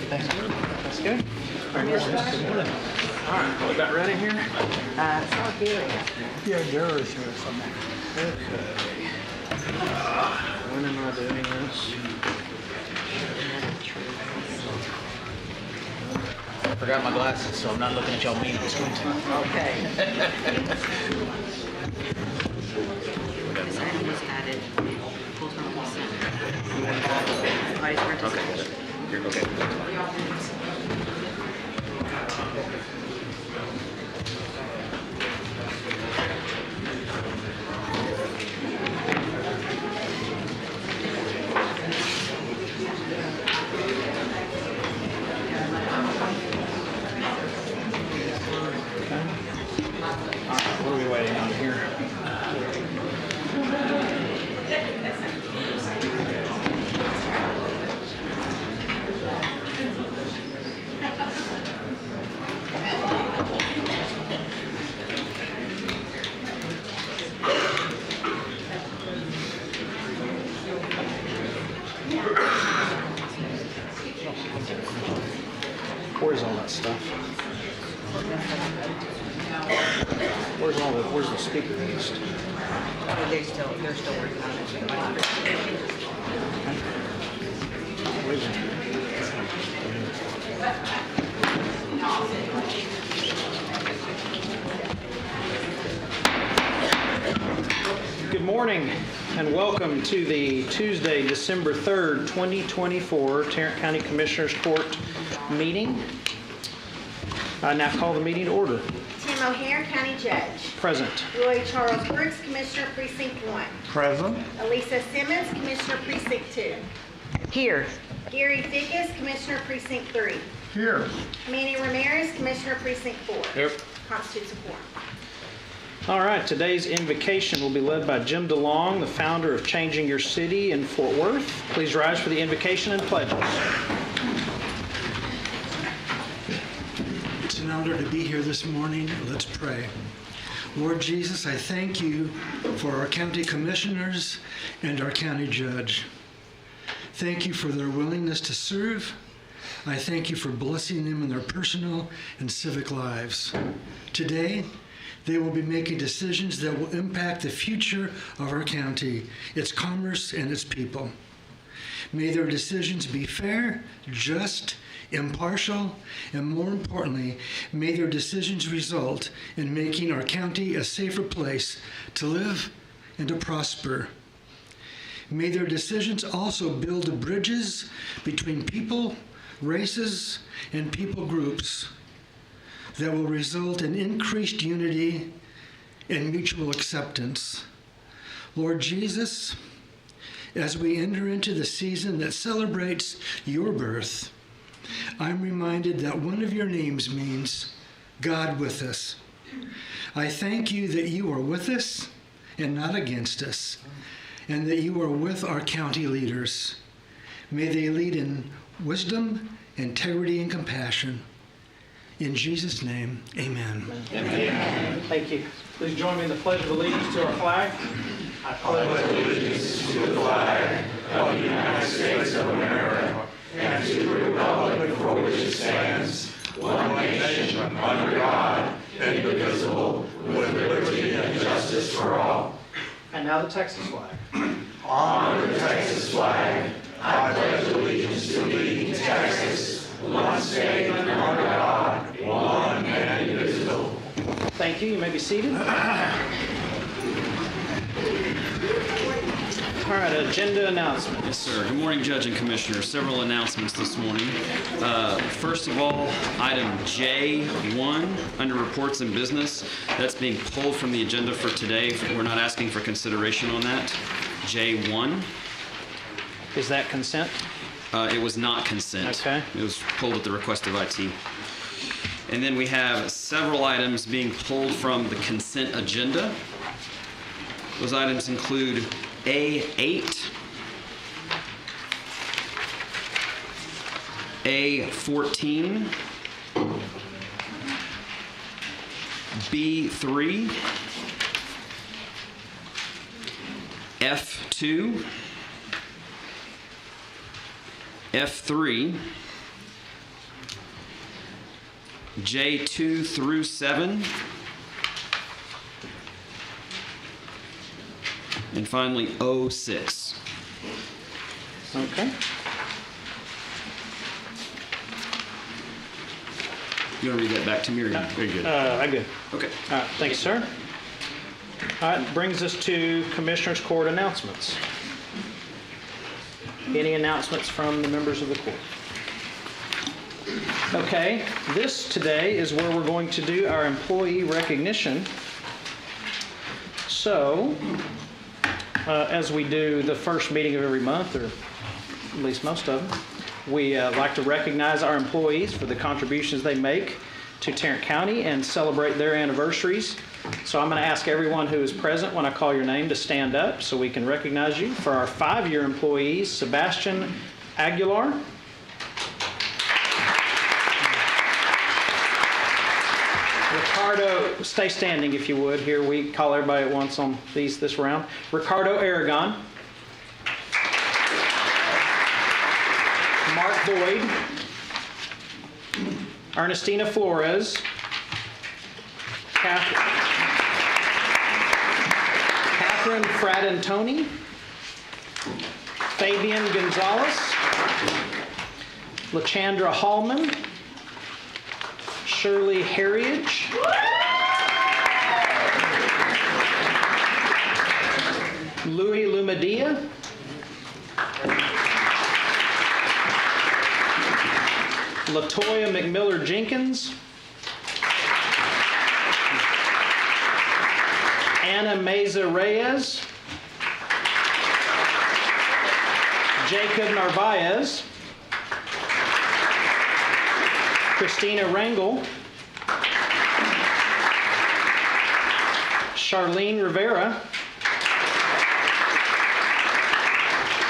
That's good. That's good. All right, we got ready here? It's all good. Yeah, Gary's here somewhere. Okay. When am I doing this? I forgot my glasses, so I'm not looking at y'all mean on the screen. Okay. This item was added, pulled from consent. Vice participation. Here, okay. What are we waiting on here? Where's all that stuff? Where's the speaker list? They're still working on it. Where's it? Good morning and welcome to the Tuesday, December 3rd, 2024 Tarrant County Commissioners Court meeting. I now call the meeting to order. Tim O'Hare, County Judge. Present. Roy Charles Brooks, Commissioner Precinct 1. Present. Elisa Simmons, Commissioner Precinct 2. Here. Gary Fickus, Commissioner Precinct 3. Here. Manny Ramirez, Commissioner Precinct 4. Here. Constitutes a quorum. All right, today's invocation will be led by Jim DeLong, the founder of Changing Your City in Fort Worth. Please rise for the invocation and pledges. It's an honor to be here this morning. Let's pray. Lord Jesus, I thank you for our county commissioners and our county judge. Thank you for their willingness to serve. I thank you for blessing them in their personal and civic lives. Today, they will be making decisions that will impact the future of our county, its commerce, and its people. May their decisions be fair, just, impartial, and more importantly, may their decisions result in making our county a safer place to live and to prosper. May their decisions also build bridges between people, races, and people groups that will result in increased unity and mutual acceptance. Lord Jesus, as we enter into the season that celebrates your birth, I'm reminded that one of your names means God with us. I thank you that you are with us and not against us, and that you are with our county leaders. May they lead in wisdom, integrity, and compassion. In Jesus' name, amen. Amen. Thank you. Please join me in the Pledge of Allegiance to our flag. I pledge allegiance to the flag of the United States of America and to the republic for which it stands, one nation, under God, indivisible, with liberty and justice for all. And now the Texas flag. On the Texas flag, I pledge allegiance to thee, Texas, one state under God, one and indivisible. Thank you. You may be seated. All right, agenda announcement. Yes, sir. Good morning, Judge and Commissioner. Several announcements this morning. First of all, item J1 under reports and business. That's being pulled from the agenda for today. We're not asking for consideration on that. J1. Is that consent? It was not consent. Okay. It was pulled at the request of IT. And then we have several items being pulled from the consent agenda. Those items include A8, A14, B3, F2, F3, J2 through 7. And finally, O6. Okay. You want to read that back to me? Or very good. I good. Okay. All right, thank you, sir. All right, brings us to Commissioners Court announcements. Any announcements from the members of the court? Okay, this today is where we're going to do our employee recognition. So, as we do the first meeting of every month, or at least most of them, we like to recognize our employees for the contributions they make to Tarrant County and celebrate their anniversaries. So I'm going to ask everyone who is present when I call your name to stand up so we can recognize you. For our 5-year employees, Sebastian Aguilar. Ricardo, stay standing if you would. Here we call everybody at once on this round. Ricardo Aragon. Mark Boyd. Ernestina Flores. Catherine Fratantoni. Fabian Gonzalez. LaChandra Hallman. Shirley Heriage. Louis Lumadia. Latoya McMiller Jenkins. Anna Meza Reyes. Jacob Narvaez. Christina Rangel. Charlene Rivera.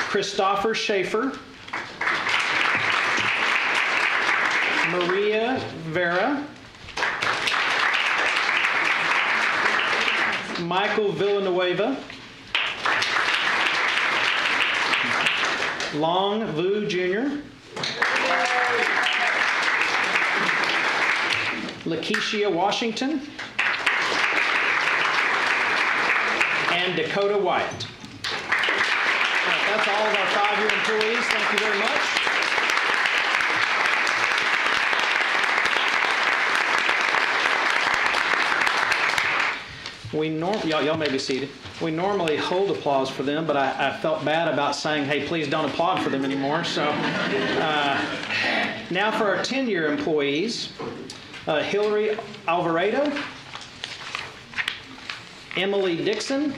Christopher Schaefer. Maria Vera. Michael Villanueva. Long Vu Jr. Lakeisha Washington. And Dakota White. That's all of our 5-year employees. Thank you very much. Y'all may be seated. We normally hold applause for them, but I felt bad about saying, hey, please don't applaud for them anymore. So now for our 10-year employees, Hillary Alvarado, Emily Dixon,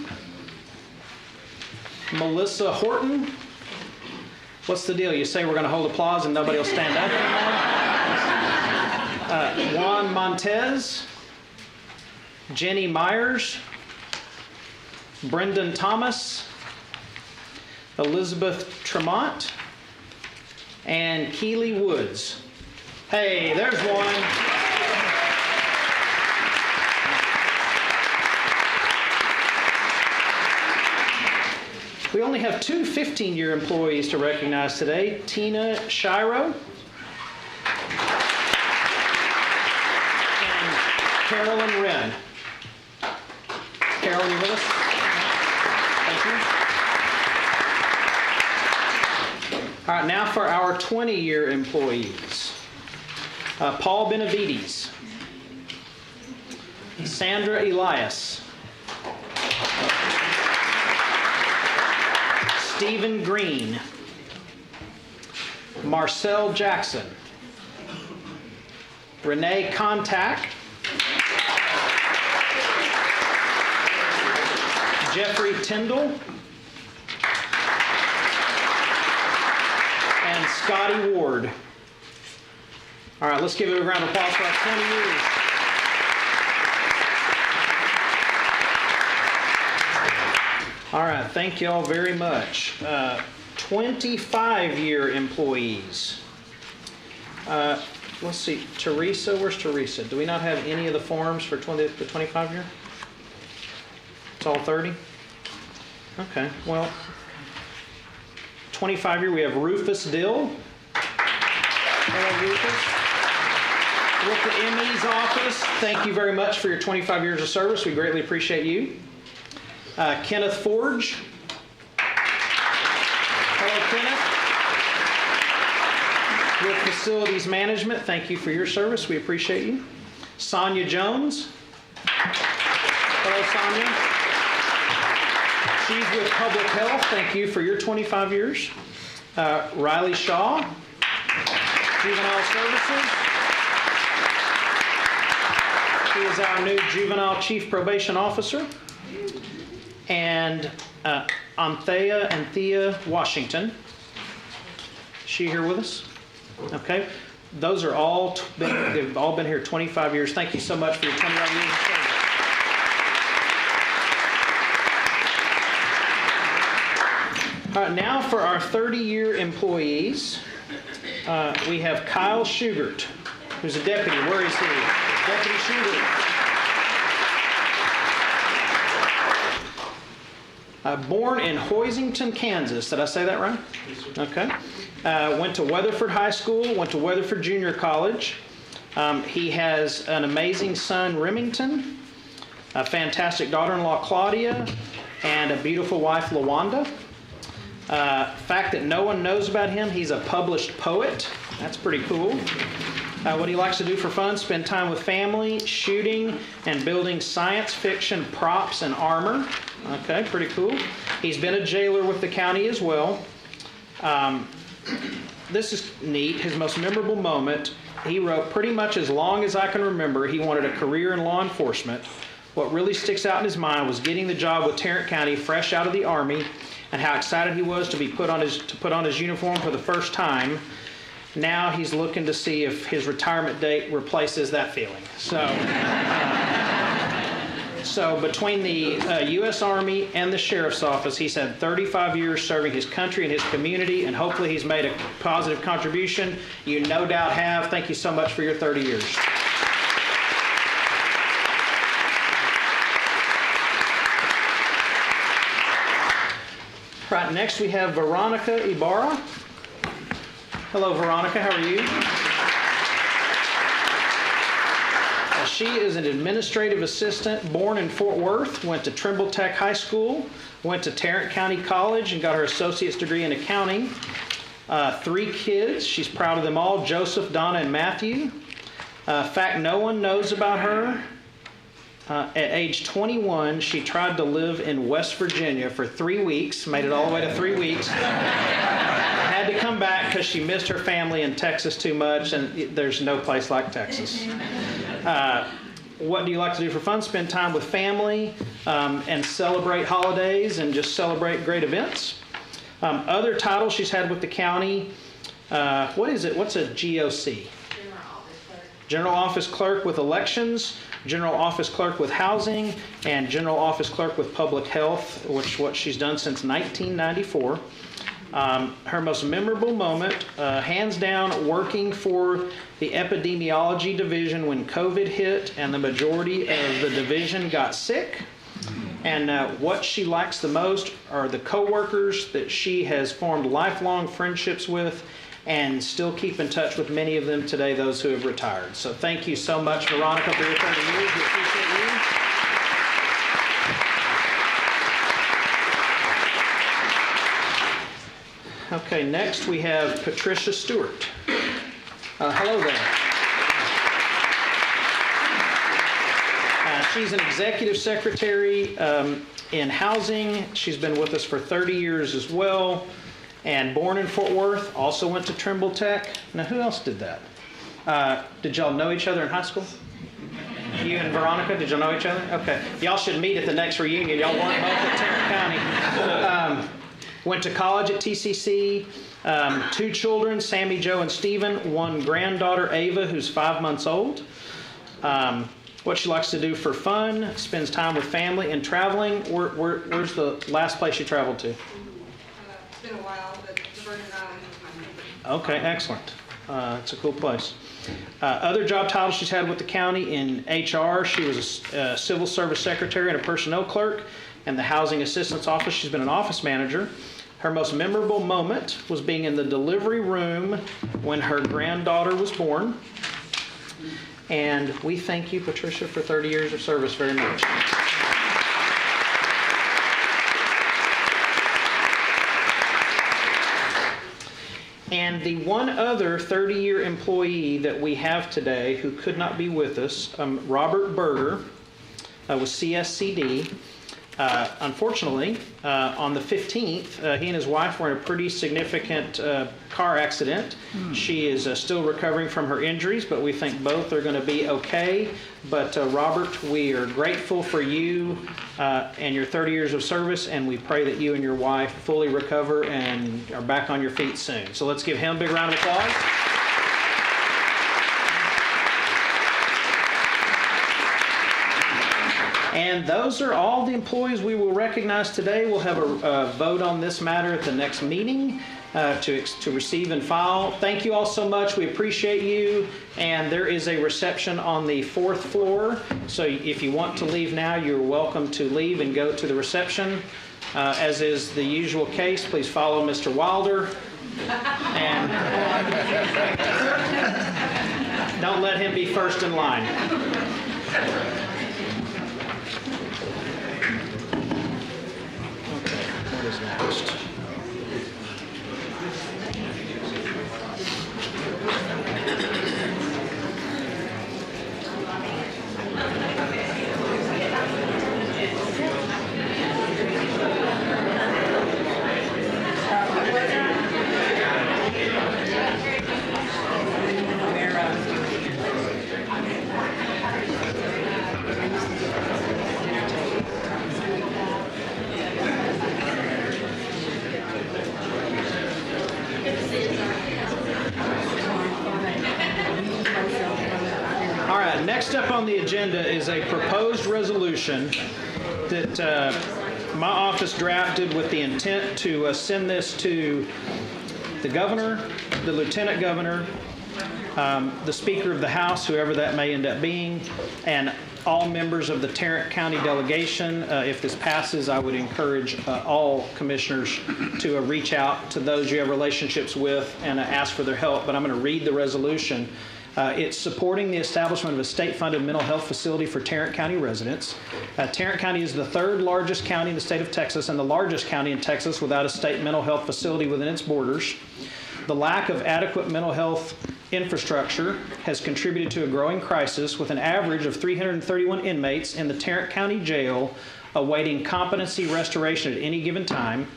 Melissa Horton. What's the deal? You say we're going to hold applause and nobody will stand up anymore? Juan Montez, Jenny Myers, Brendan Thomas, Elizabeth Tremont, and Keely Woods. Hey, there's one. We only have 2 15-year employees to recognize today. Tina Shiro and Carolyn Wren. Carolyn, you with us? Thank you. All right, now for our 20-year employees. Paul Benavides. Sandra Elias. Stephen Green. Marcel Jackson. Renee Contact. Jeffrey Tyndall. And Scotty Ward. All right, let's give it a round of applause for our 20 years. All right, thank you all very much. 25-year employees. Let's see, Teresa, where's Teresa? Do we not have any of the forms for the 25-year? It's all 30? Okay, well, 25-year, we have Rufus Dill. Hello, Rufus. With the ME's office, thank you very much for your 25 years of service. We greatly appreciate you. Kenneth Forge. Hello, Kenneth. With Facilities Management, thank you for your service. We appreciate you. Sonia Jones. Hello, Sonia. She's with Public Health. Thank you for your 25 years. Riley Shaw, Juvenile Services. She is our new Juvenile Chief Probation Officer. And Anthea Washington. Is she here with us? Okay. Those are all, they've all been here 25 years. Thank you so much for your 25 years of service. All right, now for our 30-year employees, we have Kyle Schugert, who's a deputy. Where is he? Deputy Schugert. Born in Hoisington, Kansas. Did I say that right? Okay. Went to Weatherford High School, went to Weatherford Junior College. He has an amazing son, Remington, a fantastic daughter-in-law, Claudia, and a beautiful wife, LaWanda. Fact that no one knows about him, he's a published poet. That's pretty cool. What he likes to do for fun, spend time with family, shooting, and building science fiction props and armor. Okay, pretty cool. He's been a jailer with the county as well. This is neat. His most memorable moment, he wrote, pretty much as long as I can remember, he wanted a career in law enforcement. What really sticks out in his mind was getting the job with Tarrant County fresh out of the Army, and how excited he was to put on his uniform for the first time. Now he's looking to see if his retirement date replaces that feeling. So between the U.S. Army and the Sheriff's Office, he's had 35 years serving his country and his community, and hopefully he's made a positive contribution. You no doubt have. Thank you so much for your 30 years. Right, next we have Veronica Ibarra. Hello, Veronica, how are you? She is an administrative assistant, born in Fort Worth, went to Trimble Tech High School, went to Tarrant County College and got her associate's degree in accounting. 3 kids, she's proud of them all, Joseph, Donna, and Matthew. Fact no one knows about her. At age 21, she tried to live in West Virginia for 3 weeks, made it all the way to 3 weeks. Had to come back because she missed her family in Texas too much, and there's no place like Texas. What do you like to do for fun? Spend time with family and celebrate holidays and just celebrate great events. Other titles she's had with the county, what is it? What's a GOC? General Office Clerk with Elections, General Office Clerk with Housing, and General Office Clerk with Public Health, which is what she's done since 1994. Her most memorable moment, hands down, working for the epidemiology division when COVID hit and the majority of the division got sick. And what she likes the most are the coworkers that she has formed lifelong friendships with and still keep in touch with many of them today, those who have retired. So thank you so much, Veronica, for your 30 years. We appreciate you. Okay, next we have Patricia Stewart. Hello there. She's an executive secretary in housing. She's been with us for 30 years as well. And born in Fort Worth, also went to Trimble Tech. Now, who else did that? Did y'all know each other in high school? You and Veronica, did y'all know each other? Okay. Y'all should meet at the next reunion. Y'all weren't both at Tarrant County. Went to college at TCC. 2 children, Sammy, Joe, and Stephen. 1 granddaughter, Ava, who's 5 months old. What she likes to do for fun, spends time with family and traveling. Where's the last place you traveled to? It's been a while, but the Virgin Islands is my favorite. Okay, excellent. It's a cool place. Other job titles she's had with the county in HR, she was a civil service secretary and a personnel clerk. In the housing assistance office, she's been an office manager. Her most memorable moment was being in the delivery room when her granddaughter was born. And we thank you, Patricia, for 30 years of service very much. And the one other 30-year employee that we have today who could not be with us, Robert Berger, with CSCD. Unfortunately, on the 15th, he and his wife were in a pretty significant car accident. She is still recovering from her injuries, but we think both are going to be okay. But Robert, we are grateful for you and your 30 years of service, and we pray that you and your wife fully recover and are back on your feet soon. So let's give him a big round of applause. And those are all the employees we will recognize today. We'll have a vote on this matter at the next meeting to receive and file. Thank you all so much. We appreciate you. And there is a reception on the 4th floor. So if you want to leave now, you're welcome to leave and go to the reception. As is the usual case, please follow Mr. Wilder. And don't let him be first in line. What is next? Next up on the agenda is a proposed resolution that my office drafted with the intent to send this to the governor, the lieutenant governor, the Speaker of the House, whoever that may end up being, and all members of the Tarrant County delegation. If this passes, I would encourage all commissioners to reach out to those you have relationships with and ask for their help. But I'm going to read the resolution. It's supporting the establishment of a state-funded mental health facility for Tarrant County residents. Tarrant County is the third largest county in the state of Texas and the largest county in Texas without a state mental health facility within its borders. The lack of adequate mental health infrastructure has contributed to a growing crisis with an average of 331 inmates in the Tarrant County Jail awaiting competency restoration at any given time.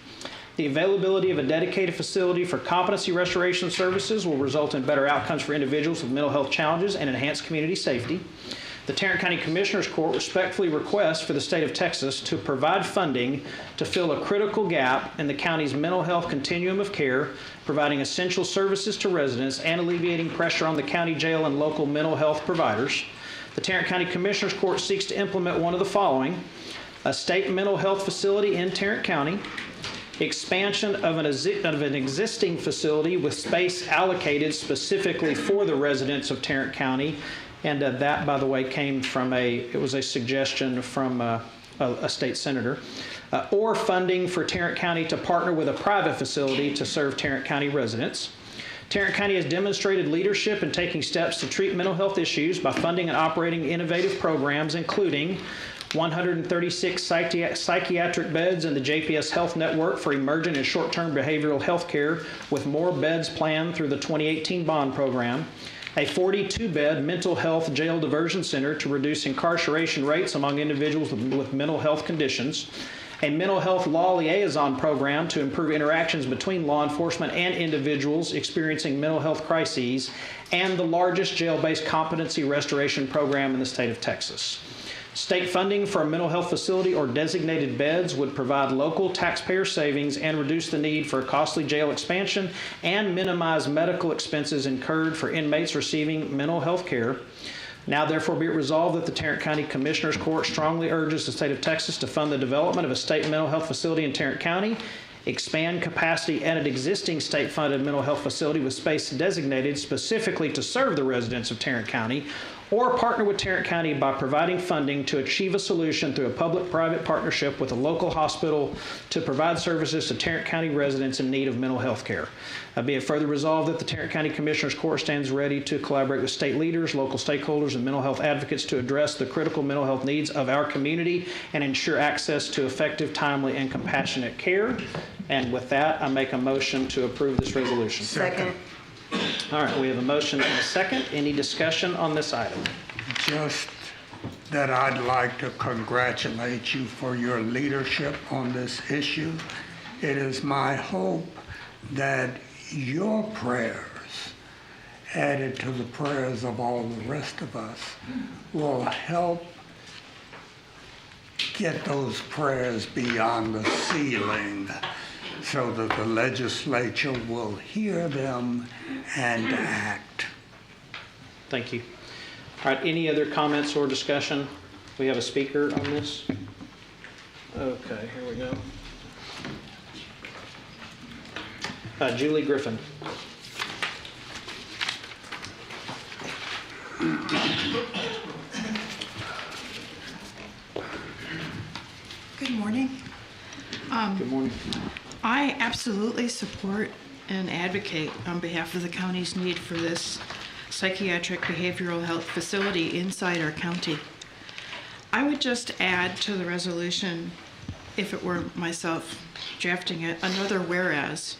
The availability of a dedicated facility for competency restoration services will result in better outcomes for individuals with mental health challenges and enhanced community safety. The Tarrant County Commissioners Court respectfully requests for the state of Texas to provide funding to fill a critical gap in the county's mental health continuum of care, providing essential services to residents and alleviating pressure on the county jail and local mental health providers. The Tarrant County Commissioners Court seeks to implement one of the following: a state mental health facility in Tarrant County, expansion of an existing facility with space allocated specifically for the residents of Tarrant County. And that, by the way, came from it was a suggestion from a state senator. Or funding for Tarrant County to partner with a private facility to serve Tarrant County residents. Tarrant County has demonstrated leadership in taking steps to treat mental health issues by funding and operating innovative programs, including 136 psychiatric beds in the JPS Health Network for emergent and short-term behavioral health care, with more beds planned through the 2018 bond program, a 42-bed mental health jail diversion center to reduce incarceration rates among individuals with mental health conditions, a mental health law liaison program to improve interactions between law enforcement and individuals experiencing mental health crises, and the largest jail-based competency restoration program in the state of Texas. State funding for a mental health facility or designated beds would provide local taxpayer savings and reduce the need for a costly jail expansion and minimize medical expenses incurred for inmates receiving mental health care. Now therefore be it resolved that the Tarrant County Commissioners Court strongly urges the state of Texas to fund the development of a state mental health facility in Tarrant County, expand capacity at an existing state-funded mental health facility with space designated specifically to serve the residents of Tarrant County, or partner with Tarrant County by providing funding to achieve a solution through a public-private partnership with a local hospital to provide services to Tarrant County residents in need of mental health care. Be it further resolved that the Tarrant County Commissioners Court stands ready to collaborate with state leaders, local stakeholders, and mental health advocates to address the critical mental health needs of our community and ensure access to effective, timely, and compassionate care. And with that, I make a motion to approve this resolution. Second. All right, we have a motion and a second. Any discussion on this item? Just that I'd like to congratulate you for your leadership on this issue. It is my hope that your prayers, added to the prayers of all the rest of us, will help get those prayers beyond the ceiling so that the legislature will hear them and act. Thank you. All right, any other comments or discussion? We have a speaker on this? Okay, here we go. Julie Griffin. Good morning. Good morning. I absolutely support and advocate on behalf of the county's need for this psychiatric behavioral health facility inside our county. I would just add to the resolution, if it were myself drafting it, another whereas.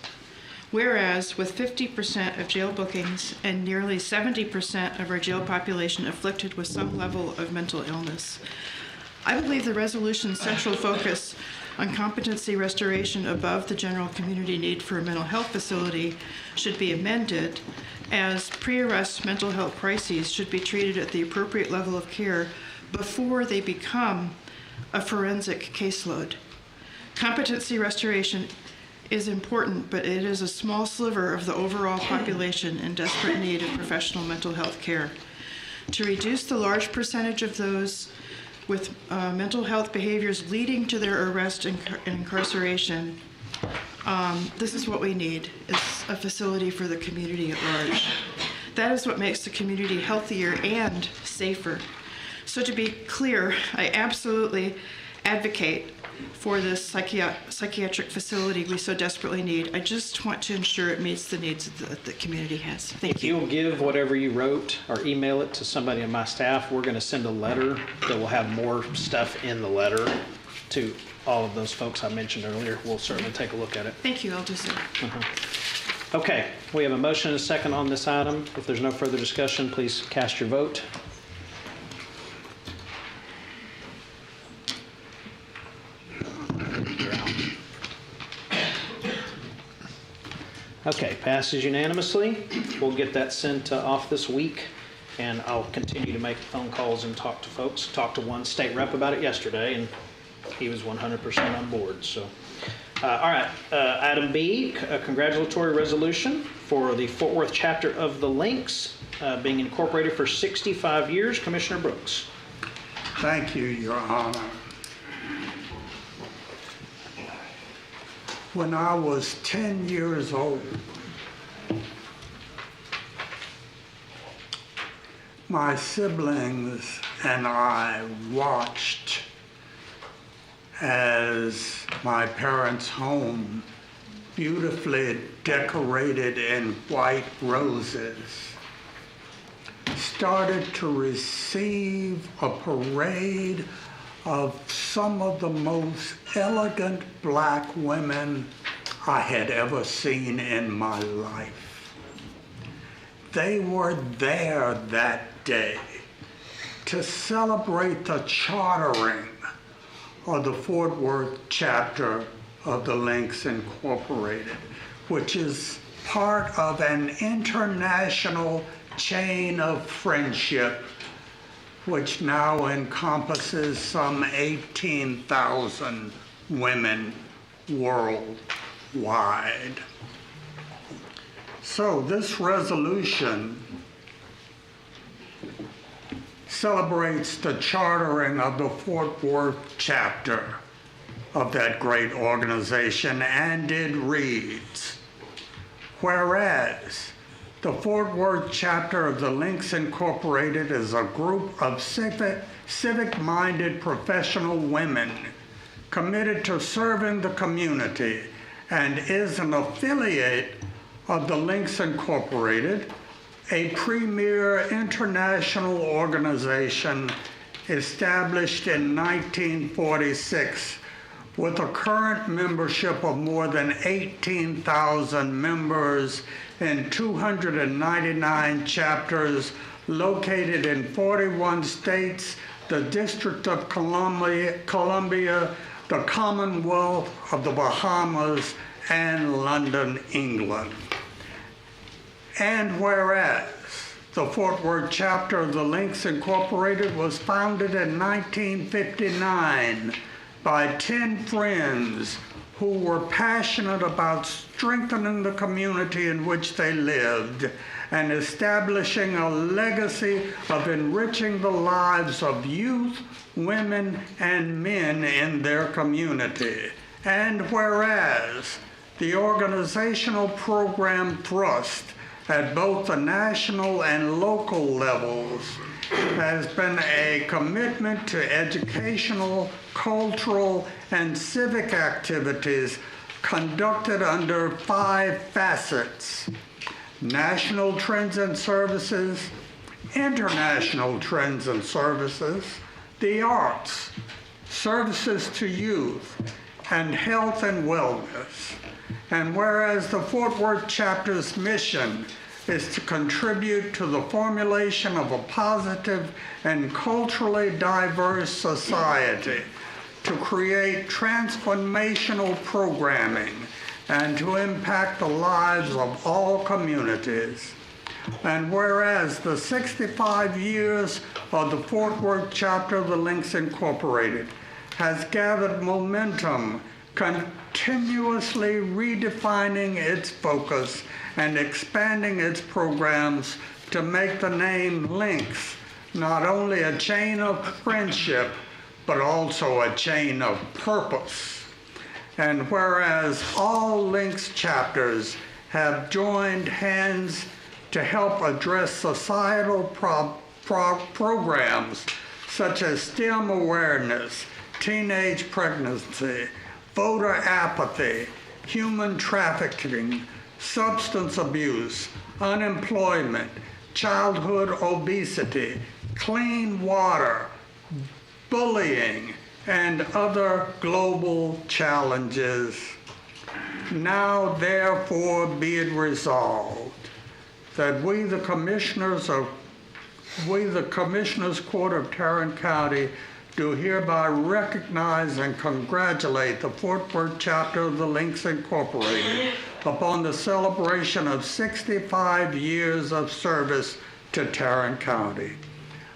Whereas, with 50% of jail bookings and nearly 70% of our jail population afflicted with some level of mental illness, I believe the resolution's central focus on competency restoration above the general community need for a mental health facility should be amended, as pre-arrest mental health crises should be treated at the appropriate level of care before they become a forensic caseload. Competency restoration is important, but it is a small sliver of the overall population in desperate need of professional mental health care. To reduce the large percentage of those with mental health behaviors leading to their arrest and incarceration, this is what we need, is a facility for the community at large. That is what makes the community healthier and safer. So to be clear, I absolutely advocate for this psychiatric facility we so desperately need. I just want to ensure it meets the needs that the community has. Thank If you. you'll give whatever you wrote or email it to somebody on my staff, we're going to send a letter that will have more stuff in the letter to all of those folks I mentioned earlier. We'll certainly take a look at it. Thank you, I'll do so. Okay, we have a motion and a second on this item. If there's no further discussion, please cast your vote. Okay, passes unanimously. We'll get that sent off this week, and I'll continue to make phone calls and talk to folks. Talked to one state rep about it yesterday, and he was 100% on board. So, all right, item B, a congratulatory resolution for the Fort Worth chapter of the Lynx being incorporated for 65 years. Commissioner Brooks. Thank you, Your Honor. When I was 10 years old, my siblings and I watched as my parents' home, beautifully decorated in white roses, started to receive a parade of some of the most elegant black women I had ever seen in my life. They were there that day to celebrate the chartering of the Fort Worth chapter of the Lynx Incorporated, which is part of an international chain of friendship which now encompasses some 18,000 women worldwide. So this resolution celebrates the chartering of the Fort Worth chapter of that great organization, and it reads, whereas The Fort Worth chapter of the Links Incorporated is a group of civic-minded professional women committed to serving the community and is an affiliate of the Links Incorporated, a premier international organization established in 1946 with a current membership of more than 18,000 members in 299 chapters located in 41 states, the District of Columbia, the Commonwealth of the Bahamas, and London, England. And whereas the Fort Worth chapter of the Links Incorporated was founded in 1959 by 10 friends who were passionate about strengthening the community in which they lived and establishing a legacy of enriching the lives of youth, women, and men in their community. And whereas the organizational program thrust at both the national and local levels has been a commitment to educational, cultural, and civic activities conducted under 5 facets: national trends and services, international trends and services, the arts, services to youth, and health and wellness. And whereas the Fort Worth chapter's mission is to contribute to the formulation of a positive and culturally diverse society, to create transformational programming, and to impact the lives of all communities. And whereas the 65 years of the Fort Worth chapter of the Links Incorporated has gathered momentum, continuously redefining its focus and expanding its programs to make the name Links not only a chain of friendship, but also a chain of purpose. And whereas all Links chapters have joined hands to help address societal programs such as STEM awareness, teenage pregnancy, voter apathy, human trafficking, substance abuse, unemployment, childhood obesity, clean water, bullying, and other global challenges. Now therefore be it resolved that we the Commissioners Court of Tarrant County do hereby recognize and congratulate the Fort Worth chapter of the Links Incorporated upon the celebration of 65 years of service to Tarrant County.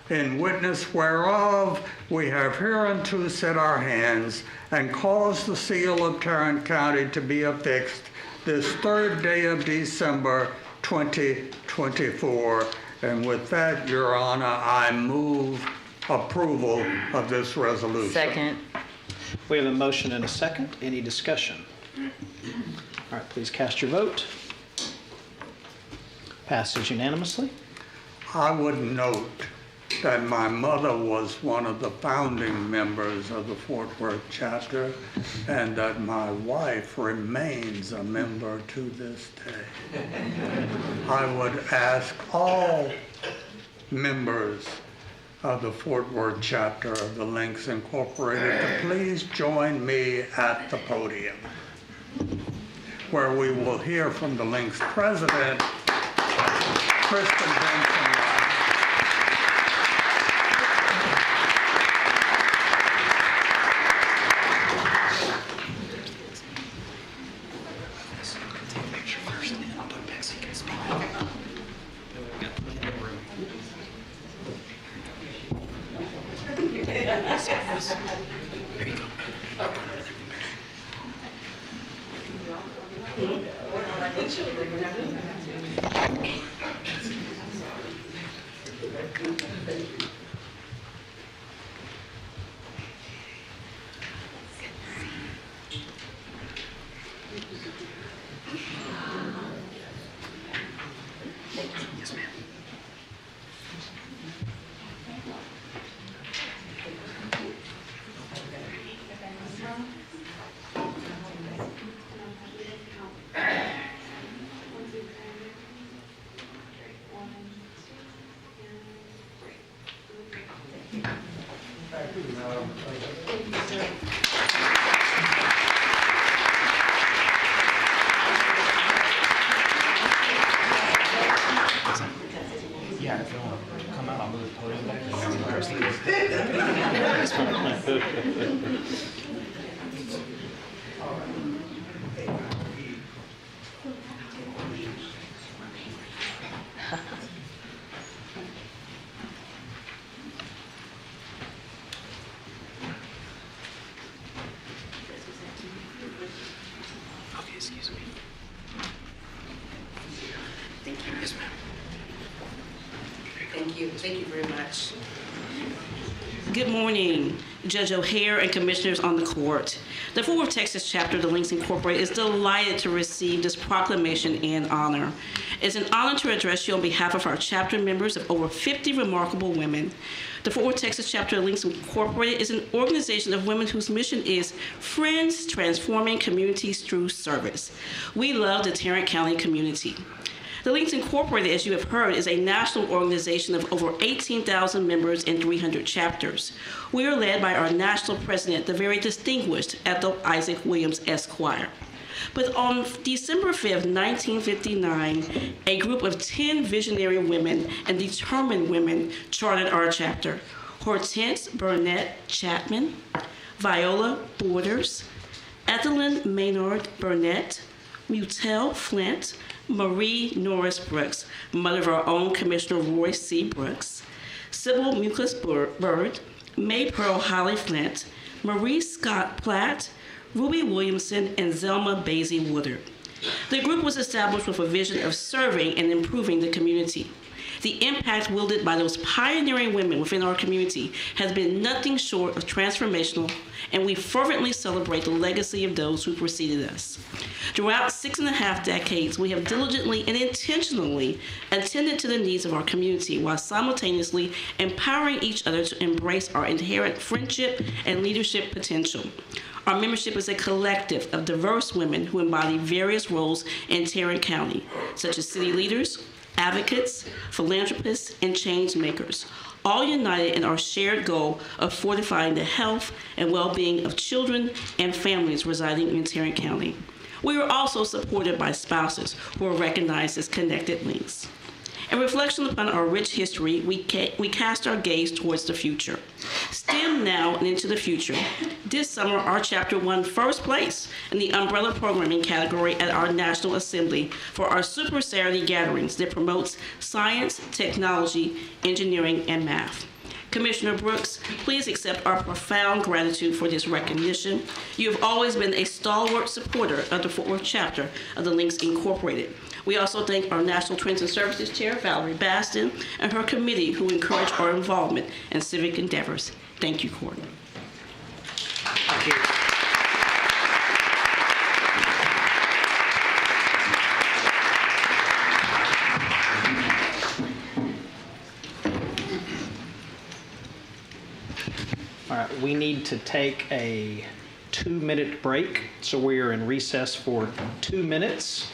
In witness whereof, we have hereunto set our hands and caused the seal of Tarrant County to be affixed this 3rd day of December 2024. And with that, Your Honor, I move approval of this resolution. Second. We have a motion and a second. Any discussion? All right, please cast your vote. Passes unanimously. I would note that my mother was one of the founding members of the Fort Worth chapter, and that my wife remains a member to this day. I would ask all members of the Fort Worth chapter of the Links Incorporated to please join me at the podium, where we will hear from the Links president, Kristen Benson. Excuse me. Thank you. Yes, ma'am. Thank you very much. Good morning, Judge O'Hare and commissioners on the court. The Fort Worth, Texas chapter of the Links Incorporated is delighted to receive this proclamation and honor. It's an honor to address you on behalf of our chapter members of over 50 remarkable women. The Fort Worth, Texas chapter of Links Incorporated is an organization of women whose mission is Friends Transforming Communities Through Service. We love the Tarrant County community. The Links Incorporated, as you have heard, is a national organization of over 18,000 members and 300 chapters. We are led by our national president, the very distinguished Ethel Isaac Williams, Esquire. But on December 5th, 1959, a group of 10 visionary women and determined women chartered our chapter. Hortense Burnett Chapman, Viola Borders, Ethelyn Maynard Burnett, Mutel Flint, Marie Norris Brooks, mother of our own Commissioner Roy C. Brooks, Sybil Mucus Bird, May Pearl Holly Flint, Marie Scott Platt, Ruby Williamson, and Zelma Basie Woodard. The group was established with a vision of serving and improving the community. The impact wielded by those pioneering women within our community has been nothing short of transformational, and we fervently celebrate the legacy of those who preceded us. Throughout 6.5 decades, we have diligently and intentionally attended to the needs of our community while simultaneously empowering each other to embrace our inherent friendship and leadership potential. Our membership is a collective of diverse women who embody various roles in Tarrant County, such as city leaders, advocates, philanthropists, and change makers, all united in our shared goal of fortifying the health and well-being of children and families residing in Tarrant County. We are also supported by spouses who are recognized as connected links. In reflection upon our rich history, we cast our gaze towards the future. Still now and into the future, this summer our chapter won first place in the umbrella programming category at our National Assembly for our Super Saturday gatherings that promotes science, technology, engineering, and math. Commissioner Brooks, please accept our profound gratitude for this recognition. You have always been a stalwart supporter of the Fort Worth chapter of the Links Incorporated. We also thank our National Trends and Services Chair, Valerie Baston, and her committee who encourage our involvement in civic endeavors. Thank you, Court. Thank you. All right, we need to take a 2-minute break, so we are in recess for 2 minutes.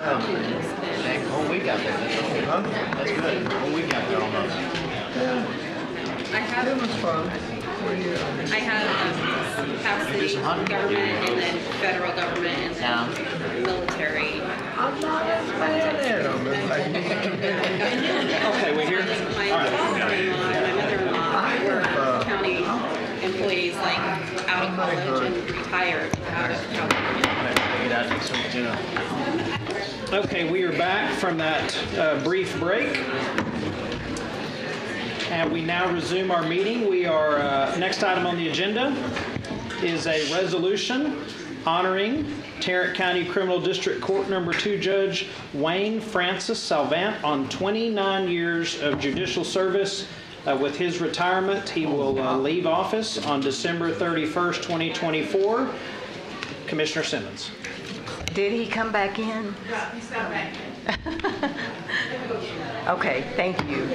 Whole week out there. Huh? That's good. Whole week out there almost. I have half city government and then federal government and then military. Okay, we here? My father-in-law and my mother-in-law were county employees, like out of college and retired out of California. Okay, we are back from that brief break. And we now resume our meeting. We are, next item on the agenda is a resolution honoring Tarrant County Criminal District Court Number 2 Judge Wayne Francis Salvant on 29 years of judicial service. With his retirement, he will leave office on December 31st, 2024. Commissioner Simmons. Did he come back in? Yeah, he's got back. Okay, thank you.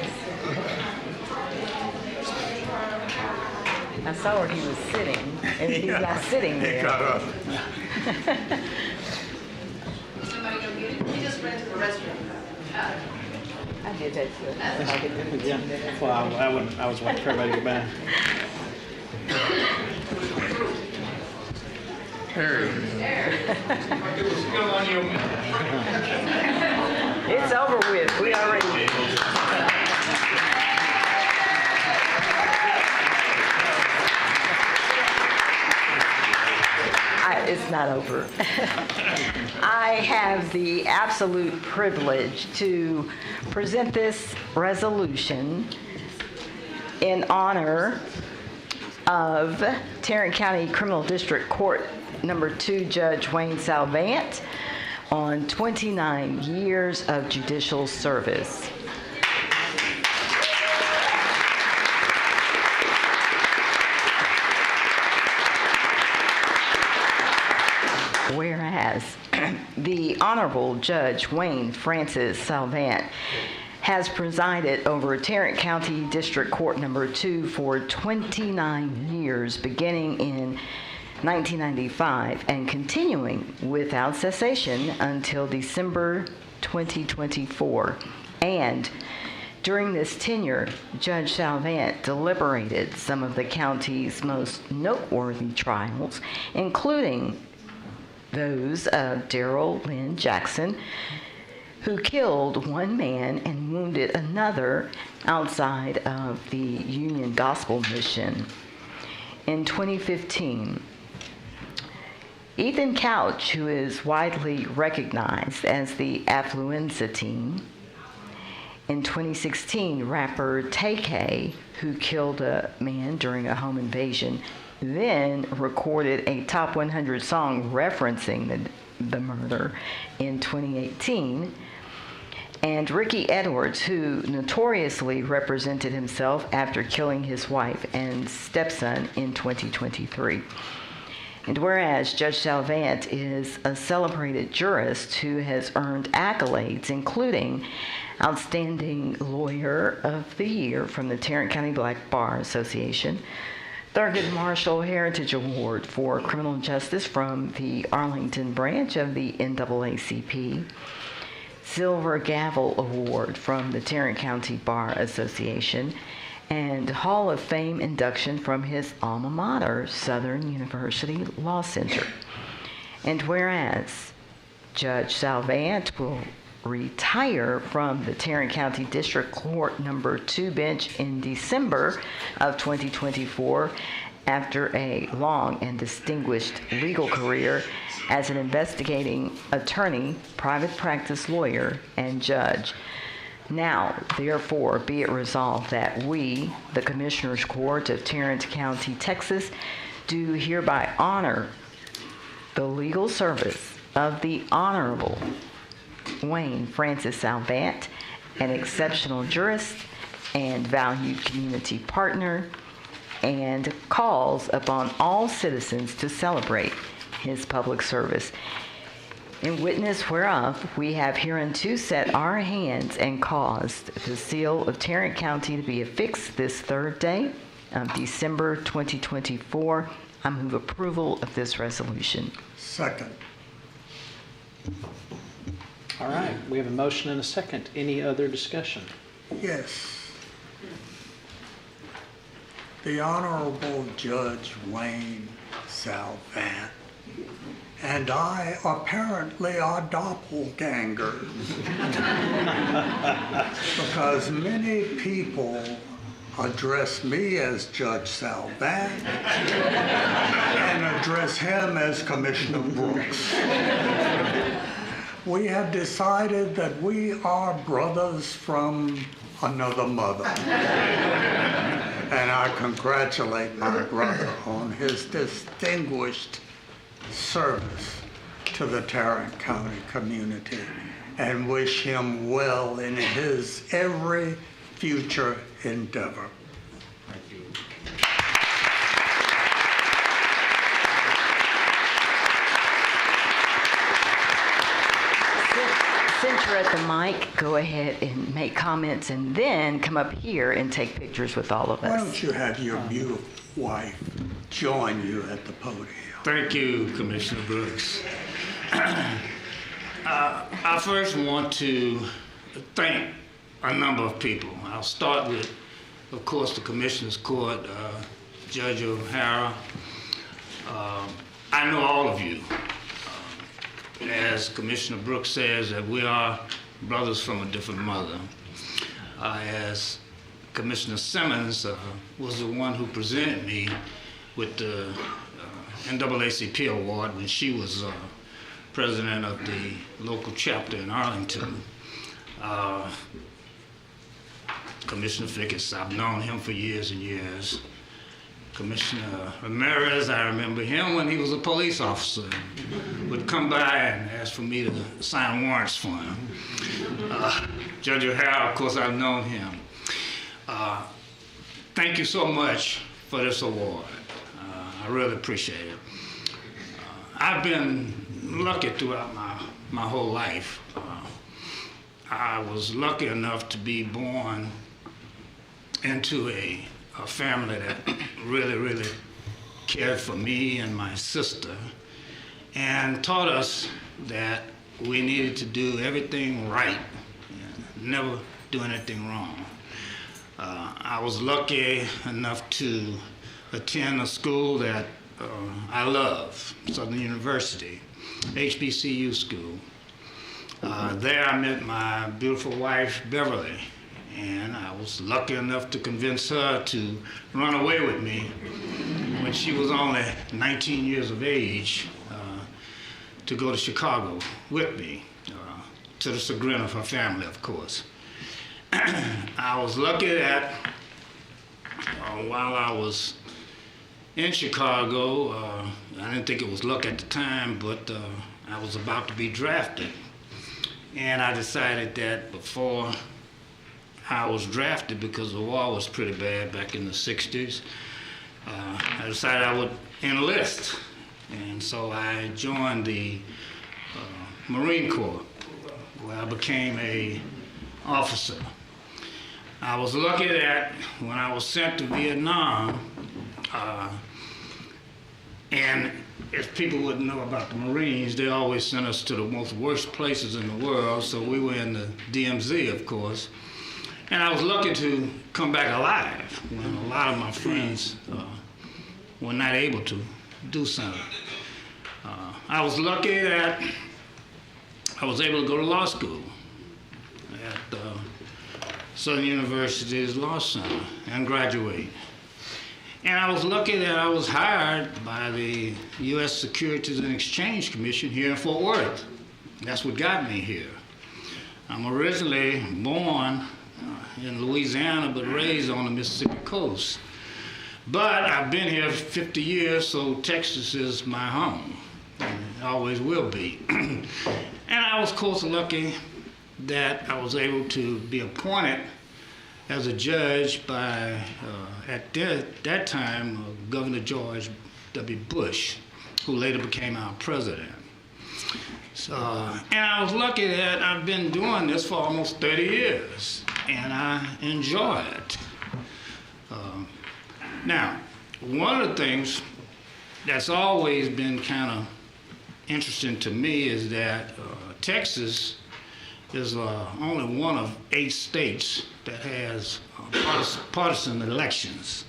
I saw where he was sitting, and he's not sitting there. He got up. Somebody go get it? He just ran to the restroom. I did that too. Yeah. Well, I was waiting for everybody to get back. It's over with. We already. It's not over. I have the absolute privilege to present this resolution in honor of Tarrant County Criminal District Court Number 2 Judge Wayne Salvant on 29 years of judicial service. Whereas the Honorable Judge Wayne Francis Salvant has presided over Tarrant County District Court Number 2 for 29 years, beginning in 1995 and continuing without cessation until December 2024. And during this tenure, Judge Salvant deliberated some of the county's most noteworthy trials, including those of Darrell Lynn Jackson, who killed one man and wounded another outside of the Union Gospel Mission. In 2015, Ethan Couch, who is widely recognized as the Affluenza Teen. In 2016, rapper Tay-K, who killed a man during a home invasion, then recorded a top 100 song referencing the murder in 2018. And Ricky Edwards, who notoriously represented himself after killing his wife and stepson in 2023. And whereas Judge Salvant is a celebrated jurist who has earned accolades, including Outstanding Lawyer of the Year from the Tarrant County Black Bar Association, Thurgood Marshall Heritage Award for Criminal Justice from the Arlington branch of the NAACP, Silver Gavel Award from the Tarrant County Bar Association, and Hall of Fame induction from his alma mater, Southern University Law Center. And whereas Judge Salvant will retire from the Tarrant County District Court Number 2 bench in December of 2024 after a long and distinguished legal career as an investigating attorney, private practice lawyer, and judge. Now, therefore, be it resolved that we, the Commissioners Court of Tarrant County, Texas, do hereby honor the legal service of the Honorable Wayne Francis Salvant, an exceptional jurist and valued community partner, and calls upon all citizens to celebrate his public service. In witness whereof, we have hereunto set our hands and caused the seal of Tarrant County to be affixed this third day of December 2024. I move approval of this resolution. Second. All right, we have a motion and a second. Any other discussion? Yes. The Honorable Judge Wayne Salvan and I apparently are doppelgangers because many people address me as Judge Salvan and address him as Commissioner Brooks. We have decided that we are brothers from another mother. And I congratulate my brother on his distinguished service to the Tarrant County community and wish him well in his every future endeavor. Thank you. Since you're at the mic, go ahead and make comments and then come up here and take pictures with all of Why us. don't you have your beautiful wife join you at the podium? Thank you, Commissioner Brooks. I first want to thank a number of people. I'll start with, of course, the Commissioner's Court, Judge O'Hara. I know all of you. As Commissioner Brooks says, that we are brothers from a different mother. As Commissioner Simmons was the one who presented me with the NAACP award when she was president of the local chapter in Arlington. Commissioner Fickus, I've known him for years and years. Commissioner Ramirez, I remember him when he was a police officer. Would come by and ask for me to sign warrants for him. Judge O'Hara, of course, I've known him. Thank you so much for this award. I really appreciate it. I've been lucky throughout my whole life. I was lucky enough to be born into a family that really cared for me and my sister and taught us that we needed to do everything right and never do anything wrong. I was lucky enough to attend a school that I love, Southern University, HBCU school. There I met my beautiful wife, Beverly, and I was lucky enough to convince her to run away with me when she was only 19 years of age to go to Chicago with me, to the chagrin of her family, of course. I was lucky that while I was in Chicago, I didn't think it was luck at the time, but I was about to be drafted. And I decided that before I was drafted, because the war was pretty bad back in the 60s, I decided I would enlist. And so I joined the Marine Corps, where I became an officer. I was lucky that when I was sent to Vietnam, and if people wouldn't know about the Marines, they always sent us to the most worst places in the world, so we were in the DMZ, of course. And I was lucky to come back alive when a lot of my friends were not able to do something. I was lucky that I was able to go to law school at Southern University's Law Center and graduate. And I was lucky that I was hired by the U.S. Securities and Exchange Commission here in Fort Worth. That's what got me here. I'm originally born in Louisiana, but raised on the Mississippi coast. But I've been here 50 years, so Texas is my home. It always will be. And I was, of course, lucky that I was able to be appointed as a judge by, at that time, Governor George W. Bush, who later became our president. So, and I was lucky that I've been doing this for almost 30 years, and I enjoy it. Now, one of the things that's always been kind of interesting to me is that Texas is only one of 8 states that has partisan elections.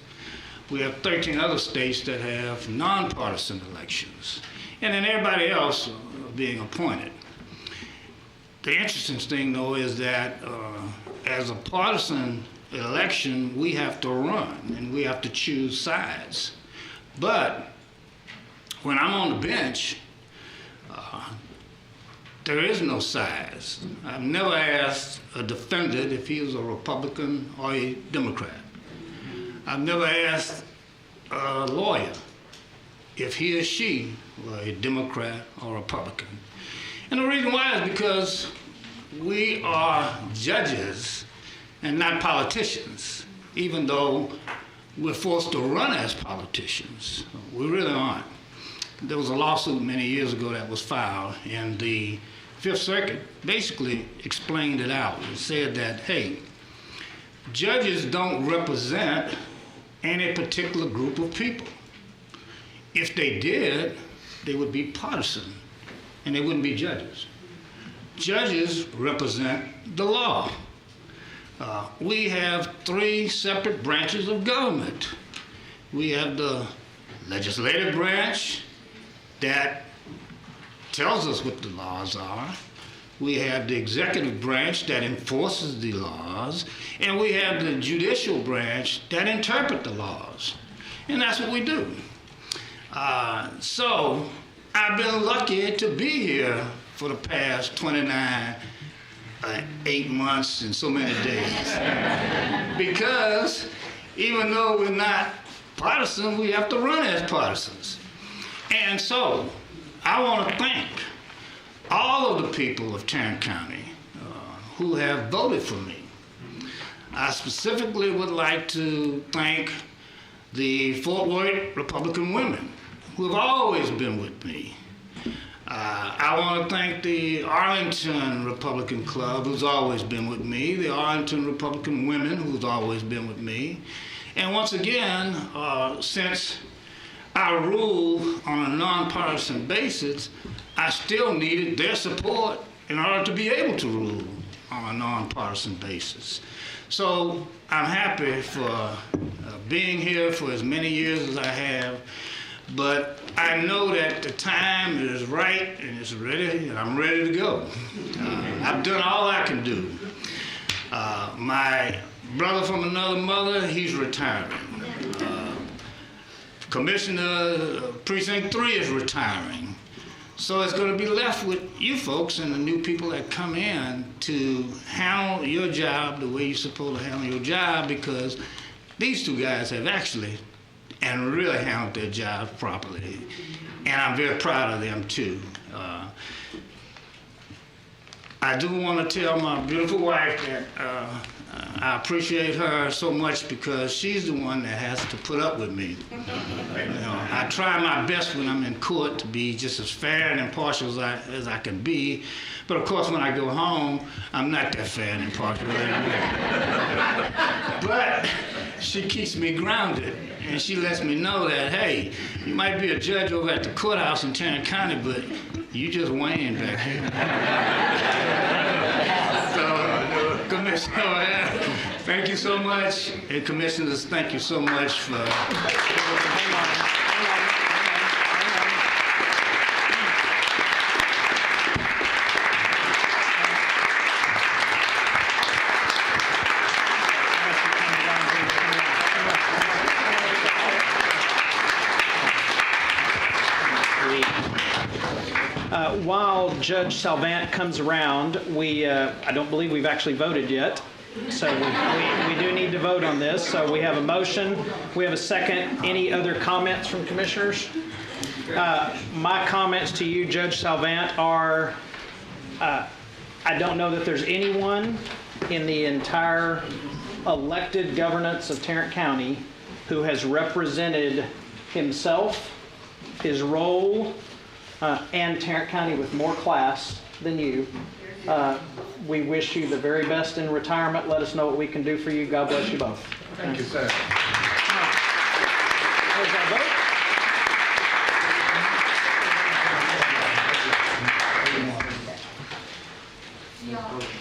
We have 13 other states that have nonpartisan elections, and then everybody else being appointed. The interesting thing, though, is that as a partisan election, we have to run and we have to choose sides. But when I'm on the bench, there is no sides. I've never asked a defendant if he was a Republican or a Democrat. I've never asked a lawyer if he or she were a Democrat or Republican. And the reason why is because we are judges and not politicians, even though we're forced to run as politicians. We really aren't. There was a lawsuit many years ago that was filed, and the Fifth Circuit basically explained it out and said that, hey, judges don't represent any particular group of people. If they did, they would be partisan, and they wouldn't be judges. Judges represent the law. We have 3 separate branches of government. We have the legislative branch that tells us what the laws are. We have the executive branch that enforces the laws, and we have the judicial branch that interpret the laws. And that's what we do. So I've been lucky to be here for the past 8 months and so many days. Because even though we're not partisan, we have to run as partisans. And so I want to thank all of the people of Tarrant County who have voted for me. I specifically would like to thank the Fort Worth Republican women who have always been with me. I want to thank the Arlington Republican Club, who's always been with me, the Arlington Republican Women, who's always been with me. And once again, since I rule on a nonpartisan basis, I still needed their support in order to be able to rule on a nonpartisan basis. So I'm happy for being here for as many years as I have. But I know that the time is right and it's ready, and I'm ready to go. I've done all I can do. My brother from another mother, he's retiring. Commissioner Precinct 3 is retiring. So it's going to be left with you folks and the new people that come in to handle your job the way you're supposed to handle your job, because these 2 guys have actually and really handled their jobs properly. And I'm very proud of them too. I do want to tell my beautiful wife that I appreciate her so much, because she's the one that has to put up with me. I try my best when I'm in court to be just as fair and impartial as I can be. But of course, when I go home, I'm not that fair and impartial anymore. But she keeps me grounded, and she lets me know that, hey, you might be a judge over at the courthouse in Tarrant County, but you just Wayne back here. So, Commissioner, thank you so much. And Commissioners, thank you so much for... While Judge Salvant comes around, I don't believe we've actually voted yet. So we do need to vote on this. So we have a motion. We have a second. Any other comments from commissioners? My comments to you, Judge Salvant, are I don't know that there's anyone in the entire elected governance of Tarrant County who has represented himself, his role, and Tarrant County with more class than you. We wish you the very best in retirement. Let us know what we can do for you. God bless you both. Thank you, sir. There's our vote. Yeah.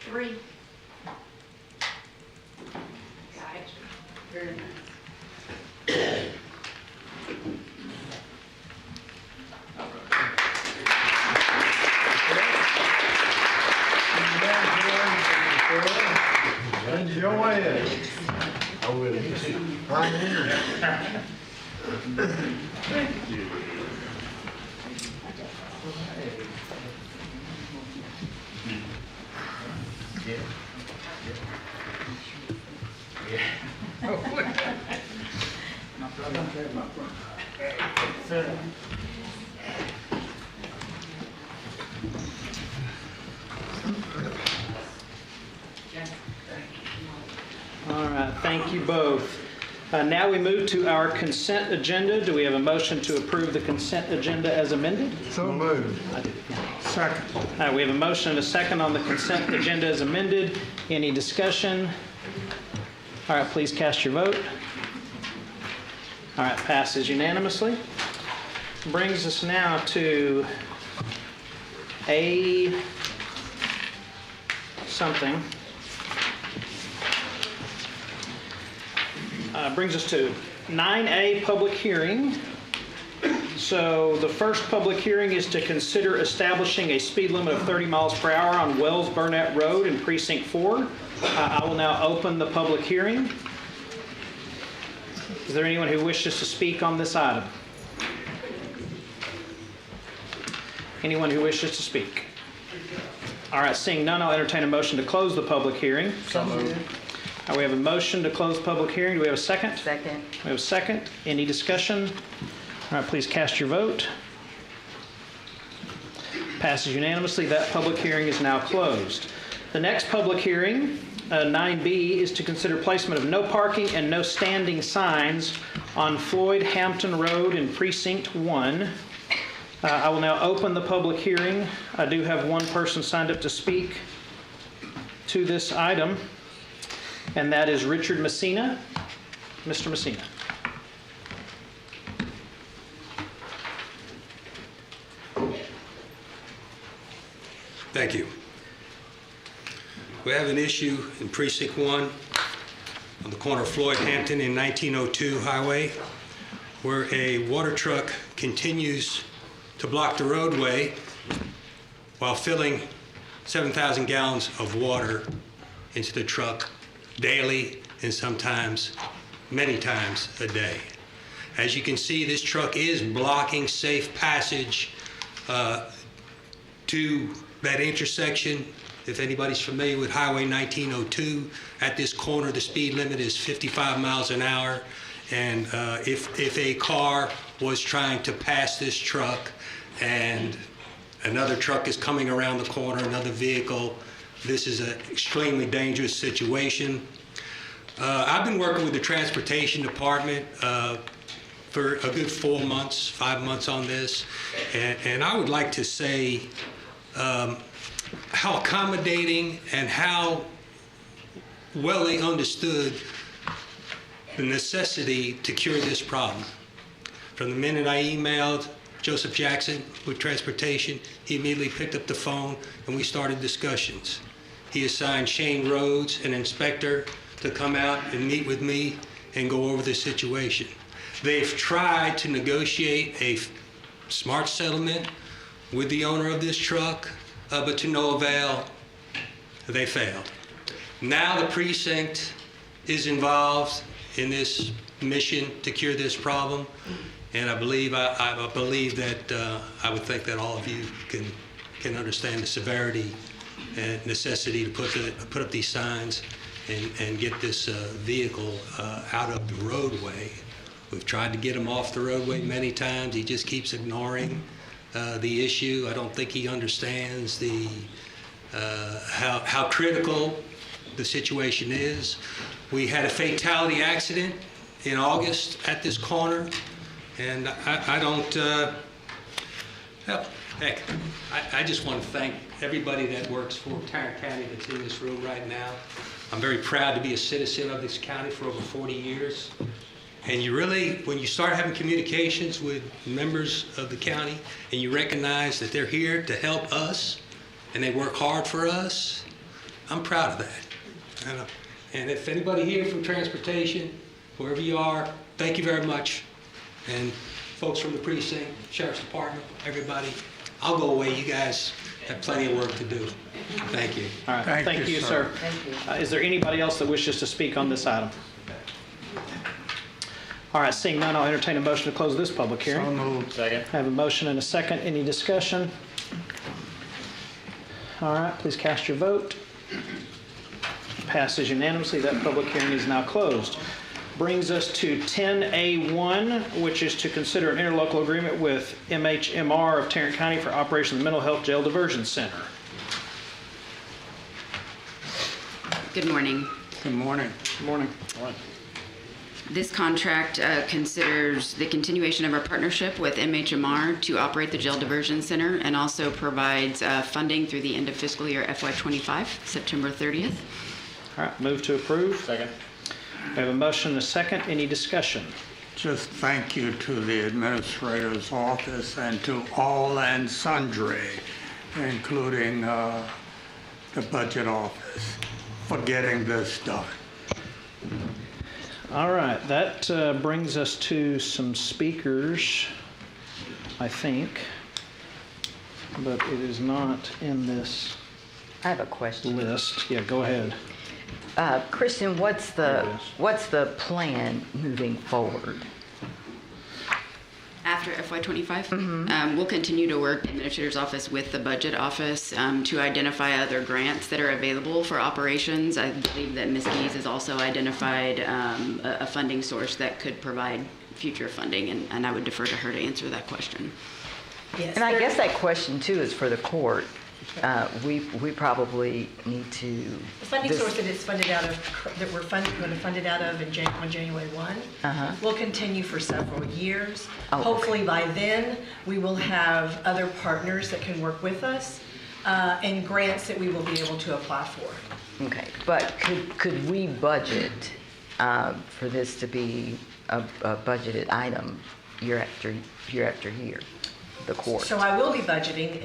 Three. Very nice. Enjoy it. I will. Right here. All right, thank you both. Now we move to our consent agenda. Do we have a motion to approve the consent agenda as amended? So moved. Second. We have a motion and a second on the consent agenda as amended. Any discussion? All right, please cast your vote. All right, passes unanimously. Brings us now to A something. Brings us to 9A, public hearing. So the first public hearing is to consider establishing a speed limit of 30 miles per hour on Wells Burnett Road in Precinct 4. I will now open the public hearing. Is there anyone who wishes to speak on this item? Anyone who wishes to speak? All right, seeing none, I'll entertain a motion to close the public hearing. So moved. We have a motion to close the public hearing. Do we have a second? Second. We have a second. Any discussion? All right, please cast your vote. Passes unanimously. That public hearing is now closed. The next public hearing, 9B, is to consider placement of no parking and no standing signs on Floyd Hampton Road in Precinct 1. I will now open the public hearing. I do have one person signed up to speak to this item, and that is Richard Messina. Mr. Messina. Thank you. We have an issue in Precinct 1 on the corner of Floyd Hampton and 1902 Highway where a water truck continues to block the roadway while filling 7,000 gallons of water into the truck daily and sometimes many times a day. As you can see, this truck is blocking safe passage to that intersection. If anybody's familiar with Highway 1902, at this corner the speed limit is 55 miles an hour. And if a car was trying to pass this truck and another truck is coming around the corner, another vehicle, this is an extremely dangerous situation. I've been working with the Transportation Department for a good 4 months, 5 months on this, and I would like to say how accommodating and how well they understood the necessity to cure this problem. From the minute I emailed Joseph Jackson with Transportation, he immediately picked up the phone and we started discussions. He assigned Shane Rhodes, an inspector, to come out and meet with me and go over the situation. They've tried to negotiate a smart settlement with the owner of this truck, but to no avail. They failed. Now the precinct is involved in this mission to cure this problem, and I believe that I would think that all of you can understand the severity and necessity to put up these signs and get this vehicle out of the roadway. We've tried to get him off the roadway many times. He just keeps ignoring the issue. I don't think he understands how critical the situation is. We had a fatality accident in August at this corner, and I don't, heck, I just want to thank everybody that works for Tarrant County that's in this room right now. I'm very proud to be a citizen of this county for over 40 years. And you really, when you start having communications with members of the county and you recognize that they're here to help us and they work hard for us, I'm proud of that. And if anybody here from transportation, wherever you are, thank you very much. And folks from the precinct, sheriff's department, everybody, I'll go away. You guys have plenty of work to do. Thank you. All right, thank you, sir. Is there anybody else that wishes to speak on this item? All right, seeing none, I'll entertain a motion to close this public hearing. So moved. Second. I have a motion and a second. Any discussion? All right, please cast your vote. Passes unanimously. That public hearing is now closed. Brings us to 10A1, which is to consider an interlocal agreement with MHMR of Tarrant County for operation of the Mental Health Jail Diversion Center. Good morning. Good morning. Good morning. This contract considers the continuation of our partnership with MHMR to operate the Jail Diversion Center and also provides funding through the end of fiscal year FY25, September 30th. All right, move to approve. Second. We have a motion and a second. Any discussion? Just thank you to the administrator's office and to all and sundry, including the budget office, for getting this done. All right, that brings us to some speakers, I think, but it is not in this I have a question. list. Yeah, go ahead. Christian, what's the plan moving forward? After FY25, we'll continue to work in the Administrator's Office with the Budget Office to identify other grants that are available for operations. I believe that Ms. Gies has also identified a funding source that could provide future funding, and I would defer to her to answer that question. Yes. And I guess that question too is for the court. We probably need to. The funding source that it's funded out of, that we're going to fund it out of on January 1, will continue for several years. Oh, Hopefully by then, we will have other partners that can work with us and grants that we will be able to apply for. Okay, but could we budget for this to be a budgeted item year after year? The court. So I will be budgeting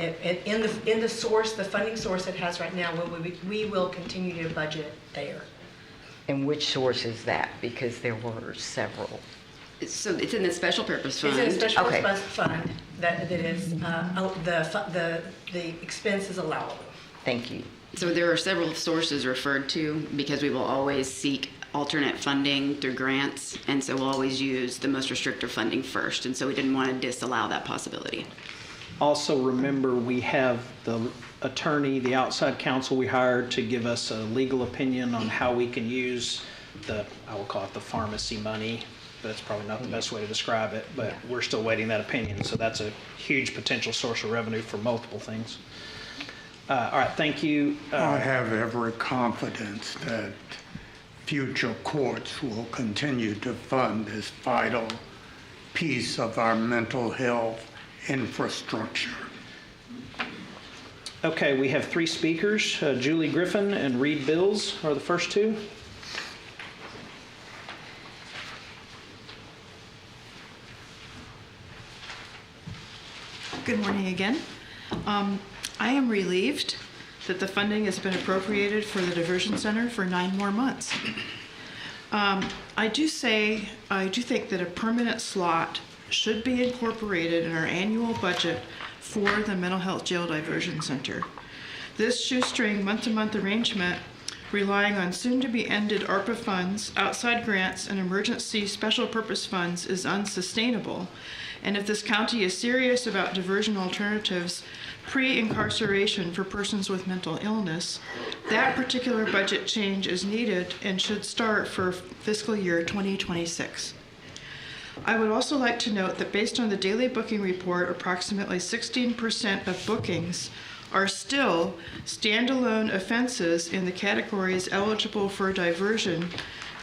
in the source, the funding source it has right now. We will continue to budget there. And which source is that? Because there were several. So it's in the Special Purpose Fund. It's in a special purpose fund that is the expense is allowable. Thank you. So there are several sources referred to because we will always seek alternate funding through grants, and so we'll always use the most restrictive funding first, and so we didn't want to disallow that possibility. Also remember, we have the attorney, the outside counsel we hired to give us a legal opinion on how we can use I will call it the pharmacy money. That's probably not the best way to describe it, but we're still waiting that opinion, so that's a huge potential source of revenue for multiple things. All right, thank you. I have every confidence that future courts will continue to fund this vital piece of our mental health infrastructure. Okay, we have three speakers. Julie Griffin and Reed Bills are the first two. Good morning again. I am relieved that the funding has been appropriated for the diversion center for 9 more months. I do think that a permanent slot should be incorporated in our annual budget for the Mental Health Jail Diversion Center. This shoestring month-to-month arrangement, relying on soon-to-be-ended ARPA funds, outside grants, and emergency special purpose funds is unsustainable. And if this county is serious about diversion alternatives pre-incarceration for persons with mental illness, that particular budget change is needed and should start for fiscal year 2026. I would also like to note that based on the daily booking report, approximately 16% of bookings are still standalone offenses in the categories eligible for diversion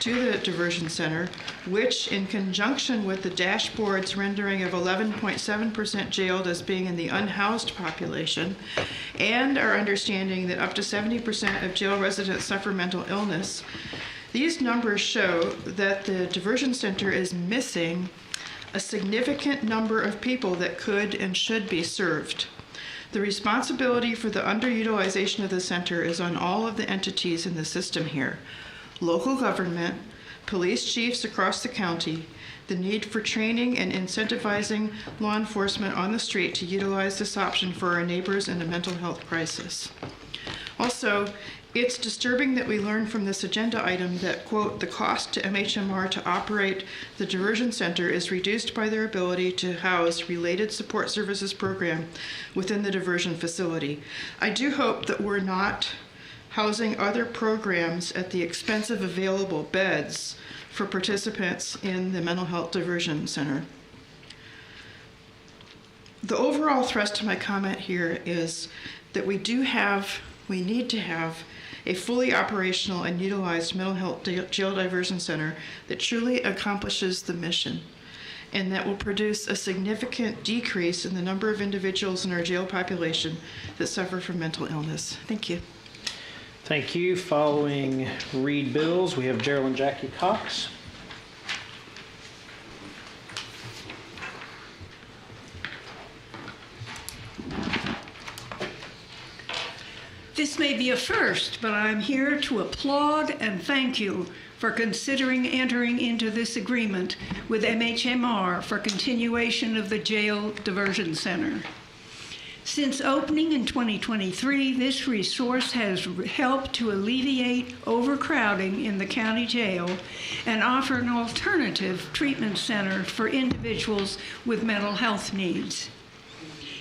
to the diversion center, which in conjunction with the dashboard's rendering of 11.7% jailed as being in the unhoused population, and our understanding that up to 70% of jail residents suffer mental illness, these numbers show that the diversion center is missing a significant number of people that could and should be served. The responsibility for the underutilization of the center is on all of the entities in the system here. Local government, police chiefs across the county, the need for training and incentivizing law enforcement on the street to utilize this option for our neighbors in a mental health crisis. Also, it's disturbing that we learn from this agenda item that, quote, the cost to MHMR to operate the diversion center is reduced by their ability to house related support services program within the diversion facility. I do hope that we're not housing other programs at the expense of available beds for participants in the mental health diversion center. The overall thrust of my comment here is that we need to have a fully operational and utilized mental health jail diversion center that truly accomplishes the mission and that will produce a significant decrease in the number of individuals in our jail population that suffer from mental illness. Thank you. Thank you. Following read bills, we have Gerald and Jackie Cox. This may be a first, but I'm here to applaud and thank you for considering entering into this agreement with MHMR for continuation of the jail diversion center. Since opening in 2023, this resource has helped to alleviate overcrowding in the county jail and offer an alternative treatment center for individuals with mental health needs.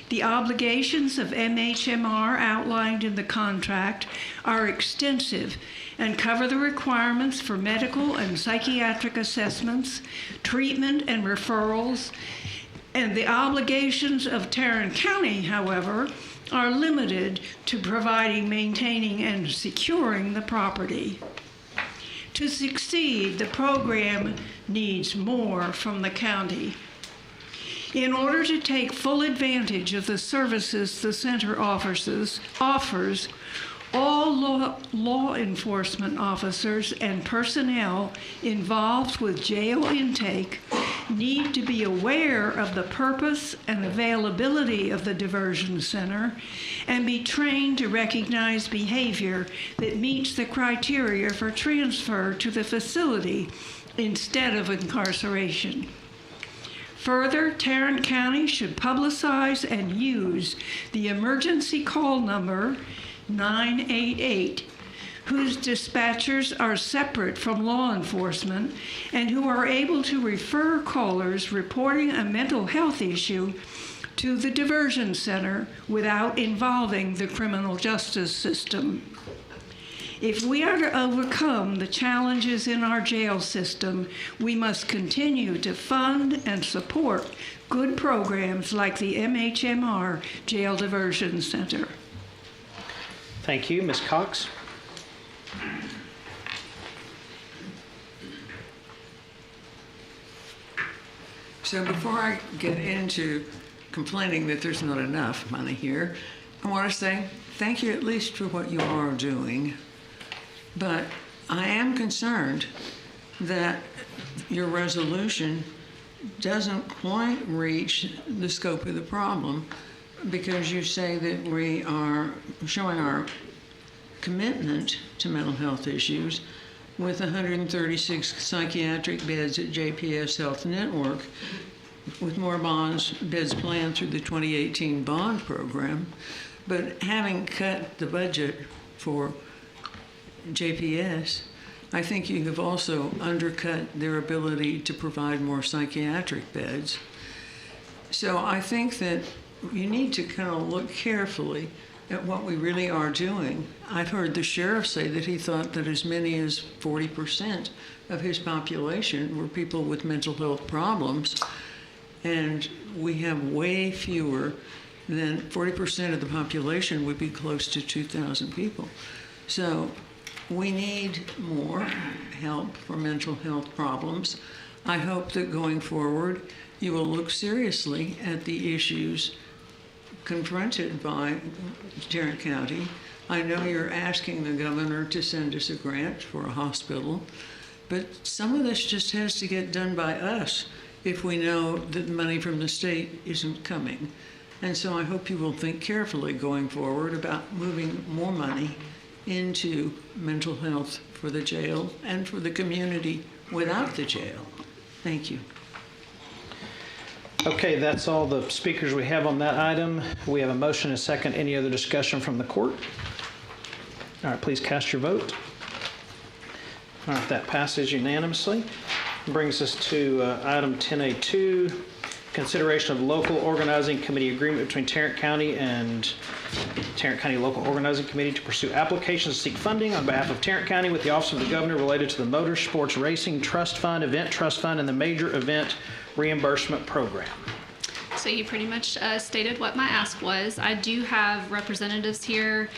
The obligations of MHMR outlined in the contract are extensive and cover the requirements for medical and psychiatric assessments, treatment and referrals, and the obligations of Tarrant County, however, are limited to providing, maintaining, and securing the property. To succeed, the program needs more from the county. In order to take full advantage of the services the center offers, all law enforcement officers and personnel involved with jail intake need to be aware of the purpose and availability of the diversion center and be trained to recognize behavior that meets the criteria for transfer to the facility instead of incarceration. Further, Tarrant County should publicize and use the emergency call number 988, whose dispatchers are separate from law enforcement and who are able to refer callers reporting a mental health issue to the diversion center without involving the criminal justice system. If we are to overcome the challenges in our jail system, we must continue to fund and support good programs like the MHMR Jail Diversion Center. Thank you. Ms. Cox? So before I get into complaining that there's not enough money here, I want to say thank you at least for what you are doing. But I am concerned that your resolution doesn't quite reach the scope of the problem, because you say that we are showing our commitment to mental health issues with 136 psychiatric beds at JPS Health Network, with more beds planned through the 2018 bond program. But having cut the budget for JPS, I think you have also undercut their ability to provide more psychiatric beds. So I think that you need to kind of look carefully at what we really are doing. I've heard the sheriff say that he thought that as many as 40% of his population were people with mental health problems, and we have way fewer than 40% of the population would be close to 2,000 people. So we need more help for mental health problems. I hope that going forward, you will look seriously at the issues confronted by Tarrant County. I know you're asking the governor to send us a grant for a hospital, but some of this just has to get done by us if we know that the money from the state isn't coming. And so I hope you will think carefully going forward about moving more money into mental health for the jail and for the community without the jail. Thank you. Okay, that's all the speakers we have on that item. We have a motion and a second. Any other discussion from the court? All right, please cast your vote. All right, that passes unanimously. Brings us to item 10A2, consideration of local organizing committee agreement between Tarrant County and Tarrant County Local Organizing Committee to pursue applications to seek funding on behalf of Tarrant County with the Office of the Governor related to the Motor Sports Racing Trust Fund, Event Trust Fund, and the Major Event Reimbursement Program. So you pretty much stated what my ask was. I do have representatives here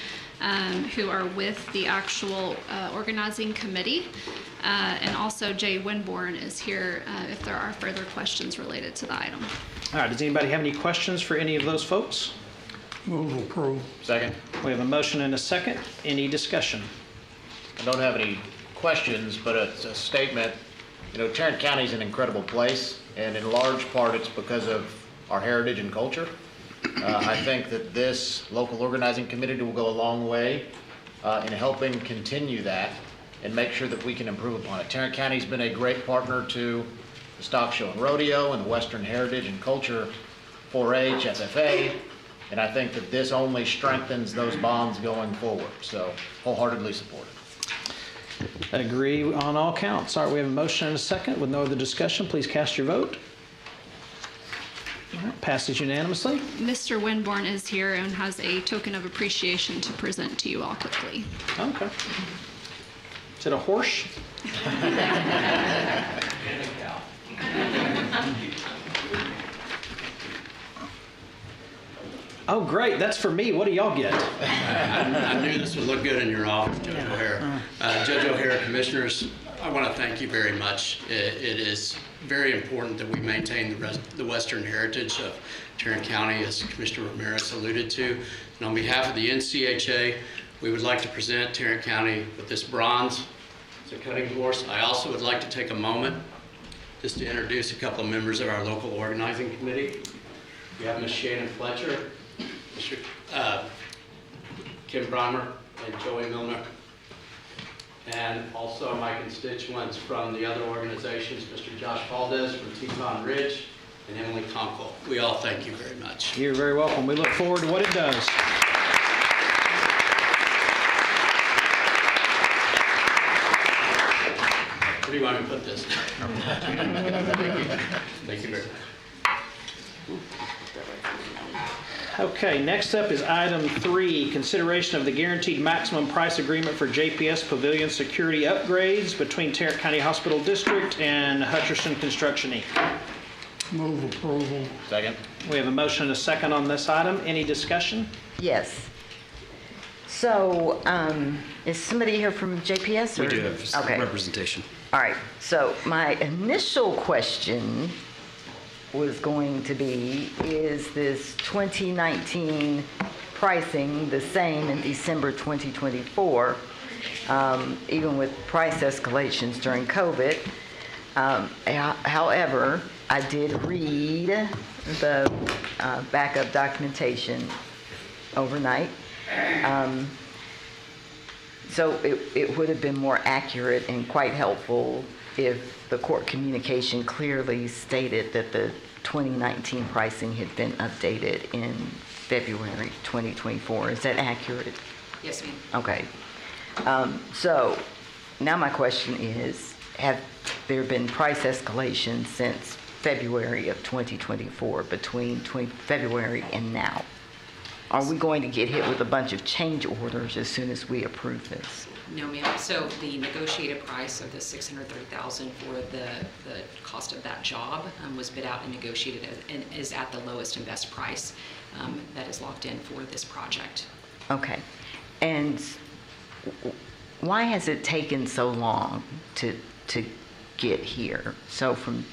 who are with the actual organizing committee. And also Jay Winborn is here if there are further questions related to the item. All right, does anybody have any questions for any of those folks? Move approve. Second. We have a motion and a second. Any discussion? I don't have any questions, but it's a statement. You know, Tarrant County is an incredible place, and in large part it's because of our heritage and culture. I think that this local organizing committee will go a long way in helping continue that and make sure that we can improve upon it. Tarrant County's been a great partner to the Stock Show and Rodeo and the Western Heritage and Culture 4-H, FFA, and I think that this only strengthens those bonds going forward. So wholeheartedly support it. Agree on all counts. All right, we have a motion and a second. With no other discussion, please cast your vote. All right, passes unanimously. Mr. Winborn is here and has a token of appreciation to present to you all quickly. Okay. Is it a horse? Oh, great. That's for me. What do y'all get? I knew this would look good in your office, Judge O'Hare. Judge O'Hare, Commissioners, I want to thank you very much. It is very important that we maintain the Western heritage of Tarrant County, as Commissioner Ramirez alluded to. And on behalf of the NCHA, we would like to present Tarrant County with this bronze. It's a cutting horse. I also would like to take a moment just to introduce a couple of members of our local organizing committee. We have Ms. Shannon Fletcher, Mr. Kim Breimer, and Joey Milner. And also my constituents from the other organizations, Mr. Josh Valdez from Teton Ridge and Emily Conkle. We all thank you very much. You're very welcome. We look forward to what it does. Where do you want me to put this? Thank you very much. Okay, next up is item 3, consideration of the guaranteed maximum price agreement for JPS Pavilion security upgrades between Tarrant County Hospital District and Hutcherson Construction, Inc. Move approval. Second. We have a motion and a second on this item. Any discussion? Yes. So, is somebody here from JPS? Or? We do have representation. All right. So my initial question was going to be, is this 2019 pricing the same in December 2024, even with price escalations during COVID? However, I did read the backup documentation overnight. So it would have been more accurate and quite helpful if the court communication clearly stated that the 2019 pricing had been updated in February 2024. Is that accurate? Yes, ma'am. Okay. So now my question is, have there been price escalations since February of 2024, between February and now? Are we going to get hit with a bunch of change orders as soon as we approve this? No, ma'am. So the negotiated price of the $630,000 for the cost of that job was bid out and negotiated and is at the lowest and best price that is locked in for this project. Okay. And why has it taken so long to get here? So from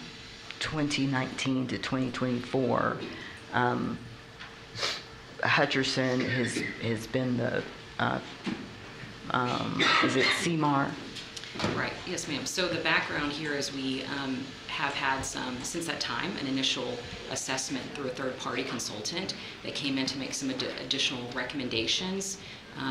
2019 to 2024, Hutcherson has been the, is it CMAR? Right, yes ma'am. So the background here is we have had since that time, an initial assessment through a third-party consultant that came in to make some additional recommendations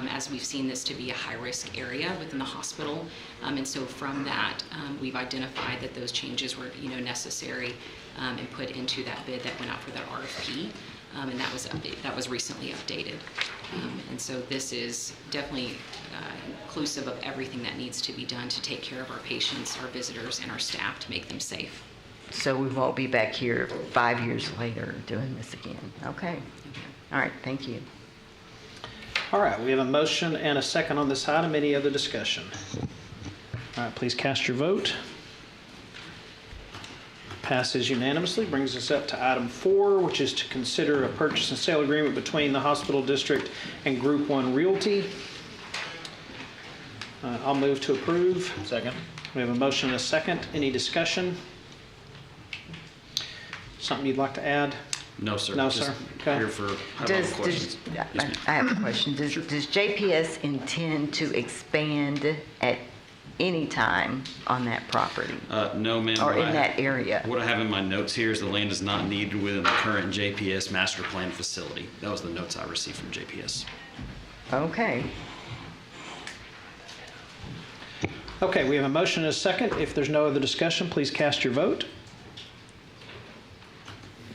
as we've seen this to be a high-risk area within the hospital. And so from that, we've identified that those changes were necessary and put into that bid that went out for that RFP. And that was recently updated. And so this is definitely inclusive of everything that needs to be done to take care of our patients, our visitors, and our staff to make them safe. So we won't be back here 5 years later doing this again. Okay. All right, thank you. All right, we have a motion and a second on this item. Any other discussion? All right, please cast your vote. Passes unanimously. Brings us up to item 4, which is to consider a purchase and sale agreement between the hospital district and Group 1 Realty. I'll move to approve. Second. We have a motion and a second. Any discussion? Something you'd like to add? No, sir. No, Just sir. Okay. Here for questions. I have a question. Does JPS intend to expand at any time on that property? No, ma'am. Or in that area? What I have in my notes here is the land is not needed within the current JPS master plan facility. That was the notes I received from JPS. Okay. Okay, we have a motion and a second. If there's no other discussion, please cast your vote.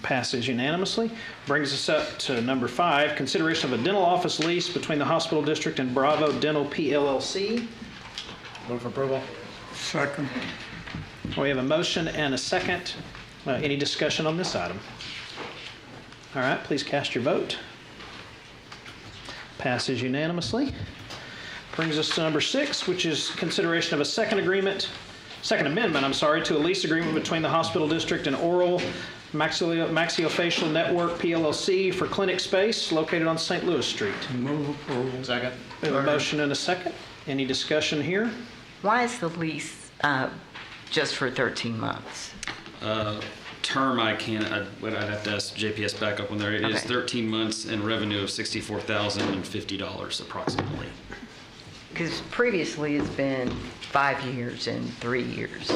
Passes unanimously. Brings us up to number 5, consideration of a dental office lease between the hospital district and Bravo Dental PLLC. Move for approval. Second. We have a motion and a second. Any discussion on this item? All right, please cast your vote. Passes unanimously. Brings us to number 6, which is consideration of a second amendment, to a lease agreement between the hospital district and Oral Maxillofacial Network PLLC for clinic space located on St. Louis Street. Move approval. Second. We have a motion and a second. Any discussion here? Why is the lease just for 13 months? Term, I'd have to ask JPS back up when there. It is 13 months and revenue of $64,050 approximately. Because previously it's been 5 years and 3 years.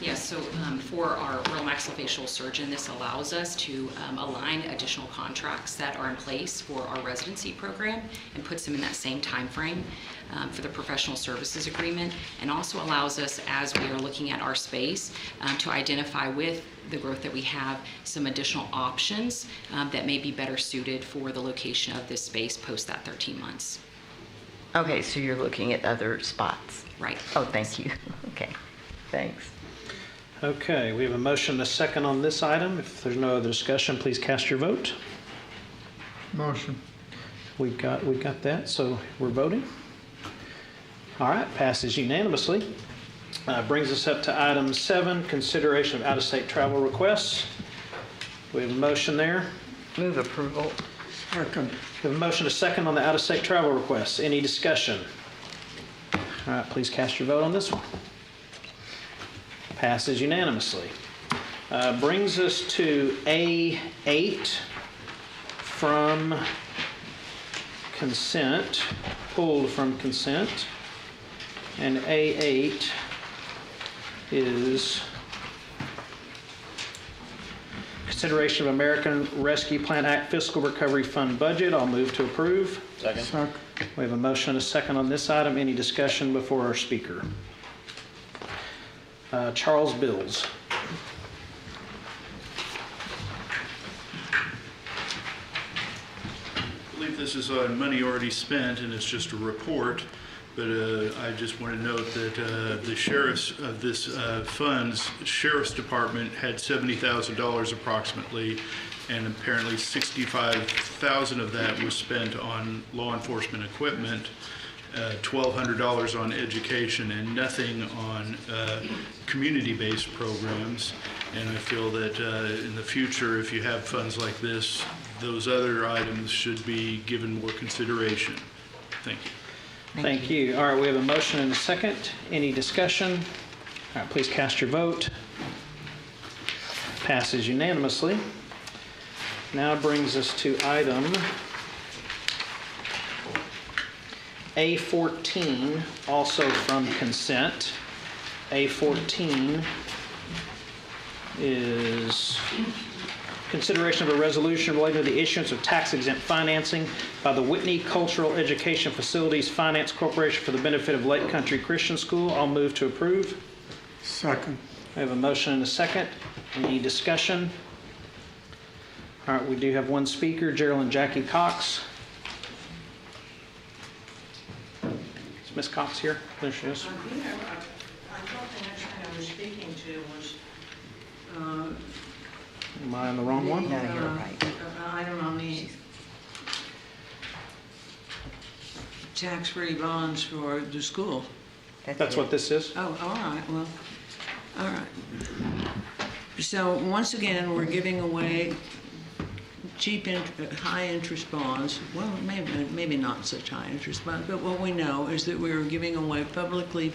Yes, so for our oral maxillofacial surgeon, this allows us to align additional contracts that are in place for our residency program and puts them in that same time frame for the professional services agreement, and also allows us, as we are looking at our space, to identify with the growth that we have some additional options that may be better suited for the location of this space post that 13 months. Okay, so you're looking at other spots? Right. Oh, thank you. Okay, thanks. Okay, we have a motion and a second on this item. If there's no other discussion, please cast your vote. Motion. We got that, so we're voting. All right, passes unanimously. Brings us up to item 7, consideration of out-of-state travel requests. We have a motion there. Move approval. Second. We have a motion and a second on the out-of-state travel requests. Any discussion? All right, please cast your vote on this one. Passes unanimously. Brings us to A8 from consent, pulled from consent. And A8 is consideration of American Rescue Plan Act Fiscal Recovery Fund budget. I'll move to approve. Second. We have a motion and a second on this item. Any discussion before our speaker? Charles Bills. I believe this is on money already spent, and it's just a report. But I just want to note that the sheriff's of this fund's sheriff's department had $70,000 approximately, and apparently $65,000 of that was spent on law enforcement equipment, $1,200 on education, and nothing on community-based programs. And I feel that in the future, if you have funds like this, those other items should be given more consideration. Thank you. Thank you. All right, we have a motion and a second. Any discussion? All right, please cast your vote. Passes unanimously. Now brings us to item A14, also from consent. A14 is consideration of a resolution relating to the issuance of tax-exempt financing by the Whitney Cultural Education Facilities Finance Corporation for the benefit of Lake Country Christian School. I'll move to approve. Second. I have a motion and a second. Any discussion? All right, we do have one speaker, Geraldine Jackie Cox. Is Ms. Cox here? There she is. I thought the next thing I was speaking to was Am I on the wrong one? No, you're right. item on the tax-free bonds for the school. That's what this is? Oh, all right, well, all right. So once again, we're giving away cheap, high-interest bonds. Well, maybe not such high-interest bonds, but what we know is that we're giving away publicly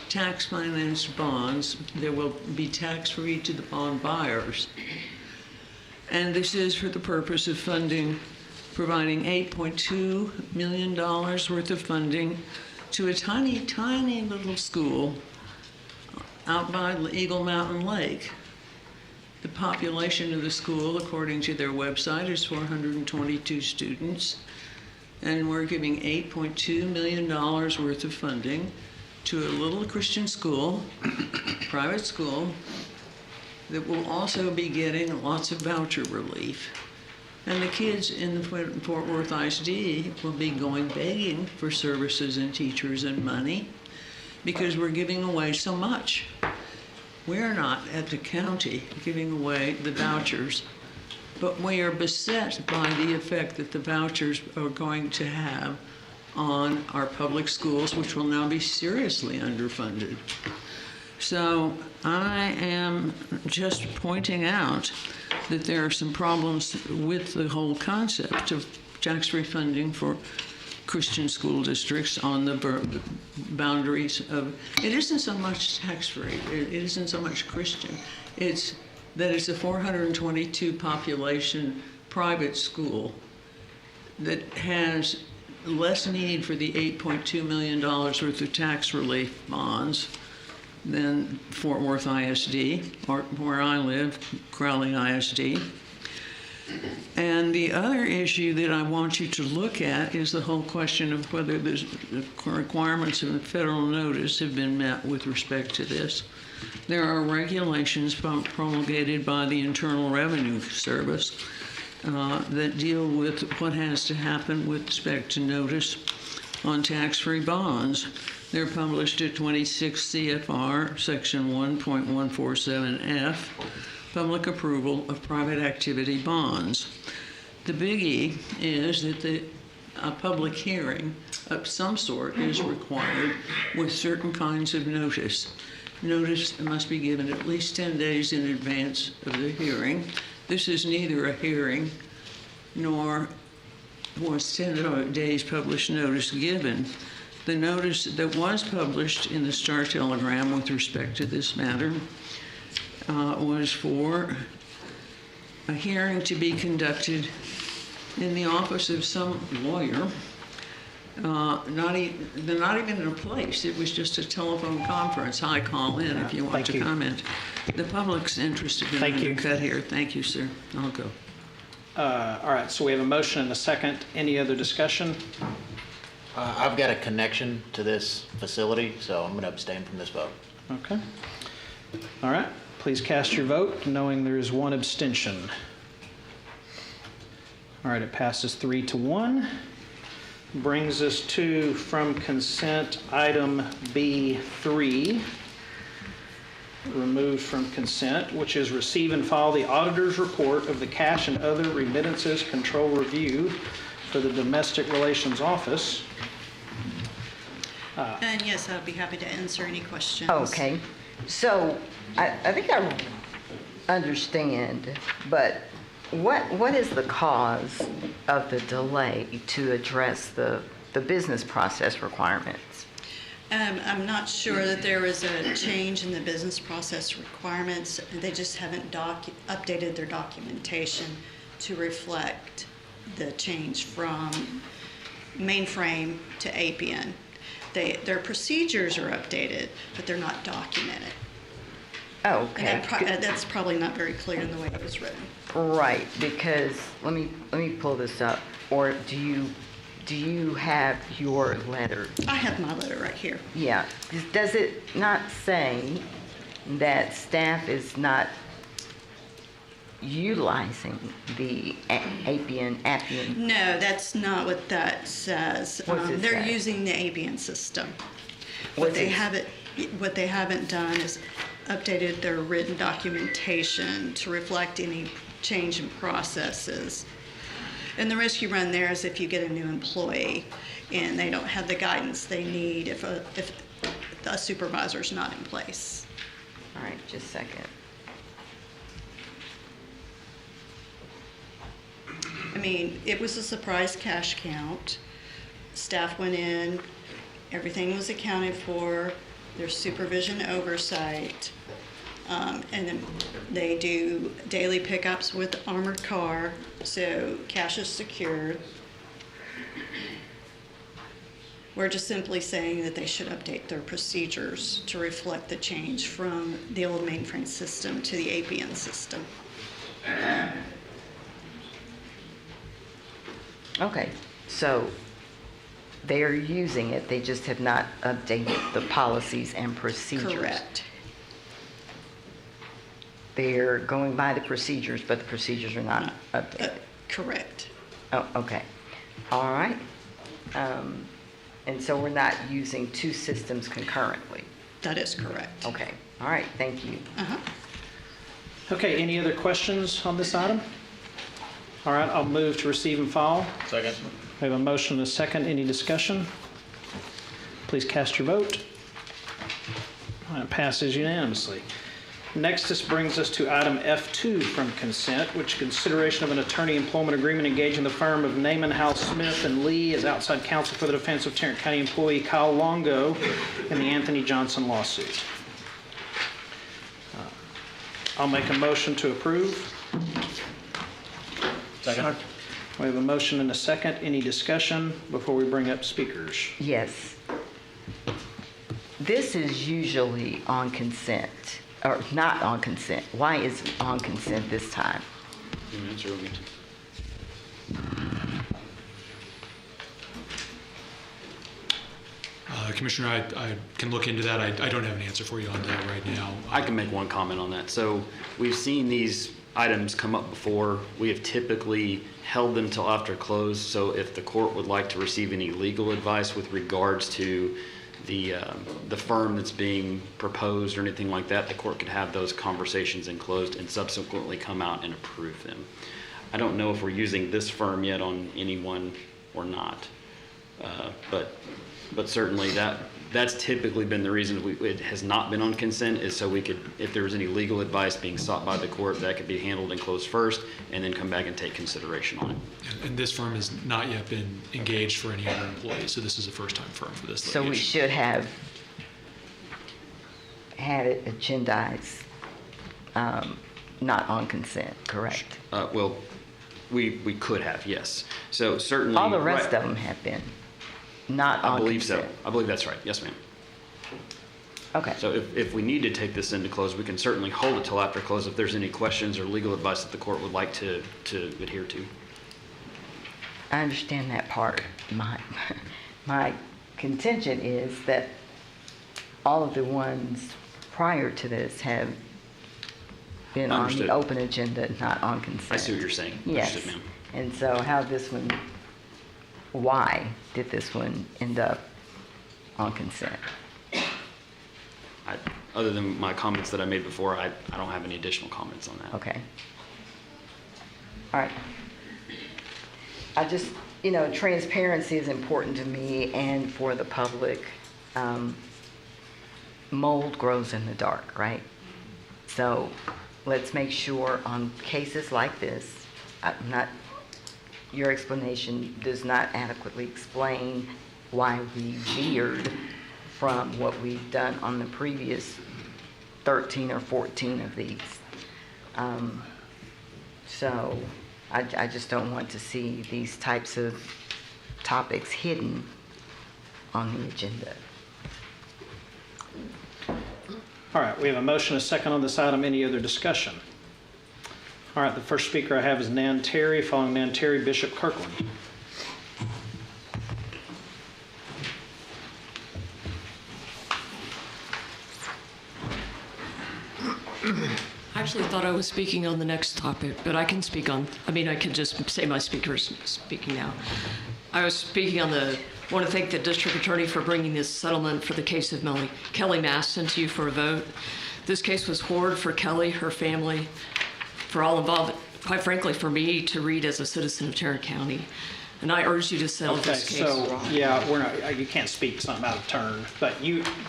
tax-financed bonds that will be tax-free to the bond buyers. And this is for the purpose of providing $8.2 million worth of funding to a tiny, tiny little school out by Eagle Mountain Lake. The population of the school, according to their website, is 422 students. And we're giving $8.2 million worth of funding to a little Christian school, private school, that will also be getting lots of voucher relief. And the kids in the Fort Worth ISD will be going begging for services and teachers and money because we're giving away so much. We're not at the county giving away the vouchers, but we are beset by the effect that the vouchers are going to have on our public schools, which will now be seriously underfunded. So I am just pointing out that there are some problems with the whole concept of tax-free funding for Christian school districts on the boundaries of, it isn't so much tax-free, it isn't so much Christian, it's that it's a 422 population private school that has less need for the $8.2 million worth of tax relief bonds than Fort Worth ISD, or where I live, Crowley ISD. And the other issue that I want you to look at is the whole question of whether the requirements of the federal notice have been met with respect to this. There are regulations promulgated by the Internal Revenue Service that deal with what has to happen with respect to notice on tax-free bonds. They're published at 26 CFR section 1.147F, public approval of private activity bonds. The biggie is that a public hearing of some sort is required with certain kinds of notice. Notice must be given at least 10 days in advance of the hearing. This is neither a hearing nor was 10 days published notice given. The notice that was published in the Star Telegram with respect to this matter was for a hearing to be conducted in the office of some lawyer. Not even in a place. It was just a telephone conference. Hi, call in if you want to comment. The public's interest has been undercut here. Thank you, sir. I'll go. All right, so we have a motion and a second. Any other discussion? I've got a connection to this facility, so I'm going to abstain from this vote. Okay. All right, please cast your vote, knowing there is one abstention. All right, it passes 3-1. Brings us to, from consent, item B3, removed from consent, which is receive and file the auditor's report of the cash and other remittances control review for the Domestic Relations Office. And yes, I'd be happy to answer any questions. Okay. So I think I understand, but what is the cause of the delay to address the the business process requirements. I'm not sure that there was a change in the business process requirements. They just haven't updated their documentation to reflect the change from mainframe to APN. Their procedures are updated, but they're not documented. Oh, okay. And that's probably not very clear in the way it was written. Right, because let me pull this up. Or do you have your letter? I have my letter right here. Yeah. Does it not say that staff is not utilizing the Appian? No, that's not what that says. What's it They're say? using the Appian system. What What they haven't done is updated their written documentation to reflect any change in processes. And the risk you run there is if you get a new employee and they don't have the guidance they need if a supervisor's not in place. All right, just a second. I mean, it was a surprise cash count. Staff went in, everything was accounted for, there's supervision oversight, and then they do daily pickups with the armored car, so cash is secured. We're just simply saying that they should update their procedures to reflect the change from the old mainframe system to the APN system. Okay, so they are using it, they just have not updated the policies and procedures. Correct. They're going by the procedures, but the procedures are not updated. Correct. Oh, okay. All right. And so we're not using two systems concurrently? That is correct. Okay. All right, thank you. Okay, any other questions on this item? All right, I'll move to receive and file. Second. We have a motion and a second. Any discussion? Please cast your vote. It passes unanimously. Next, this brings us to item F2 from consent, which is consideration of an attorney employment agreement engaging the firm of Naaman House Smith and Lee as outside counsel for the defense of Tarrant County employee Kyle Longo in the Anthony Johnson lawsuit. I'll make a motion to approve. Second. We have a motion and a second. Any discussion before we bring up speakers? Yes. This is usually on consent, or not on consent. Why is it on consent this time? Commissioner, I can look into that. I don't have an answer for you on that right now. I can make one comment on that. So we've seen these items come up before. We have typically held them till after close. So if the court would like to receive any legal advice with regards to the firm that's being proposed or anything like that, the court could have those conversations in closed and subsequently come out and approve them. I don't know if we're using this firm yet on anyone or not, but certainly that's typically been the reason it has not been on consent, is so we could, if there was any legal advice being sought by the court, that could be handled and closed first and then come back and take consideration on it. And this firm has not yet been engaged for any other employees, so this is a first-time firm for this litigation. So we should have had it agendized, not on consent, correct? Well, we could have, yes. So certainly. All the rest of them have been not on consent. I believe so. I believe that's right. Yes, ma'am. Okay. So if we need to take this into close, we can certainly hold it till after close if there's any questions or legal advice that the court would like to adhere to. I understand that part. My contention is that all of the ones prior to this have been Understood. on the open agenda, not on consent. I see what you're saying. Yes. Understood, ma'am. And so how this one, why did this one end up on consent? Other than my comments that I made before, I don't have any additional comments on that. Okay. All right. I just, transparency is important to me and for the public. Mold grows in the dark, right? So let's make sure on cases like this, I'm not your explanation does not adequately explain why we veered from what we've done on the previous 13 or 14 of these. So I just don't want to see these types of topics hidden on the agenda. All right, we have a motion, a second on this item. Any other discussion? All right, the first speaker I have is Nan Terry. Following Nan Terry, Bishop Kirkland. I actually thought I was speaking on the next topic, but I can speak on, I can just say my speaker's speaking now. I was speaking on want to thank the district attorney for bringing this settlement for the case of Kelly Maston to you for a vote. This case was horrid for Kelly, her family, for all involved, quite frankly, for me to read as a citizen of Tarrant County. And I urge you to settle this case. So, yeah, we're not, you can't speak something out of turn, but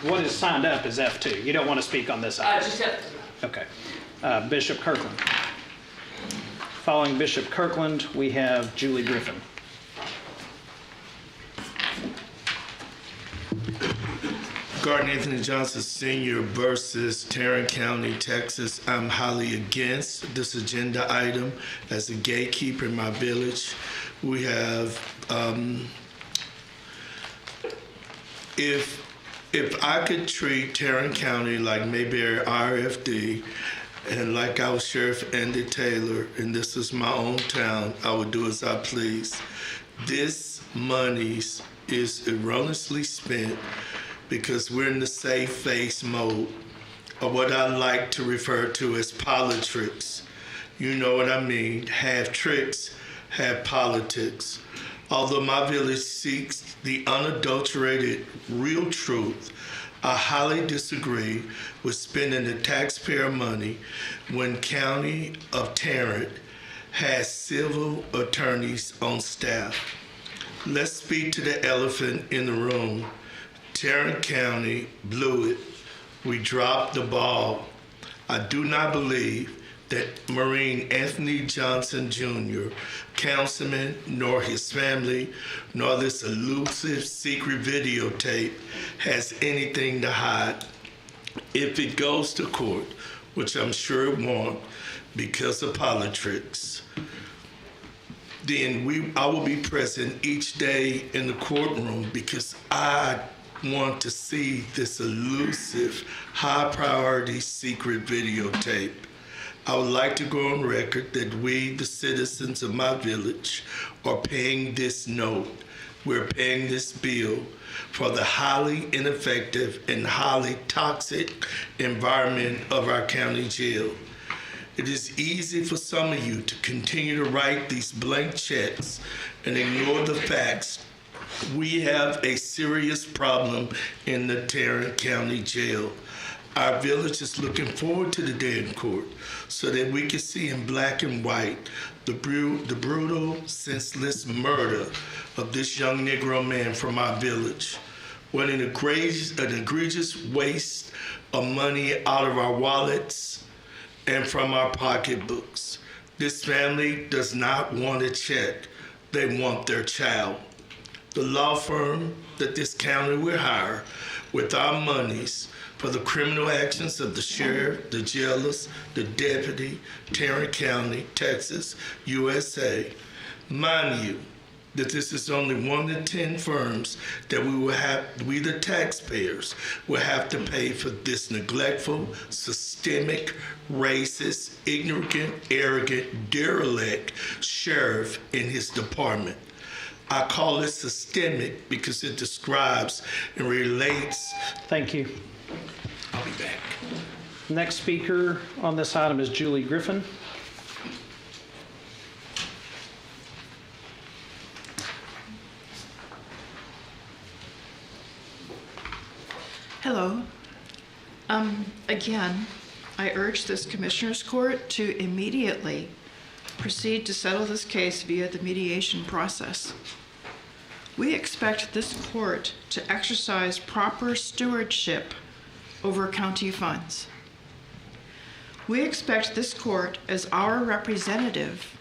what is signed up is F2. You don't want to speak on this item? Just F2. Okay. Bishop Kirkland. Following Bishop Kirkland, we have Julie Griffin. Gardner Anthony Johnson Sr. versus Tarrant County, Texas. I'm highly against this agenda item. As a gatekeeper in my village, we have, if I could treat Tarrant County like Mayberry RFD and like I was Sheriff Andy Taylor, and this is my own town, I would do as I please. This money is erroneously spent because we're in the save face mode, or what I like to refer to as politics. You know what I mean, have tricks, have politics. Although my village seeks the unadulterated real truth, I highly disagree with spending the taxpayer money when County of Tarrant has civil attorneys on staff. Let's speak to the elephant in the room. Tarrant County blew it. We dropped the ball. I do not believe that Marine Anthony Johnson Jr., councilman, nor his family, nor this elusive secret videotape has anything to hide. If it goes to court, which I'm sure it won't because of politics, then I will be present each day in the courtroom because I want to see this elusive, high-priority secret videotape. I would like to go on record that we, the citizens of my village, are paying this note. We're paying this bill for the highly ineffective and highly toxic environment of our county jail. It is easy for some of you to continue to write these blank checks and ignore the facts. We have a serious problem in the Tarrant County Jail. Our village is looking forward to the day in court so that we can see in black and white the brutal, senseless murder of this young Negro man from our village. What an egregious waste of money out of our wallets and from our pocketbooks. This family does not want a check. They want their child. The law firm that this county will hire with our monies for the criminal actions of the sheriff, the jailers, the deputy, Tarrant County, Texas, USA. Mind you, that this is only 1 to 10 firms that we the taxpayers will have to pay for this neglectful, systemic, racist, ignorant, arrogant, derelict sheriff in his department. I call it systemic because it describes and relates. Thank you. I'll be back. Next speaker on this item is Julie Griffin. Hello. Again, I urge this Commissioners Court to immediately proceed to settle this case via the mediation process. We expect this court to exercise proper stewardship over county funds. We expect this court, as our representative,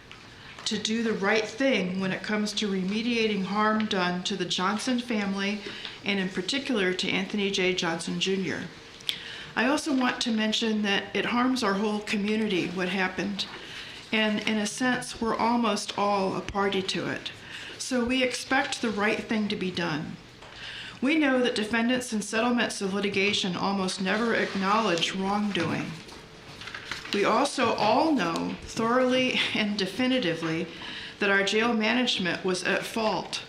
to do the right thing when it comes to remediating harm done to the Johnson family, and in particular to Anthony J. Johnson Jr. I also want to mention that it harms our whole community, what happened, and in a sense, we're almost all a party to it. So we expect the right thing to be done. We know that defendants in settlements of litigation almost never acknowledge wrongdoing. We also all know thoroughly and definitively that our jail management was at fault.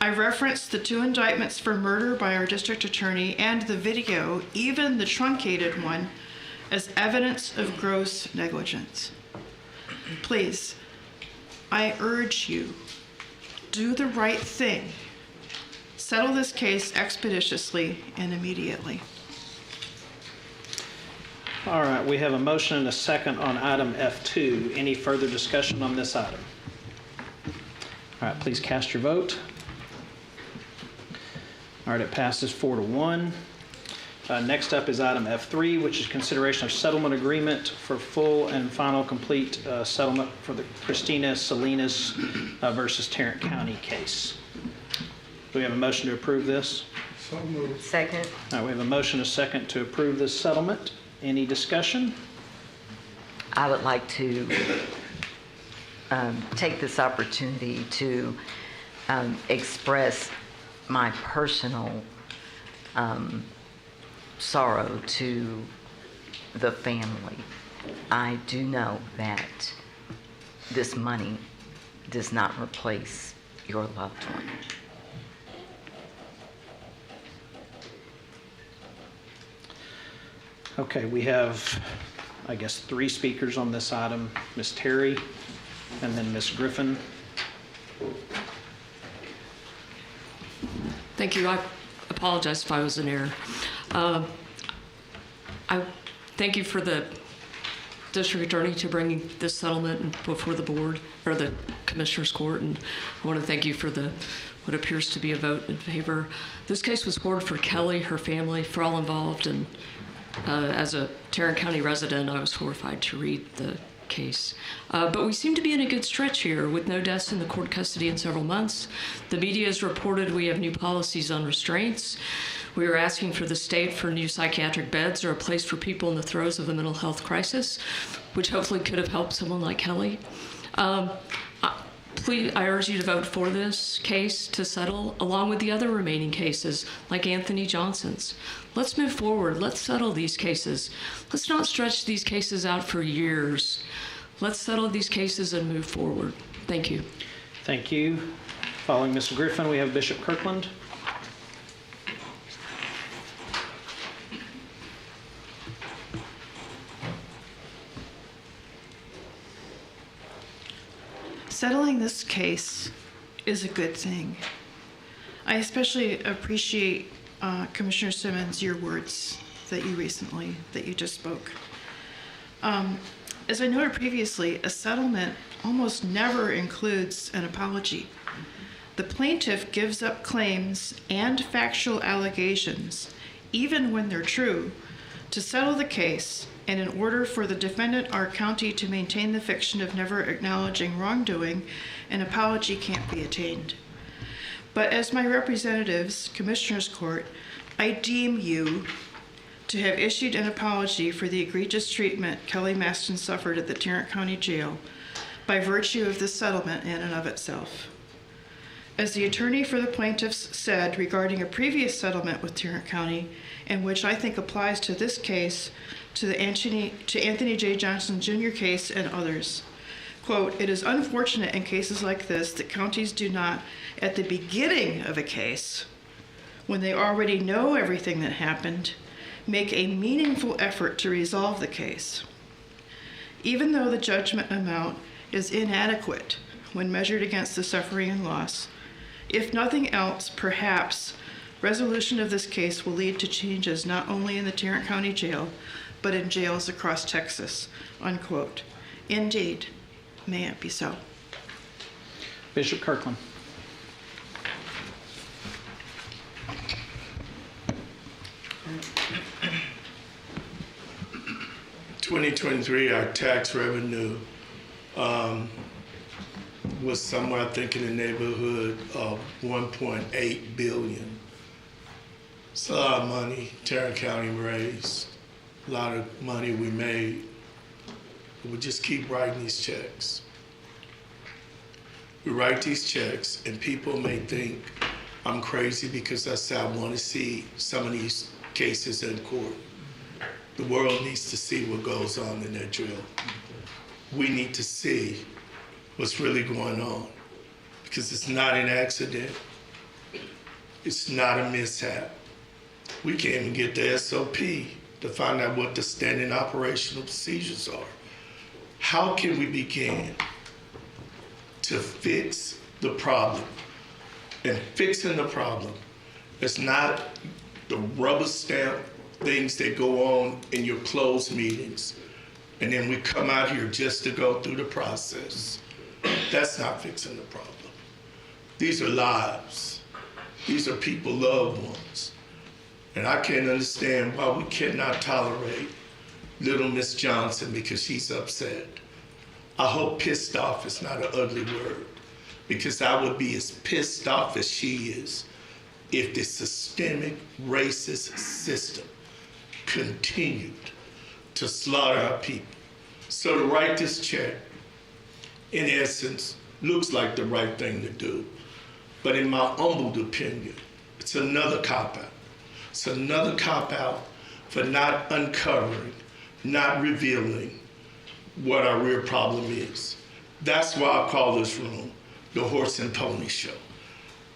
I referenced the 2 indictments for murder by our district attorney and the video, even the truncated one, as evidence of gross negligence. Please, I urge you, do the right thing. Settle this case expeditiously and immediately. All right, we have a motion and a second on item F2. Any further discussion on this item? All right, please cast your vote. All right, it passes 4-1. Next up is item F3, which is consideration of settlement agreement for full and final complete settlement for the Christina Salinas versus Tarrant County case. Do we have a motion to approve this? So moved. Second. All right, we have a motion and a second to approve this settlement. Any discussion? I would like to take this opportunity to express my personal sorrow to the family. I do know that this money does not replace your loved one. Okay, we have, I guess, 3 speakers on this item. Ms. Terry, and then Ms. Griffin. Thank you. I apologize if I was in error. I thank you for the district attorney to bring this settlement before the board or the commissioner's court, and I want to thank you for what appears to be a vote in favor. This case was hard for Kelly, her family, for all involved, and as a Tarrant County resident, I was horrified to read the case. But we seem to be in a good stretch here with no deaths in the court custody in several months. The media has reported we have new policies on restraints. We are asking for the state for new psychiatric beds or a place for people in the throes of a mental health crisis, which hopefully could have helped someone like Kelly. Please, I urge you to vote for this case to settle, along with the other remaining cases, like Anthony Johnson's. Let's move forward. Let's settle these cases. Let's not stretch these cases out for years. Let's settle these cases and move forward. Thank you. Thank you. Following Ms. Griffin, we have Bishop Kirkland. Settling this case is a good thing. I especially appreciate Commissioner Simmons, your words that you just spoke. As I noted previously, a settlement almost never includes an apology. The plaintiff gives up claims and factual allegations, even when they're true, to settle the case, and in order for the defendant, our county, to maintain the fiction of never acknowledging wrongdoing, an apology can't be attained. But as my representatives, Commissioner's Court, I deem you to have issued an apology for the egregious treatment Kelly Maston suffered at the Tarrant County Jail by virtue of this settlement in and of itself. As the attorney for the plaintiffs said regarding a previous settlement with Tarrant County, and which I think applies to this case, to Anthony J. Johnson Jr. case and others, quote, "It is unfortunate in cases like this that counties do not, at the beginning of a case, when they already know everything that happened, make a meaningful effort to resolve the case. Even though the judgment amount is inadequate when measured against the suffering and loss, if nothing else, perhaps resolution of this case will lead to changes not only in the Tarrant County Jail, but in jails across Texas," unquote. Indeed, may it be so. Bishop Kirkland. 2023, our tax revenue was somewhere, I think, in the neighborhood of 1.8 billion. It's a lot of money Tarrant County raised, a lot of money we made. But we just keep writing these checks. We write these checks, and people may think I'm crazy because I say I want to see some of these cases in court. The world needs to see what goes on in that drill. We need to see what's really going on, because it's not an accident. It's not a mishap. We can't even get the SOP to find out what the standing operational procedures are. How can we begin to fix the problem? And fixing the problem is not the rubber stamp things that go on in your closed meetings, and then we come out here just to go through the process. That's not fixing the problem. These are lives. These are people, loved ones. And I can't understand why we cannot tolerate little Miss Johnson because she's upset. I hope pissed off is not an ugly word, because I would be as pissed off as she is if the systemic racist system continued to slaughter our people. So to write this check, in essence, looks like the right thing to do. But in my humble opinion, it's another cop-out. It's another cop-out for not uncovering, not revealing what our real problem is. That's why I call this room the Horse and Pony Show.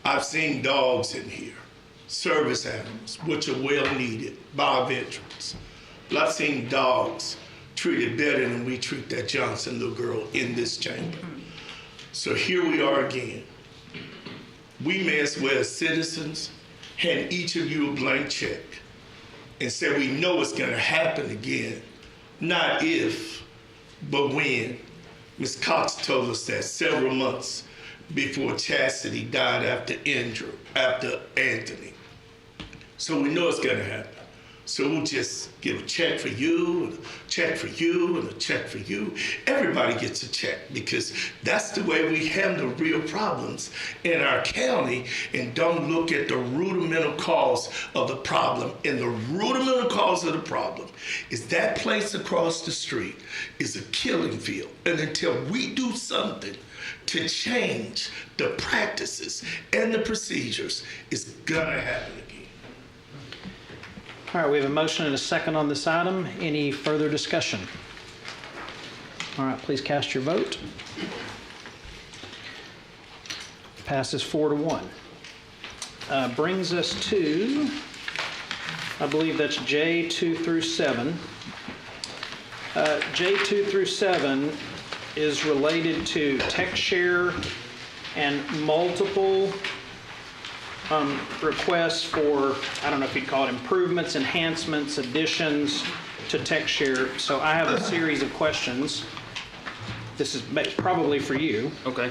I've seen dogs in here, service animals, which are well needed by our veterans. But I've seen dogs treated better than we treat that Johnson little girl in this chamber. So here we are again. We may as well, as citizens, hand each of you a blank check and say we know it's gonna happen again. Not if, but when. Ms. Cox told us that several months before Chastity died after Anthony. So we know it's gonna happen. So we'll just give a check for you, and a check for you, and a check for you. Everybody gets a check, because that's the way we handle real problems in our county, and don't look at the rudimental cause of the problem. And the rudimental cause of the problem is that place across the street is a killing field. And until we do something to change the practices and the procedures, it's gonna happen again. All right, we have a motion and a second on this item. Any further discussion? All right, please cast your vote. Passes 4-1. Brings us to, I believe that's J2 through 7. J2 through 7 is related to tech share and multiple requests for, I don't know if you'd call it improvements, enhancements, additions to tech share. So I have a series of questions. This is probably for you. Okay.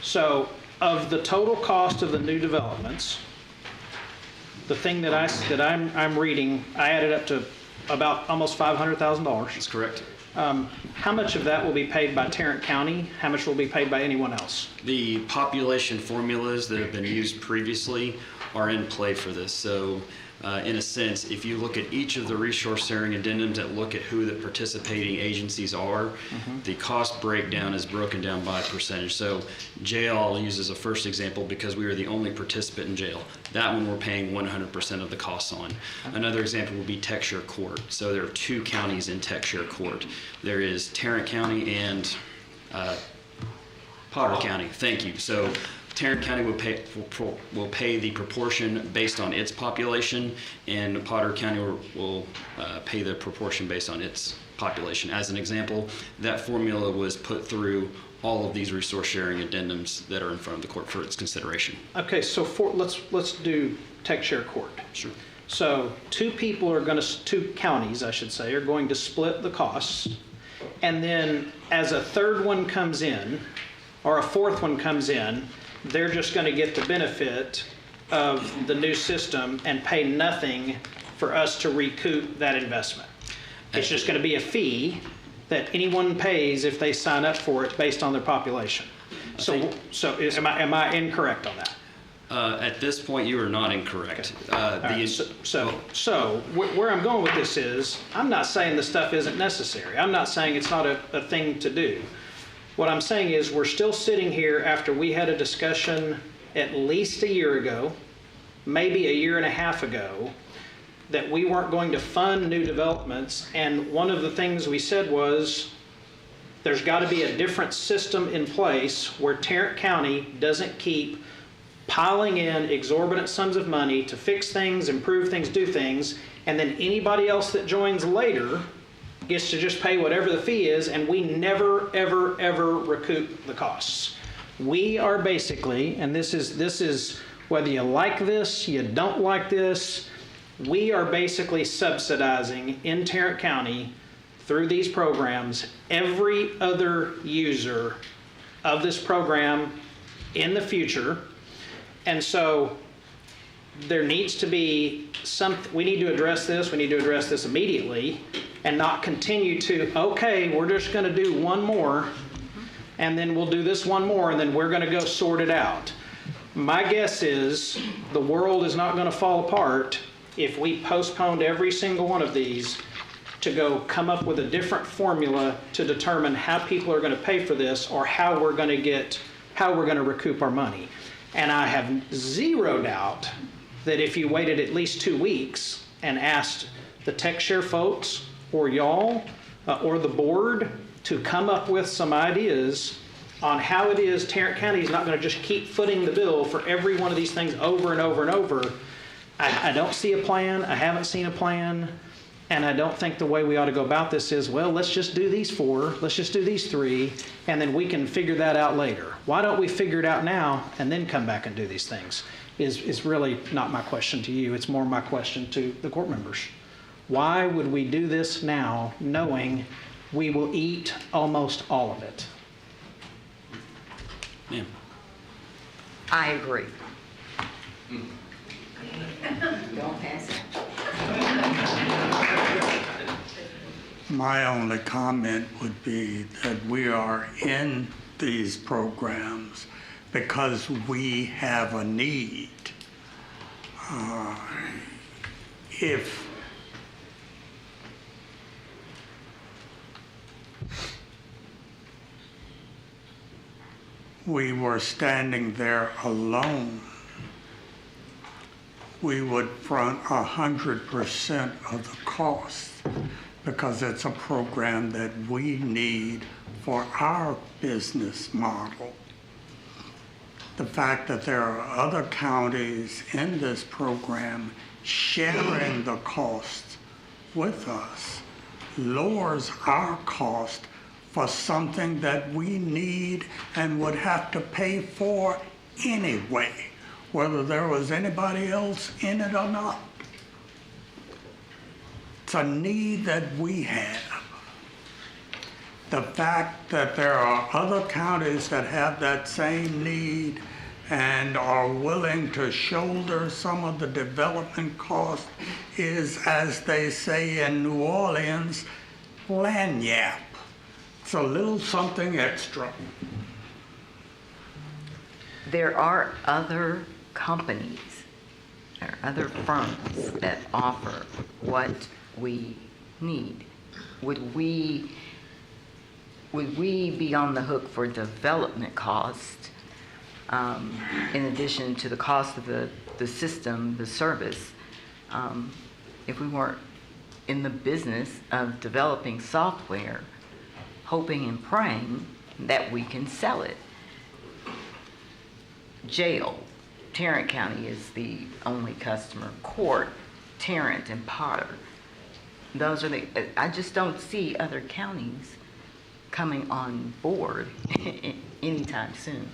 So of the total cost of the new developments, the thing that I'm reading, I added up to about almost $500,000. That's correct. How much of that will be paid by Tarrant County? How much will be paid by anyone else? The population formulas that have been used previously are in play for this. So in a sense, if you look at each of the resource sharing addendums that look at who the participating agencies are, the cost breakdown is broken down by percentage. So jail, I'll use as a first example because we are the only participant in jail. That one we're paying 100% of the costs on. Another example would be tech share court. So there are 2 counties in tech share court. There is Tarrant County and Potter County. Thank you. So Tarrant County will pay the proportion based on its population, and Potter County will pay the proportion based on its population. As an example, that formula was put through all of these resource sharing addendums that are in front of the court for its consideration. Okay, so let's do tech share court. Sure. So 2 counties, I should say, are going to split the costs, and then as a third one comes in, or a fourth one comes in, they're just going to get the benefit of the new system and pay nothing for us to recoup that investment. It's just going to be a fee, that anyone pays if they sign up for it based on their population. Am I incorrect on that? At this point, you are not incorrect. Where I'm going with this is, I'm not saying the stuff isn't necessary. I'm not saying it's not a thing to do. What I'm saying is we're still sitting here after we had a discussion at least a year ago, maybe a year and a half ago, that we weren't going to fund new developments. And one of the things we said was, there's got to be a different system in place where Tarrant County doesn't keep piling in exorbitant sums of money to fix things, improve things, do things, and then anybody else that joins later gets to just pay whatever the fee is, and we never, ever, ever recoup the costs. We are basically, and this is whether you like this, you don't like this, we are basically subsidizing in Tarrant County through these programs every other user of this program in the future. And so there needs to be we need to address this immediately and not continue to, okay, we're just going to do one more and then we'll do this one more and then we're going to go sort it out. My guess is the world is not going to fall apart if we postponed every single one of these to go come up with a different formula to determine how people are going to pay for this or how we're going to recoup our money. And I have zero doubt that if you waited at least 2 weeks and asked the TechShare folks or y'all or the board to come up with some ideas on how it is Tarrant County is not going to just keep footing the bill for every one of these things over and over and over. I don't see a plan. I haven't seen a plan. And I don't think the way we ought to go about this is, well, let's just do these 4, let's just do these 3, and then we can figure that out later. Why don't we figure it out now and then come back and do these things? Is really not my question to you. It's more my question to the court members. Why would we do this now knowing we will eat almost all of it? Ma'am. I agree. Don't pass it. My only comment would be that we are in these programs because we have a need. If we were standing there alone, we would front 100% of the cost because it's a program that we need for our business model. The fact that there are other counties in this program sharing the cost with us lowers our cost for something that we need and would have to pay for anyway, whether there was anybody else in it or not. It's a need that we have. The fact that there are other counties that have that same need and are willing to shoulder some of the development costs is, as they say in New Orleans, lagniappe. It's a little something extra. There are other companies, there are other firms that offer what we need. Would we be on the hook for development cost in addition to the cost of the system, the service, if we weren't in the business of developing software, hoping and praying that we can sell it? Jail, Tarrant County is the only customer. Court, Tarrant and Potter. Those are I just don't see other counties coming on board anytime soon.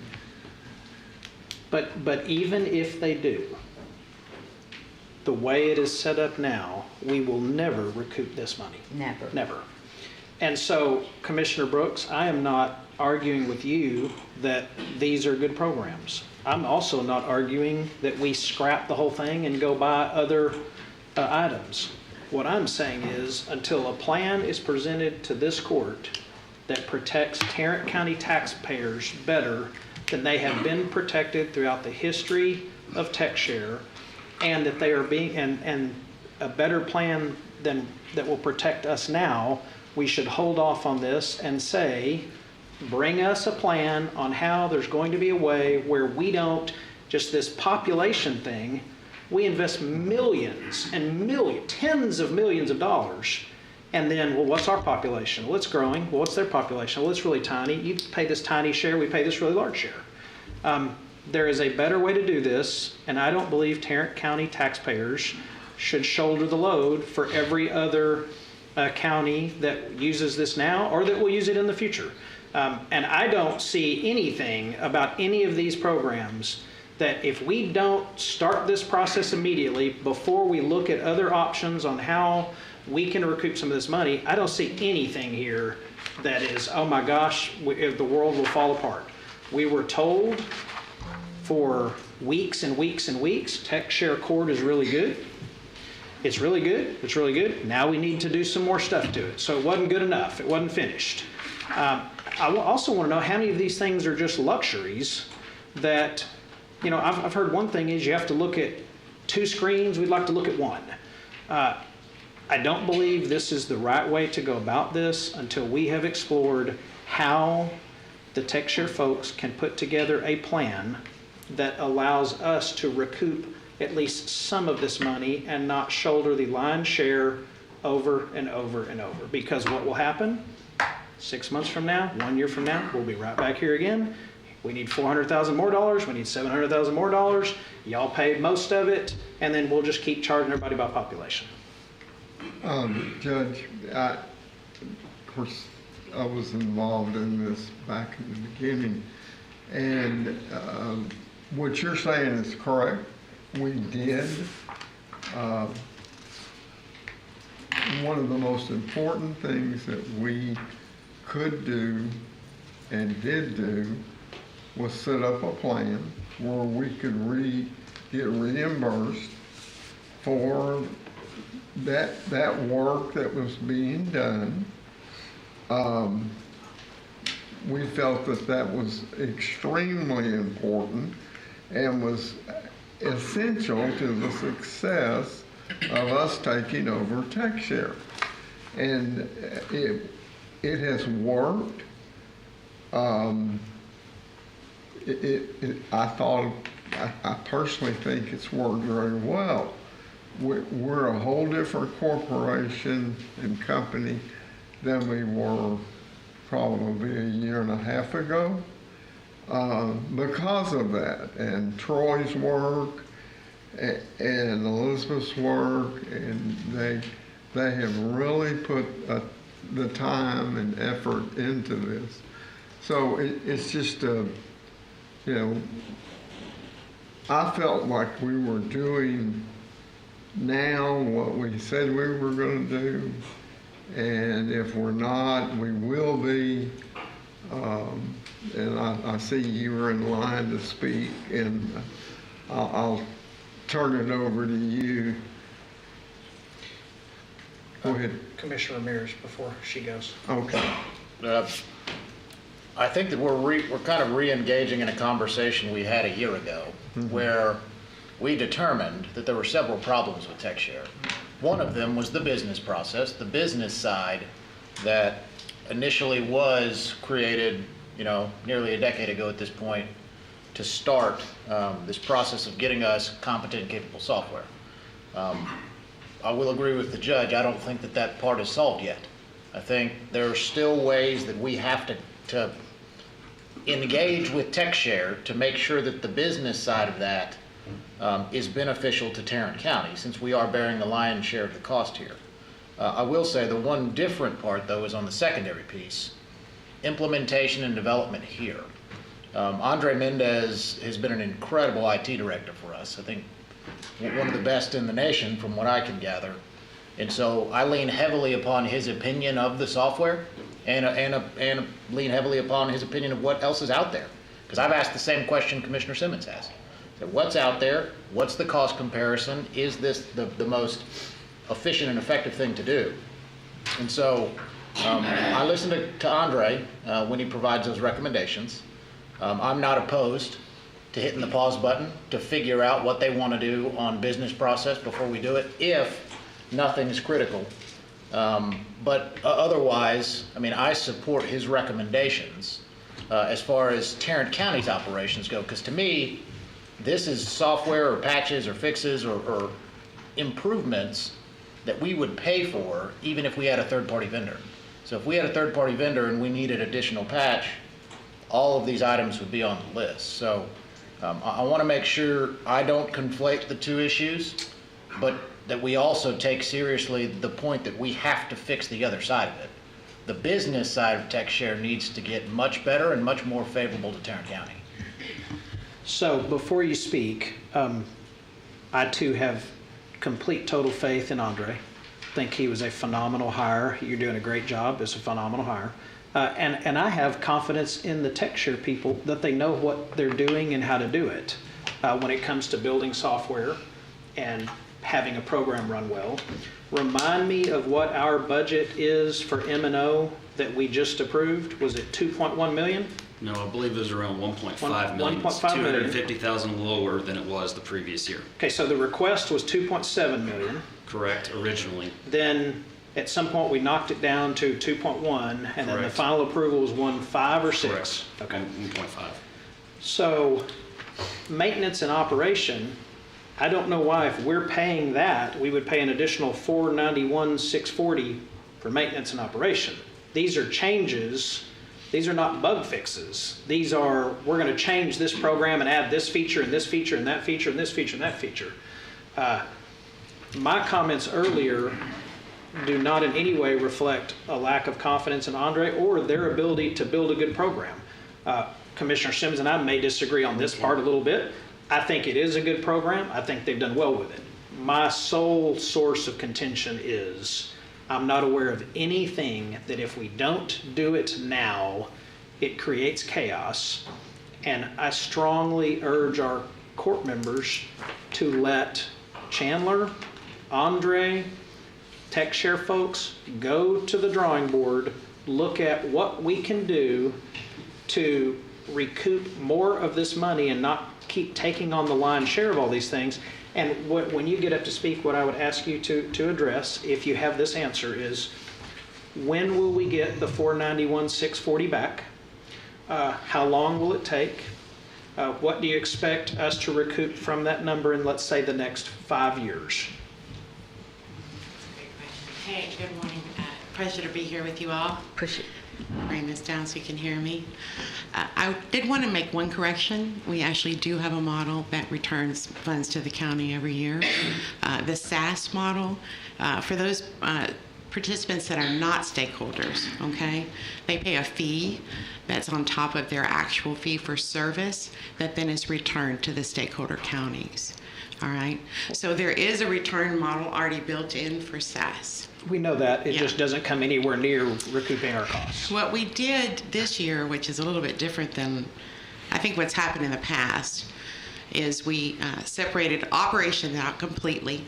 But even if they do, the way it is set up now, we will never recoup this money. Never. Never. And so, Commissioner Brooks, I am not arguing with you that these are good programs. I'm also not arguing that we scrap the whole thing and go buy other items. What I'm saying is, until a plan is presented to this court that protects Tarrant County taxpayers better than they have been protected throughout the history of TechShare, and that they are being, and a better plan than that will protect us now, we should hold off on this and say, bring us a plan on how there's going to be a way where we don't, just this population thing, we invest millions and millions, tens of millions of dollars, and then, well, what's our population? Well, it's growing. Well, what's their population? Well, it's really tiny. You pay this tiny share, we pay this really large share. There is a better way to do this, and I don't believe Tarrant County taxpayers should shoulder the load for every other county that uses this now or that will use it in the future. And I don't see anything about any of these programs that if we don't start this process immediately before we look at other options on how we can recoup some of this money, I don't see anything here that is, oh my gosh, the world will fall apart. We were told for weeks and weeks and weeks, TechShare Court is really good. It's really good. It's really good. Now we need to do some more stuff to it. So it wasn't good enough. It wasn't finished. I also want to know how many of these things are just luxuries that, you know, I've heard one thing is you have to look at 2 screens. We'd like to look at 1. I don't believe this is the right way to go about this until we have explored how the TechShare folks can put together a plan that allows us to recoup at least some of this money and not shoulder the lion's share over and over and over. Because what will happen 6 months from now, 1 year from now, we'll be right back here again. We need $400,000 more dollars. We need $700,000 more dollars. Y'all paid most of it, and then we'll just keep charging everybody by population. Judge, of course, I was involved in this back in the beginning, and what you're saying is correct. We did. One of the most important things that we could do and did do was set up a plan where we could get reimbursed for that work that was being done. We felt that was extremely important and was essential to the success of us taking over TechShare. And it has worked. I personally think it's worked very well. We're a whole different corporation and company than we were probably a year and a half ago because of that. And Troy's work and Elizabeth's work, and they have really put the time and effort into this. So it's just I felt like we were doing now what we said we were going to do, and if we're not, we will be. And I see you are in line to speak, and I'll turn it over to you. Go ahead. Commissioner Ramirez, before she goes. Okay. I think that we're kind of re-engaging in a conversation we had a year ago, where we determined that there were several problems with TechShare. One of them was the business process, the business side that initially was created, nearly a decade ago at this point, to start this process of getting us competent and capable software. I will agree with the judge. I don't think that part is solved yet. I think there are still ways that we have to engage with TechShare to make sure that the business side of that is beneficial to Tarrant County, since we are bearing the lion's share of the cost here. I will say the one different part, though, is on the secondary piece, implementation and development here. Andre Mendez has been an incredible IT director for us. I think one of the best in the nation from what I can gather. And so I lean heavily upon his opinion of the software and lean heavily upon his opinion of what else is out there. Because I've asked the same question Commissioner Simmons has. So what's out there? What's the cost comparison? Is this the most efficient and effective thing to do. And so I listen to Andre when he provides those recommendations. I'm not opposed to hitting the pause button to figure out what they want to do on business process before we do it, if nothing is critical. But otherwise, I mean, I support his recommendations as far as Tarrant County's operations go, because to me, this is software or patches or fixes or improvements that we would pay for even if we had a third-party vendor. So if we had a third-party vendor and we needed additional patch, all of these items would be on the list. So I want to make sure I don't conflate the two issues, but that we also take seriously the point that we have to fix the other side of it. The business side of TechShare needs to get much better and much more favorable to Tarrant County. So before you speak, I too have complete total faith in Andre. Think he was a phenomenal hire. You're doing a great job. It's a phenomenal hire. And I have confidence in the TechShare people that they know what they're doing and how to do it when it comes to building software and having a program run well. Remind me of what our budget is for M&O that we just approved. Was it 2.1 million? No, I believe it was around 1.5 million. 1.5 million. 250,000 lower than it was the previous year. Okay, so the request was 2.7 million. Correct, originally. Then at some point we knocked it down to 2.1, and then the final approval was 1.5 or 6. Correct. Okay. 1.5. So maintenance and operation, I don't know why if we're paying that, we would pay an additional $491,640 for maintenance and operation. These are changes. These are not bug fixes. These are, we're going to change this program and add this feature and this feature and that feature and this feature and that feature. My comments earlier do not in any way reflect a lack of confidence in Andre or their ability to build a good program. Commissioner Simmons and I may disagree on this part a little bit. I think it is a good program. I think they've done well with it. My sole source of contention is I'm not aware of anything that if we don't do it now, it creates chaos. And I strongly urge our court members to let Chandler, Andre, TechShare folks go to the drawing board, look at what we can do to recoup more of this money and not keep taking on the lion's share of all these things. And when you get up to speak, what I would ask you to address, if you have this answer, is when will we get the $491,640 back? How long will it take? What do you expect us to recoup from that number in, let's say, the next 5 years? Hey, good morning. Pleasure to be here with you all. Push it. Bring this down so you can hear me. I did want to make one correction. We actually do have a model that returns funds to the county every year. The SAS model, for those participants that are not stakeholders, okay, they pay a fee that's on top of their actual fee for service that then is returned to the stakeholder counties. All right, so there is a return model already built in for SAS. We know that. It just doesn't come anywhere near recouping our costs. What we did this year, which is a little bit different than I think what's happened in the past, is we separated operations out completely.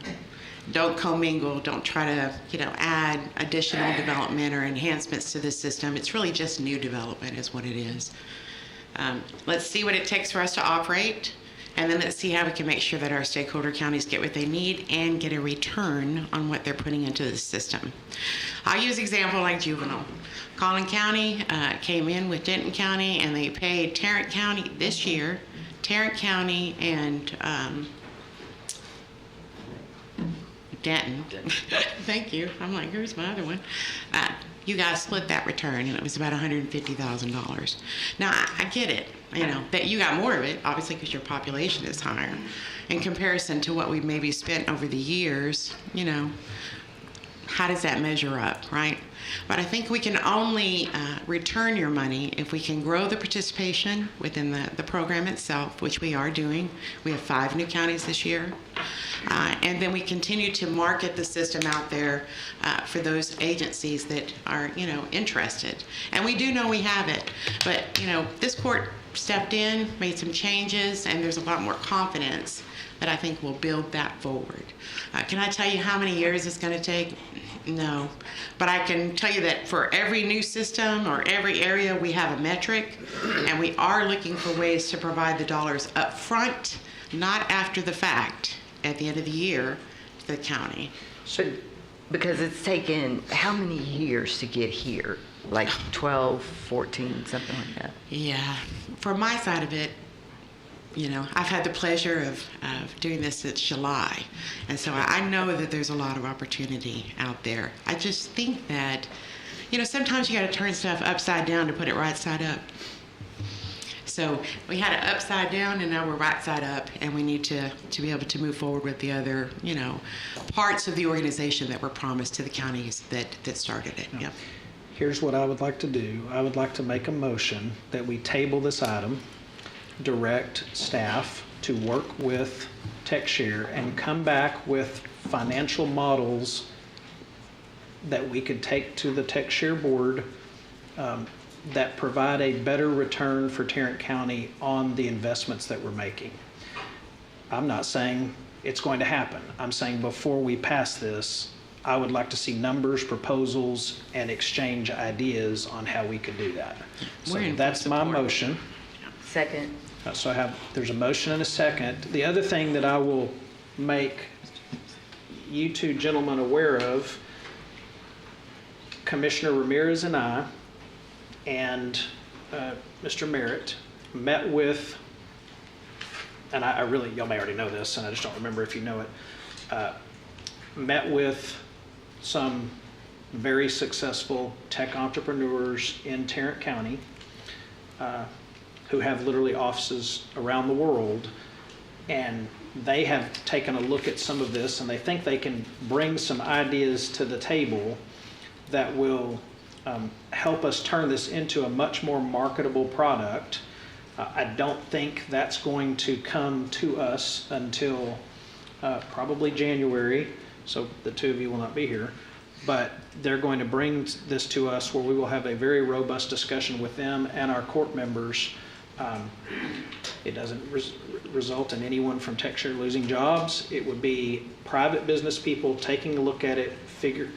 Don't commingle, don't try to, add additional development or enhancements to the system. It's really just new development is what it is. Let's see what it takes for us to operate. And then let's see how we can make sure that our stakeholder counties get what they need and get a return on what they're putting into the system. I'll use an example like juvenile. Collin County came in with Denton County and they paid Tarrant County this year, Tarrant County and Denton. Thank you. I'm like, here's my other one. You guys split that return and it was about $150,000. Now, I get it. That you got more of it, obviously, because your population is higher. In comparison to what we've maybe spent over the years, how does that measure up, right? But I think we can only return your money if we can grow the participation within the program itself, which we are doing. We have 5 new counties this year. And then we continue to market the system out there for those agencies that are, interested. And we do know we have it. But, this court stepped in, made some changes, and there's a lot more confidence that I think will build that forward. Can I tell you how many years it's going to take? No. But I can tell you that for every new system or every area, we have a metric, and we are looking for ways to provide the dollars up front, not after the fact, at the end of the year, to the county. Because it's taken how many years to get here? Like 12, 14, something like that? Yeah. For my side of it, you know, I've had the pleasure of doing this since July. And so I know that there's a lot of opportunity out there. I just think that, you know, sometimes you got to turn stuff upside down to put it right side up. So we had it upside down, and now we're right side up, and we need to be able to move forward with the other, you know, parts of the organization that were promised to the counties that started it. Yep. Here's what I would like to do. I would like to make a motion that we table this item, direct staff to work with TechShare and come back with financial models that we could take to the TechShare board that provide a better return for Tarrant County on the investments that we're making. I'm not saying it's going to happen. I'm saying before we pass this, I would like to see numbers, proposals, and exchange ideas on how we could do that. So that's my motion. Second. So there's a motion and a second. The other thing that I will make you two gentlemen aware of, Commissioner Ramirez and I, and Mr. Merritt met with, and I really, y'all may already know this, and I just don't remember if you know it, met with some very successful tech entrepreneurs in Tarrant County who have literally offices around the world, and they have taken a look at some of this, and they think they can bring some ideas to the table that will help us turn this into a much more marketable product. I don't think that's going to come to us until probably January, so the two of you will not be here, but they're going to bring this to us where we will have a very robust discussion with them and our court members. It doesn't result in anyone from TechShare losing jobs. It would be private business people taking a look at it,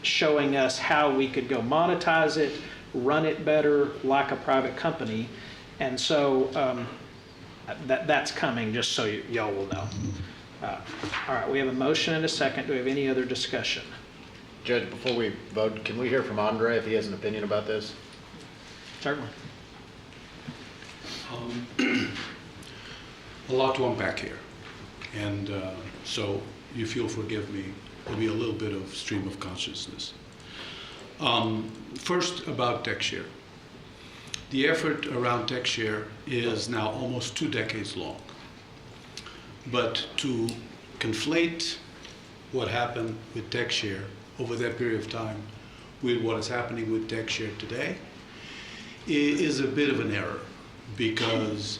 showing us how we could go monetize it, run it better like a private company. And so that's coming, just so y'all will know. All right, we have a motion and a second. Do we have any other discussion? Judge, before we vote, can we hear from Andre if he has an opinion about this? Certainly. A lot to unpack here. And so if you'll forgive me, there'll be a little bit of stream of consciousness. First, about TechShare. The effort around TechShare is now almost 2 decades long. But to conflate what happened with TechShare over that period of time with what is happening with TechShare today is a bit of an error, because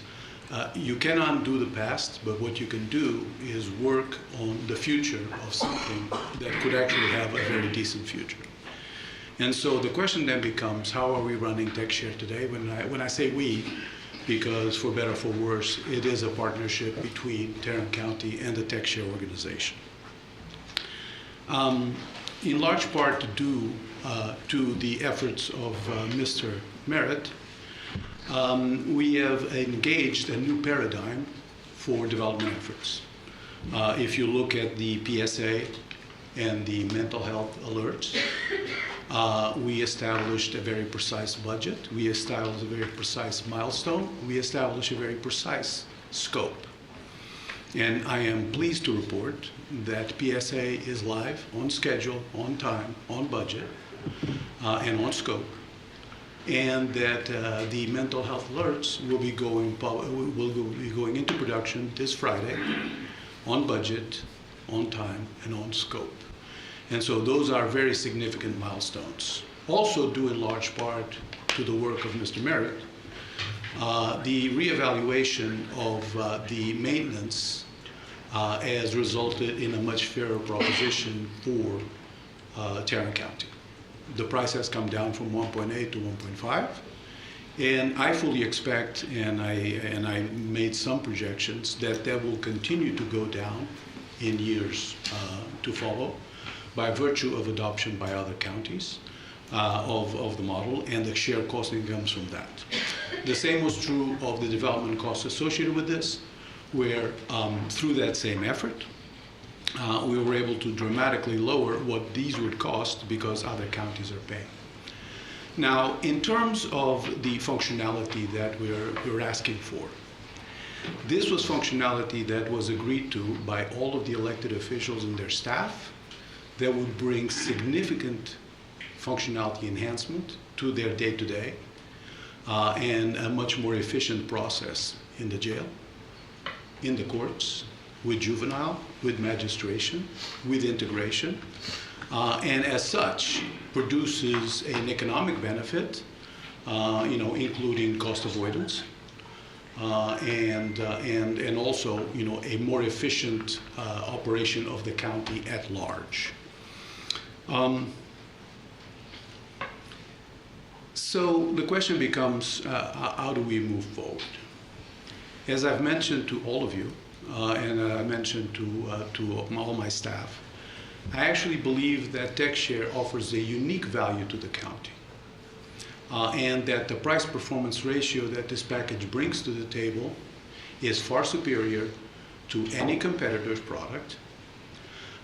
you cannot undo the past, but what you can do is work on the future of something that could actually have a very decent future. And so the question then becomes, how are we running TechShare today? When I say we, because for better or for worse, it is a partnership between Tarrant County and the TechShare organization. In large part due to the efforts of Mr. Merritt, we have engaged a new paradigm for development efforts. If you look at the PSA and the mental health alerts, we established a very precise budget. We established a very precise milestone. We established a very precise scope. And I am pleased to report that PSA is live, on schedule, on time, on budget, and on scope. And that the mental health alerts will be going into production this Friday, on budget, on time, and on scope. And so those are very significant milestones. Also due in large part to the work of Mr. Merritt, the reevaluation of the maintenance has resulted in a much fairer proposition for Tarrant County. The price has come down from 1.8 to 1.5, And I fully expect, and I made some projections, that will continue to go down in years to follow by virtue of adoption by other counties of the model and the shared cost incomes from that. The same was true of the development costs associated with this, where through that same effort, we were able to dramatically lower what these would cost because other counties are paying. Now, in terms of the functionality that we're asking for, this was functionality that was agreed to by all of the elected officials and their staff that would bring significant functionality enhancement to their day-to-day and a much more efficient process in the jail, in the courts, with juvenile, with magistration, with integration, and as such produces an economic benefit, including cost avoidance, and also a more efficient operation of the county at large. So the question becomes, how do we move forward? As I've mentioned to all of you, and I mentioned to all my staff, I actually believe that TechShare offers a unique value to the county, and that the price-performance ratio that this package brings to the table is far superior to any competitor's product,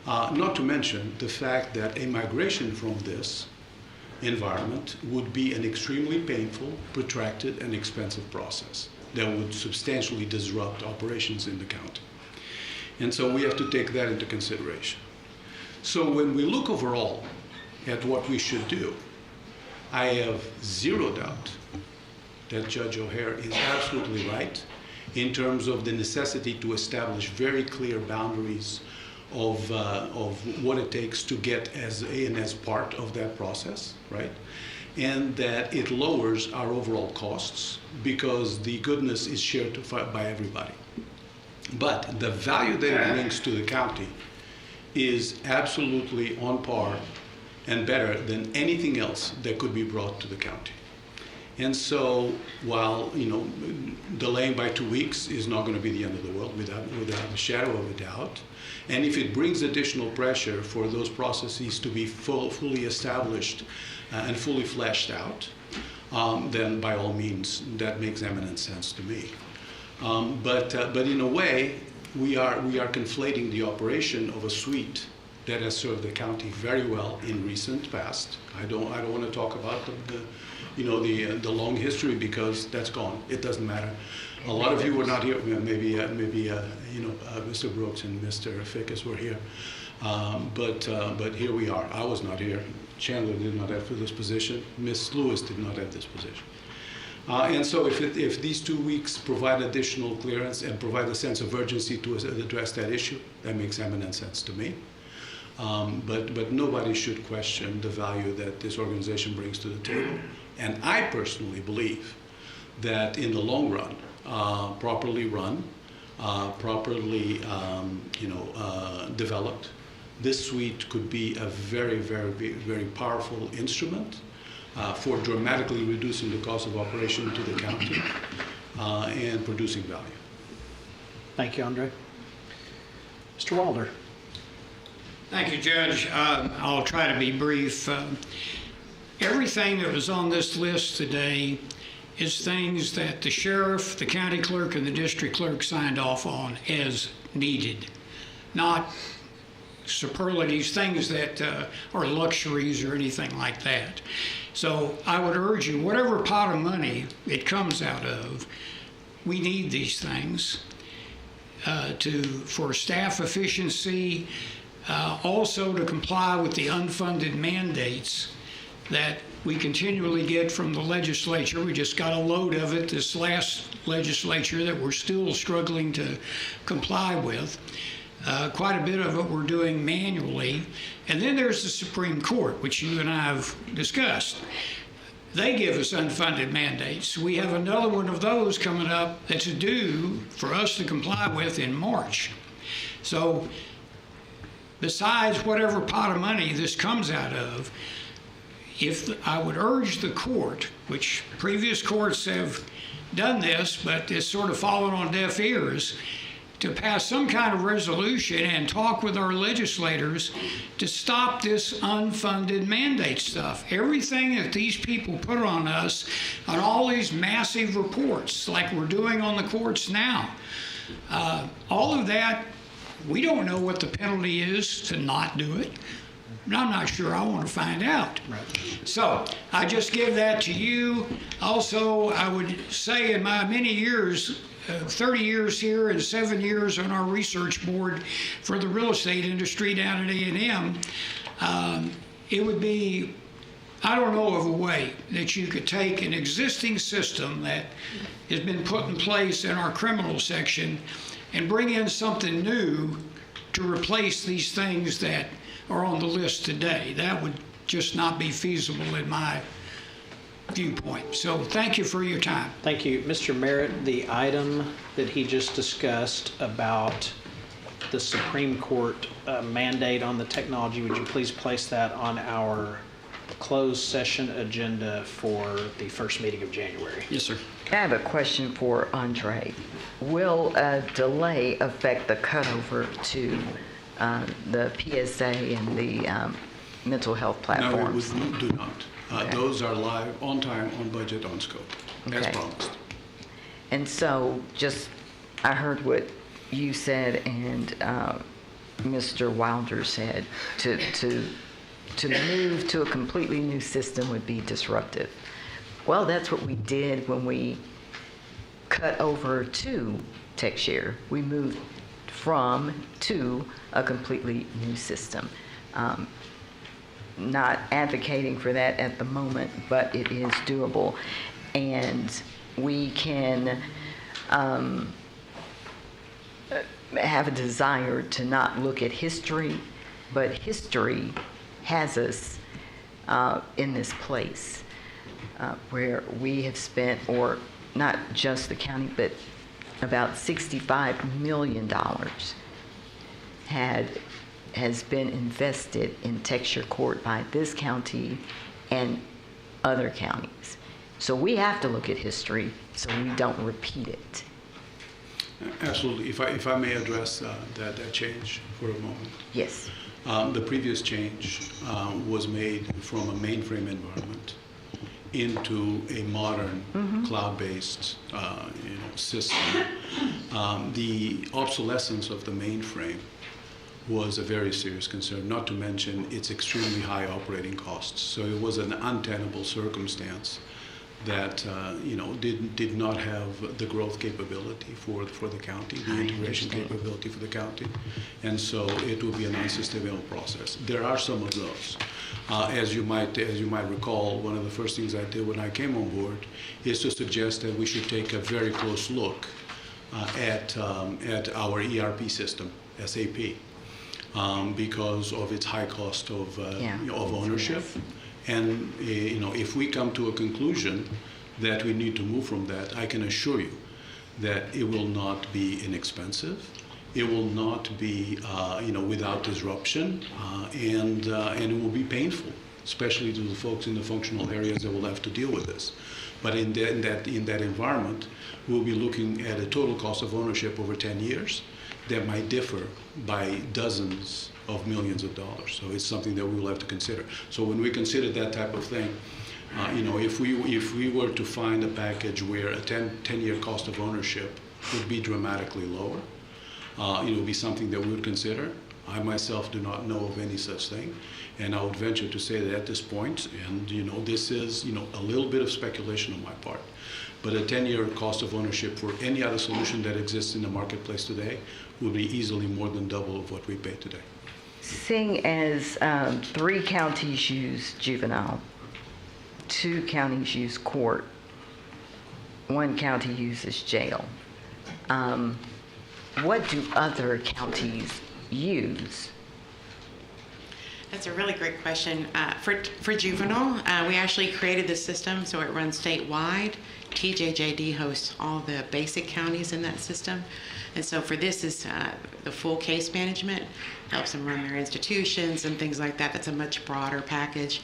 not to mention the fact that a migration from this environment would be an extremely painful, protracted, and expensive process that would substantially disrupt operations in the county. And so we have to take that into consideration. So when we look overall at what we should do, I have zero doubt that Judge O'Hare is absolutely right in terms of the necessity to establish very clear boundaries of what it takes to get as part of that process, right? And that it lowers our overall costs because the goodness is shared by everybody. But the value that it brings to the county is absolutely on par and better than anything else that could be brought to the county. And so while delaying by 2 weeks is not going to be the end of the world without a shadow of a doubt, and if it brings additional pressure for those processes to be fully established and fully fleshed out, then by all means that makes eminent sense to me. But in a way, we are conflating the operation of a suite that has served the county very well in recent past. I don't want to talk about the long history because that's gone. It doesn't matter. A lot of you were not here. Maybe Mr. Brooks and Mr. Fickus were here, but here we are. I was not here. Chandler did not have this position. Ms. Lewis did not have this position. And so if these 2 weeks provide additional clearance and provide a sense of urgency to address that issue, that makes eminent sense to me. But nobody should question the value that this organization brings to the table. And I personally believe that in the long run, properly run, properly developed, this suite could be a very, very, very powerful instrument for dramatically reducing the cost of operation to the county and producing value. Thank you, Andre. Mr. Wilder. Thank you, Judge. I'll try to be brief. Everything that was on this list today is things that the sheriff, the county clerk, and the district clerk signed off on as needed, not superlatives, things that are luxuries or anything like that. So I would urge you, whatever pot of money it comes out of, we need these things for staff efficiency, also to comply with the unfunded mandates that we continually get from the legislature. We just got a load of it this last legislature that we're still struggling to comply with. Quite a bit of it we're doing manually. And then there's the Supreme Court, which you and I have discussed. They give us unfunded mandates. We have another one of those coming up that's due for us to comply with in March. So besides whatever pot of money this comes out of, if I would urge the court, which previous courts have done this, but it's sort of fallen on deaf ears, to pass some kind of resolution and talk with our legislators to stop this unfunded mandate stuff. Everything that these people put on us, on all these massive reports, like we're doing on the courts now, all of that, we don't know what the penalty is to not do it. I'm not sure. I want to find out. So I just give that to you. Also, I would say in my many years, 30 years here and 7 years on our research board for the real estate industry down at A&M, it would be, I don't know of a way that you could take an existing system that has been put in place in our criminal section and bring in something new to replace these things that are on the list today. That would just not be feasible in my viewpoint. So thank you for your time. Thank you. Mr. Merritt, the item that he just discussed about the Supreme Court mandate on the technology, would you please place that on our closed session agenda for the first meeting of January? Yes, sir. I have a question for Andre. Will a delay affect the cutover to the PSA and the mental health platforms? No, it do not. Those are live, on time, on budget, on scope, as promised. And so just, I heard what you said and Mr. Wilder said, to move to a completely new system would be disruptive. Well, that's what we did when we cut over to TechShare. We moved from to a completely new system. Not advocating for that at the moment, but it is doable. And we can have a desire to not look at history, but history has us in this place where we have spent, or not just the county, but about $65 million has been invested in TechShare Court by this county and other counties. So we have to look at history so we don't repeat it. Absolutely. If I may address that change for a moment. Yes. The previous change was made from a mainframe environment into a modern cloud-based system. The obsolescence of the mainframe was a very serious concern, not to mention its extremely high operating costs. So it was an untenable circumstance that did not have the growth capability for the county, the integration capability for the county, and so it will be an unsustainable process. There are some of those. As you might recall, one of the first things I did when I came on board is to suggest that we should take a very close look at our ERP system, SAP, because of its high cost of ownership. And if we come to a conclusion that we need to move from that, I can assure you that it will not be inexpensive. It will not be without disruption, and it will be painful, especially to the folks in the functional areas that will have to deal with this. But in that environment, we'll be looking at a total cost of ownership over 10 years that might differ by dozens of millions of dollars. So it's something that we will have to consider. So when we consider that type of thing, if we were to find a package where a 10-year cost of ownership would be dramatically lower, it would be something that we would consider. I myself do not know of any such thing, and I would venture to say that at this point, and this is a little bit of speculation on my part, but a 10-year cost of ownership for any other solution that exists in the marketplace today would be easily more than double of what we pay today. Seeing as 3 counties use juvenile, 2 counties use court, 1 county uses jail, what do other counties use? That's a really great question. For juvenile, we actually created the system so it runs statewide. TJJD hosts all the basic counties in that system. And so for this is the full case management, helps them run their institutions and things like that. That's a much broader package.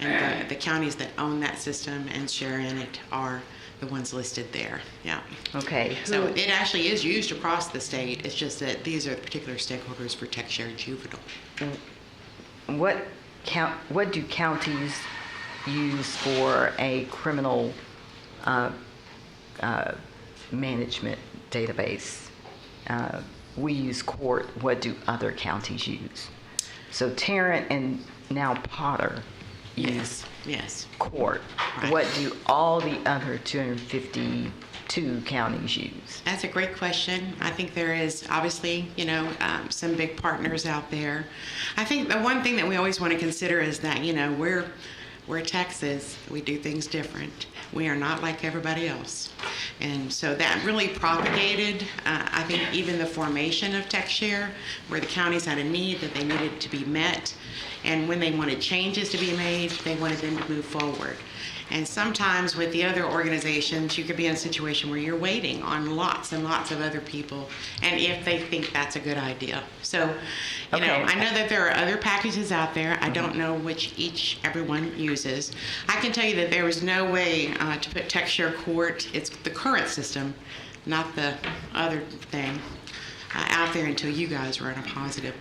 And the counties that own that system and share in it are the ones listed there. Yeah. Okay. So it actually is used across the state. It's just that these are the particular stakeholders for TechShare Juvenile. What do counties use for a criminal management database? We use court. What do other counties use? So Tarrant and now Potter use court. Right. What do all the other 252 counties use? That's a great question. I think there is obviously, some big partners out there. I think the one thing that we always want to consider is that, we're Texas. We do things different. We are not like everybody else. And so that really propagated, I think, even the formation of TechShare, where the counties had a need that they needed to be met. And when they wanted changes to be made, they wanted them to move forward. And sometimes with the other organizations, you could be in a situation where you're waiting on lots and lots of other people, and if they think that's a good idea. So, I know that there are other packages out there. I don't know which everyone uses. I can tell you that there was no way to put TechShare Court, it's the current system, not the other thing, out there until you guys were in a positive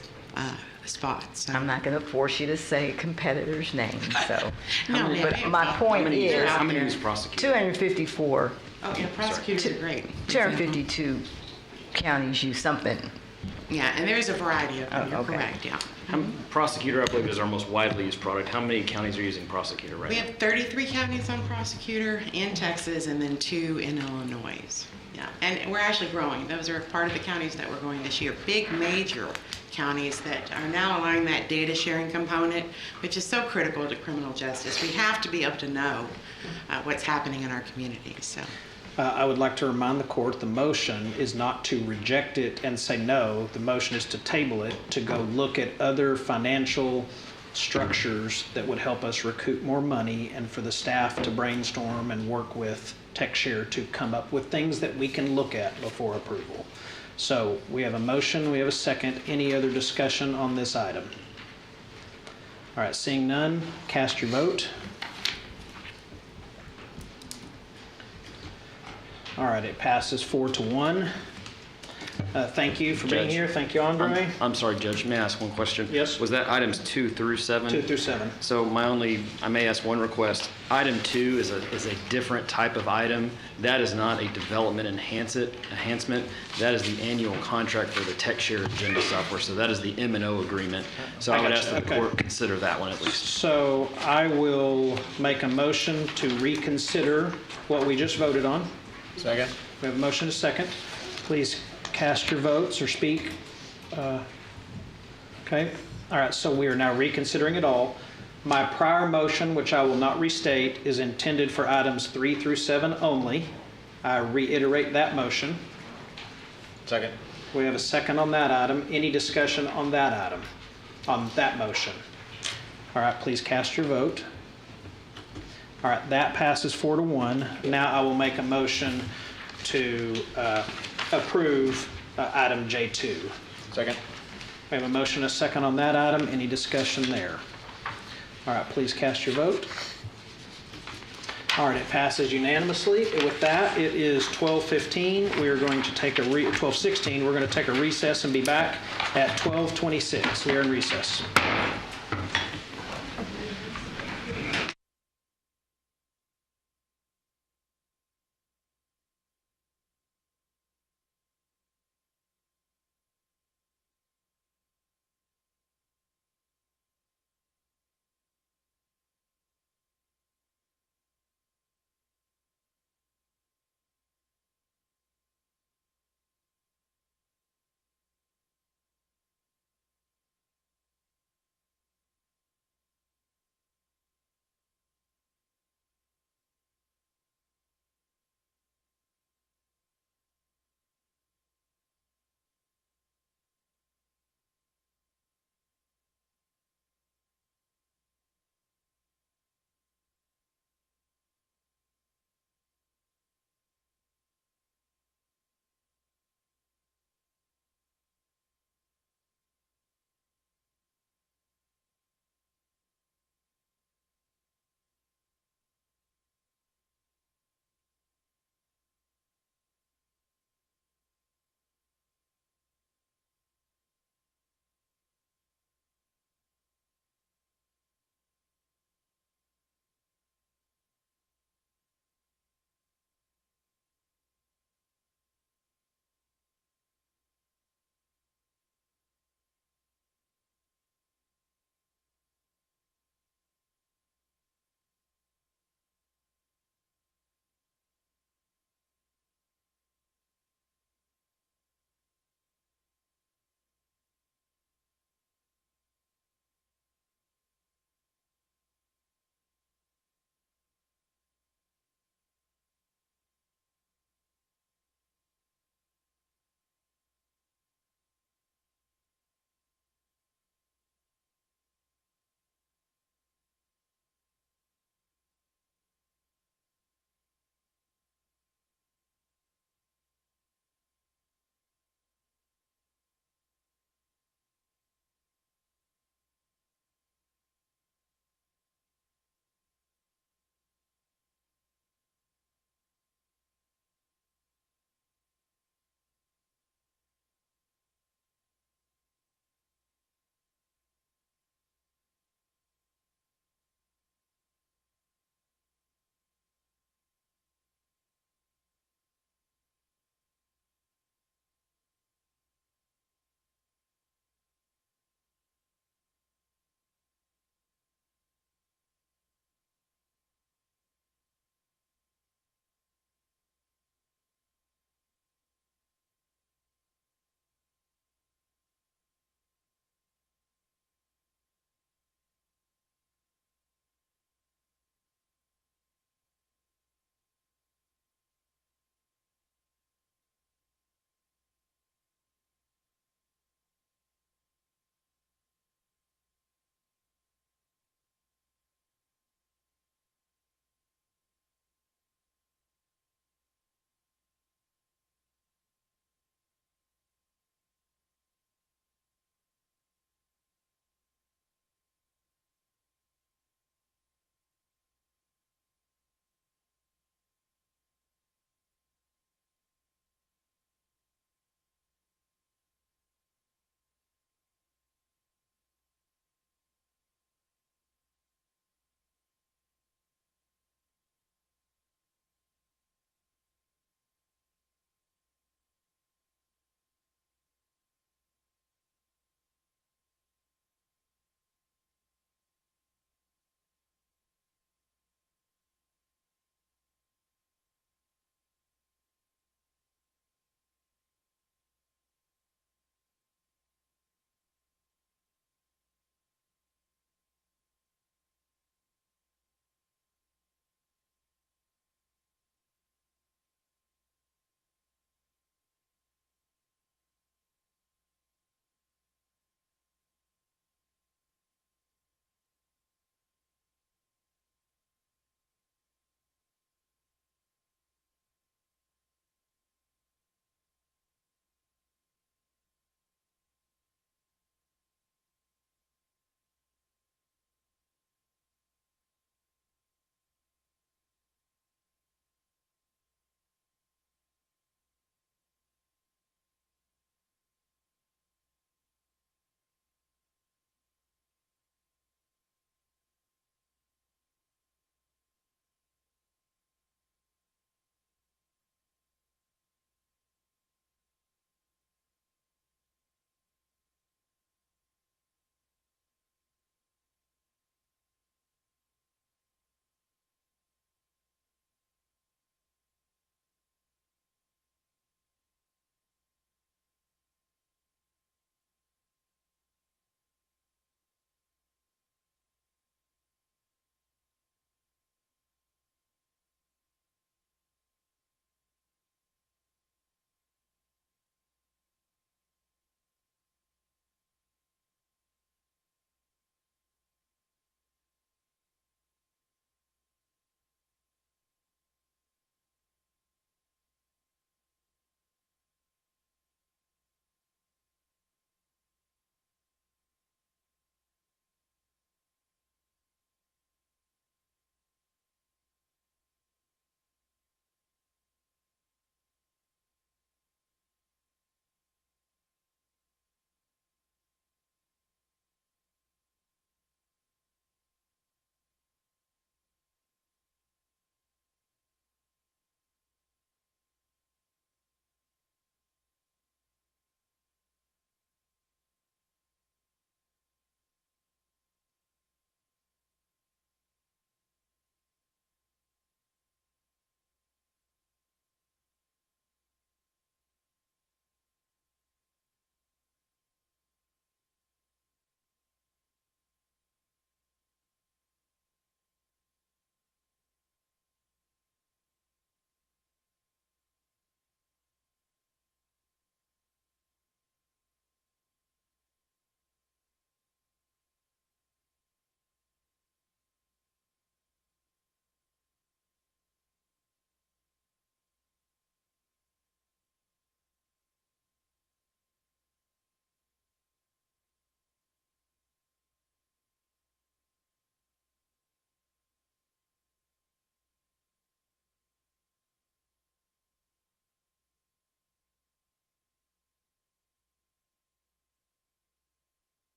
spot. So. I'm not going to force you to say competitors' names. So, No, but my point is, how many use prosecutors? 254. Oh, yeah, prosecutors are great. 252 counties use something. Yeah, and there's a variety of them. You're correct. Yeah. Prosecutor, I believe, is our most widely used product. How many counties are using Prosecutor right We now? have 33 counties on Prosecutor in Texas, and then 2 in Illinois. Yeah, and we're actually growing. Those are part of the counties that we're growing this year. Big, major counties that are now allowing that data sharing component, which is so critical to criminal justice. We have to be able to know what's happening in our communities. So. I would like to remind the court the motion is not to reject it and say no. The motion is to table it, to go look at other financial structures that would help us recoup more money, and for the staff to brainstorm and work with TechShare to come up with things that we can look at before approval. So we have a motion, we have a second. Any other discussion on this item? All right, seeing none, cast your vote. All right, it passes 4-1. Thank you for being here. Thank you, Andre. I'm sorry, Judge. May I ask one question? Yes. Was that items 2 through 7? 2 through 7. So I may ask one request. Item 2 is a different type of item. That is not a development enhancement. That is the annual contract for the TechShare agenda software. So that is the M&O agreement. So I would ask that the court consider that one at least. So I will make a motion to reconsider what we just voted on. Second. We have a motion and a second. Please cast your votes or speak. Okay. All right. So we are now reconsidering it all. My prior motion, which I will not restate, is intended for items 3 through 7 only. I reiterate that motion. Second. We have a second on that item. Any discussion on that item, on that motion? All right. Please cast your vote. All right, that passes 4-1. Now I will make a motion to approve item J2. Second. We have a motion and a second on that item. Any discussion there? All right, please cast your vote. All right, it passes unanimously. With that, it is 12:15. We are going to take 12:16. We're going to take a recess and be back at 12:26. We are in recess.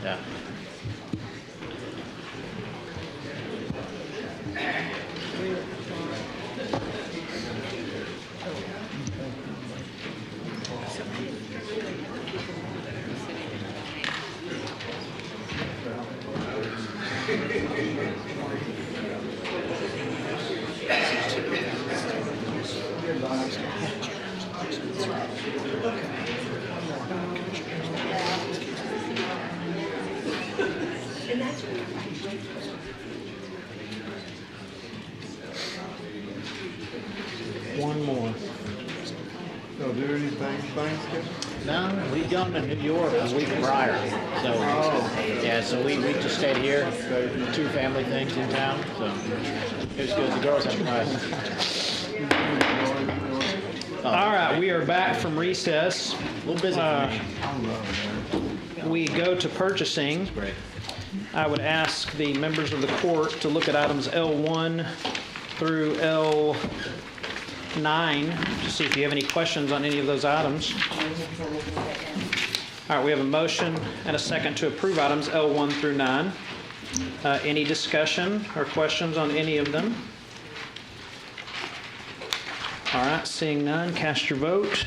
Yeah. One more. Y'all do anything Thanksgiving? No, we'd gone to New York a week prior. So, yeah, so we just stayed here. Two family things in town. So, it was good. The girls had fun. All right, we are back from recess. A little busy for me. We go to purchasing. I would ask the members of the court to look at items L1 through L9 to see if you have any questions on any of those items. All right, we have a motion and a second to approve items L1 through 9. Any discussion or questions on any of them? All right, seeing none, cast your vote.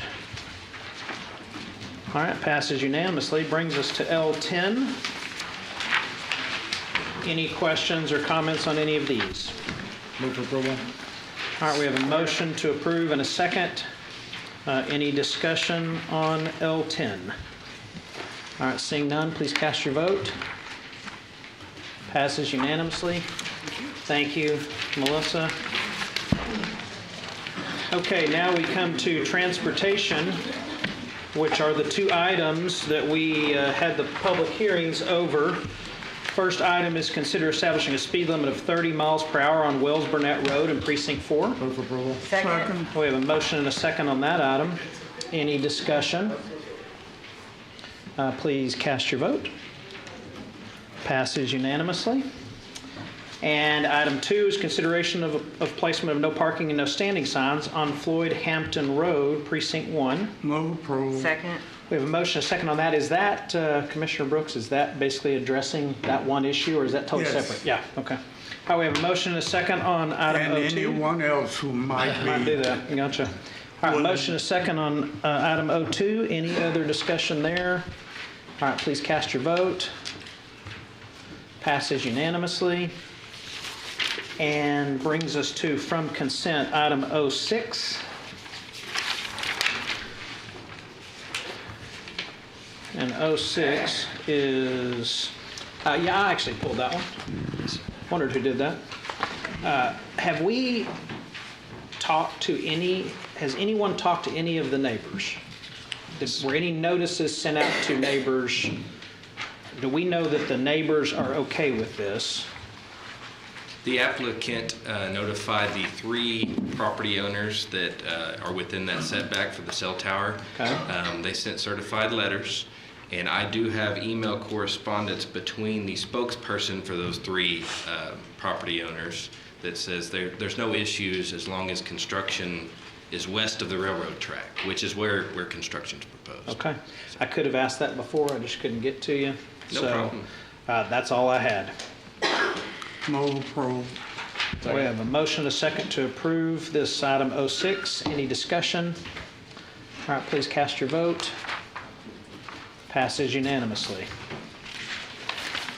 All right, passes unanimously. Brings us to L10. Any questions or comments on any of these? Move for approval. All right, we have a motion to approve and a second. Any discussion on L10? All right, seeing none, please cast your vote. Passes unanimously. Thank you, Melissa. Okay, now we come to transportation, which are the two items that we had the public hearings over. First item is consider establishing a speed limit of 30 miles per hour on Wells Burnett Road in Precinct 4. Move for approval. Second. We have a motion and a second on that item. Any discussion? Please cast your vote. Passes unanimously. And item 2 is consideration of placement of no parking and no standing signs on Floyd Hampton Road, Precinct 1. Move approval. Second. We have a motion, a second on that. Is that, Commissioner Brooks, is that basically addressing that one issue, or is that totally Yes. separate? Yeah, okay. All right, we have a motion and a second on item And O2. anyone else who might Might be. do that, gotcha. All right, motion, a second on item O2. Any other discussion there? All right, please cast your vote. Passes unanimously. And brings us to, from consent, item O6. And 06 is, yeah, I actually pulled that one. Wondered who did that. Have we talked to has anyone talked to any of the neighbors? Were any notices sent out to neighbors? Do we know that the neighbors are okay with this? The applicant notified the 3 property owners that are within that setback for the cell tower. Okay. They sent certified letters, and I do have email correspondence between the spokesperson for those 3 property owners that says there's no issues as long as construction is west of the railroad track, which is where construction's proposed. Okay. I could have asked that before, I just couldn't get to you. No problem. That's all I had. Move approval. We have a motion, a second to approve this item 06. Any discussion? All right, please cast your vote. Passes unanimously.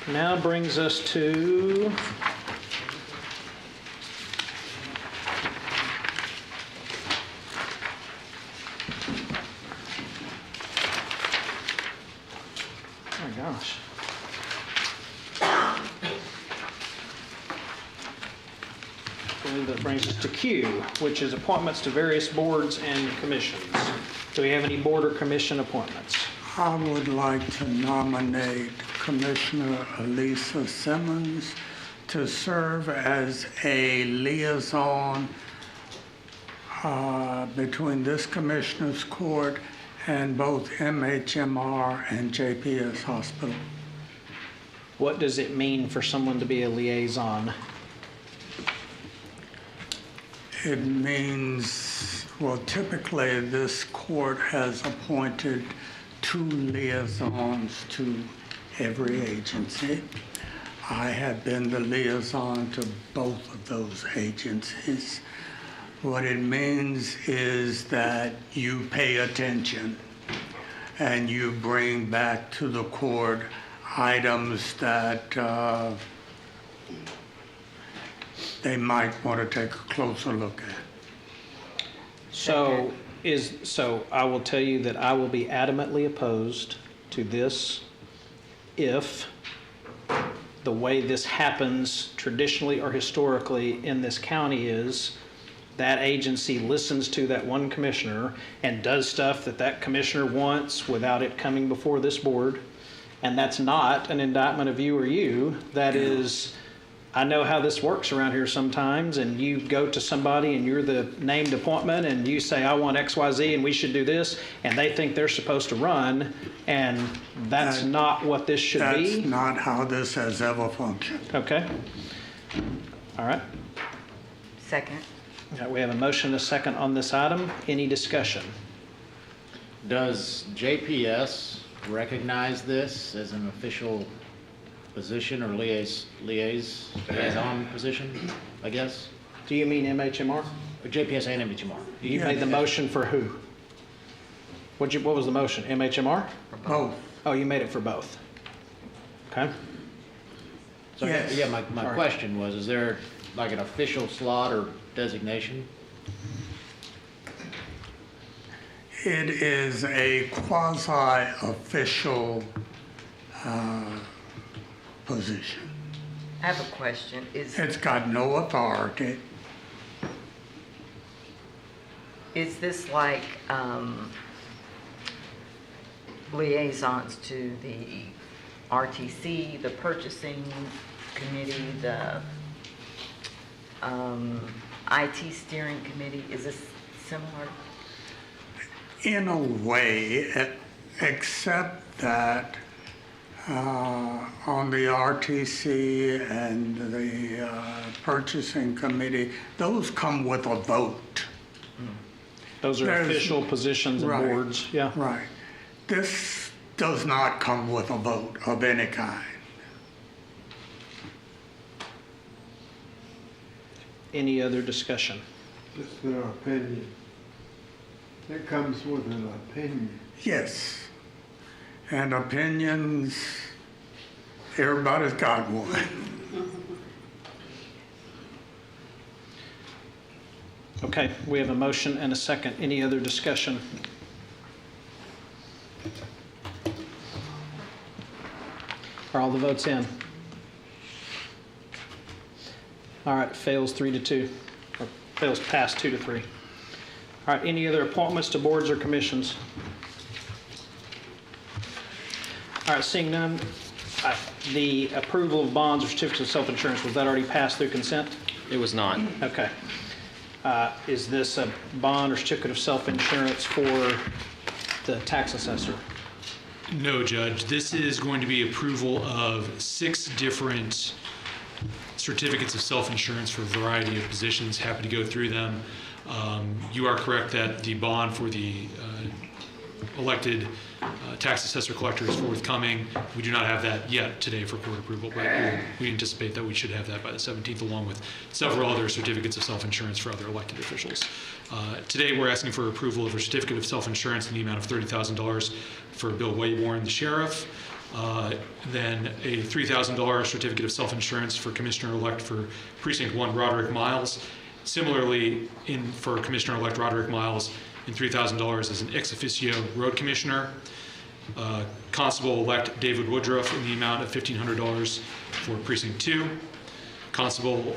Now brings us to oh my gosh. I believe that brings us to Q, which is appointments to various boards and commissions. Do we have any board or commission appointments? I would like to nominate Commissioner Elisa Simmons to serve as a liaison between this Commissioner's Court and both MHMR and JPS Hospital. What does it mean for someone to be a liaison? It means, well, typically this court has appointed 2 liaisons to every agency. I have been the liaison to both of those agencies. What it means is that you pay attention and you bring back to the court items that they might want to take a closer look at. So I will tell you that I will be adamantly opposed to this if the way this happens traditionally or historically in this county is that agency listens to that one commissioner and does stuff that that commissioner wants without it coming before this board. And that's not an indictment of you or you. That is, I know how this works around here sometimes, and you go to somebody and you're the named appointment and you say, I want XYZ and we should do this, and they think they're supposed to run, and that's not what this should be. That's not how this has ever functioned. Okay. All right. Second. Okay, we have a motion and a second on this item. Any discussion? Does JPS recognize this as an official position or liaison position, I guess? Do you mean MHMR? Or JPS and MHMR. You made the motion for who? What was the motion? MHMR? Both. Oh, you made it for both. Okay. So Yes. yeah, my question was, is there like an official slot or designation? It is a quasi-official position. I have a question. It's got no authority. Is this like liaisons to the RTC, the purchasing committee, the IT steering committee? Is this similar? In a way, except that on the RTC and the purchasing committee, those come with a vote. Those are official positions and right, boards. Yeah. Right. This does not come with a vote of any kind. Any other discussion? Just their opinion. It comes with an opinion. Yes. And opinions, everybody's got one. Okay, we have a motion and a second. Any other discussion? Are all the votes in? All right, fails 3-2, or fails past 2-3. All right, any other appointments to boards or commissions? All right, seeing none, the approval of bonds or certificates of self-insurance, was that already passed through consent? It was not. Okay. Is this a bond or certificate of self-insurance for the tax assessor? No, Judge. This is going to be approval of 6 different certificates of self-insurance for a variety of positions. Happy to go through them. You are correct that the bond for the elected tax assessor collector is forthcoming. We do not have that yet today for court approval, but we anticipate that we should have that by the 17th, along with several other certificates of self-insurance for other elected officials. Today, we're asking for approval of a certificate of self-insurance in the amount of $30,000 for Bill Wayborn, the sheriff. Then a $3,000 certificate of self-insurance for Commissioner-elect for Precinct 1, Roderick Miles. Similarly, for Commissioner-elect Roderick Miles, and $3,000 as an ex officio road commissioner. Constable-elect David Woodruff in the amount of $1,500 for Precinct 2. Constable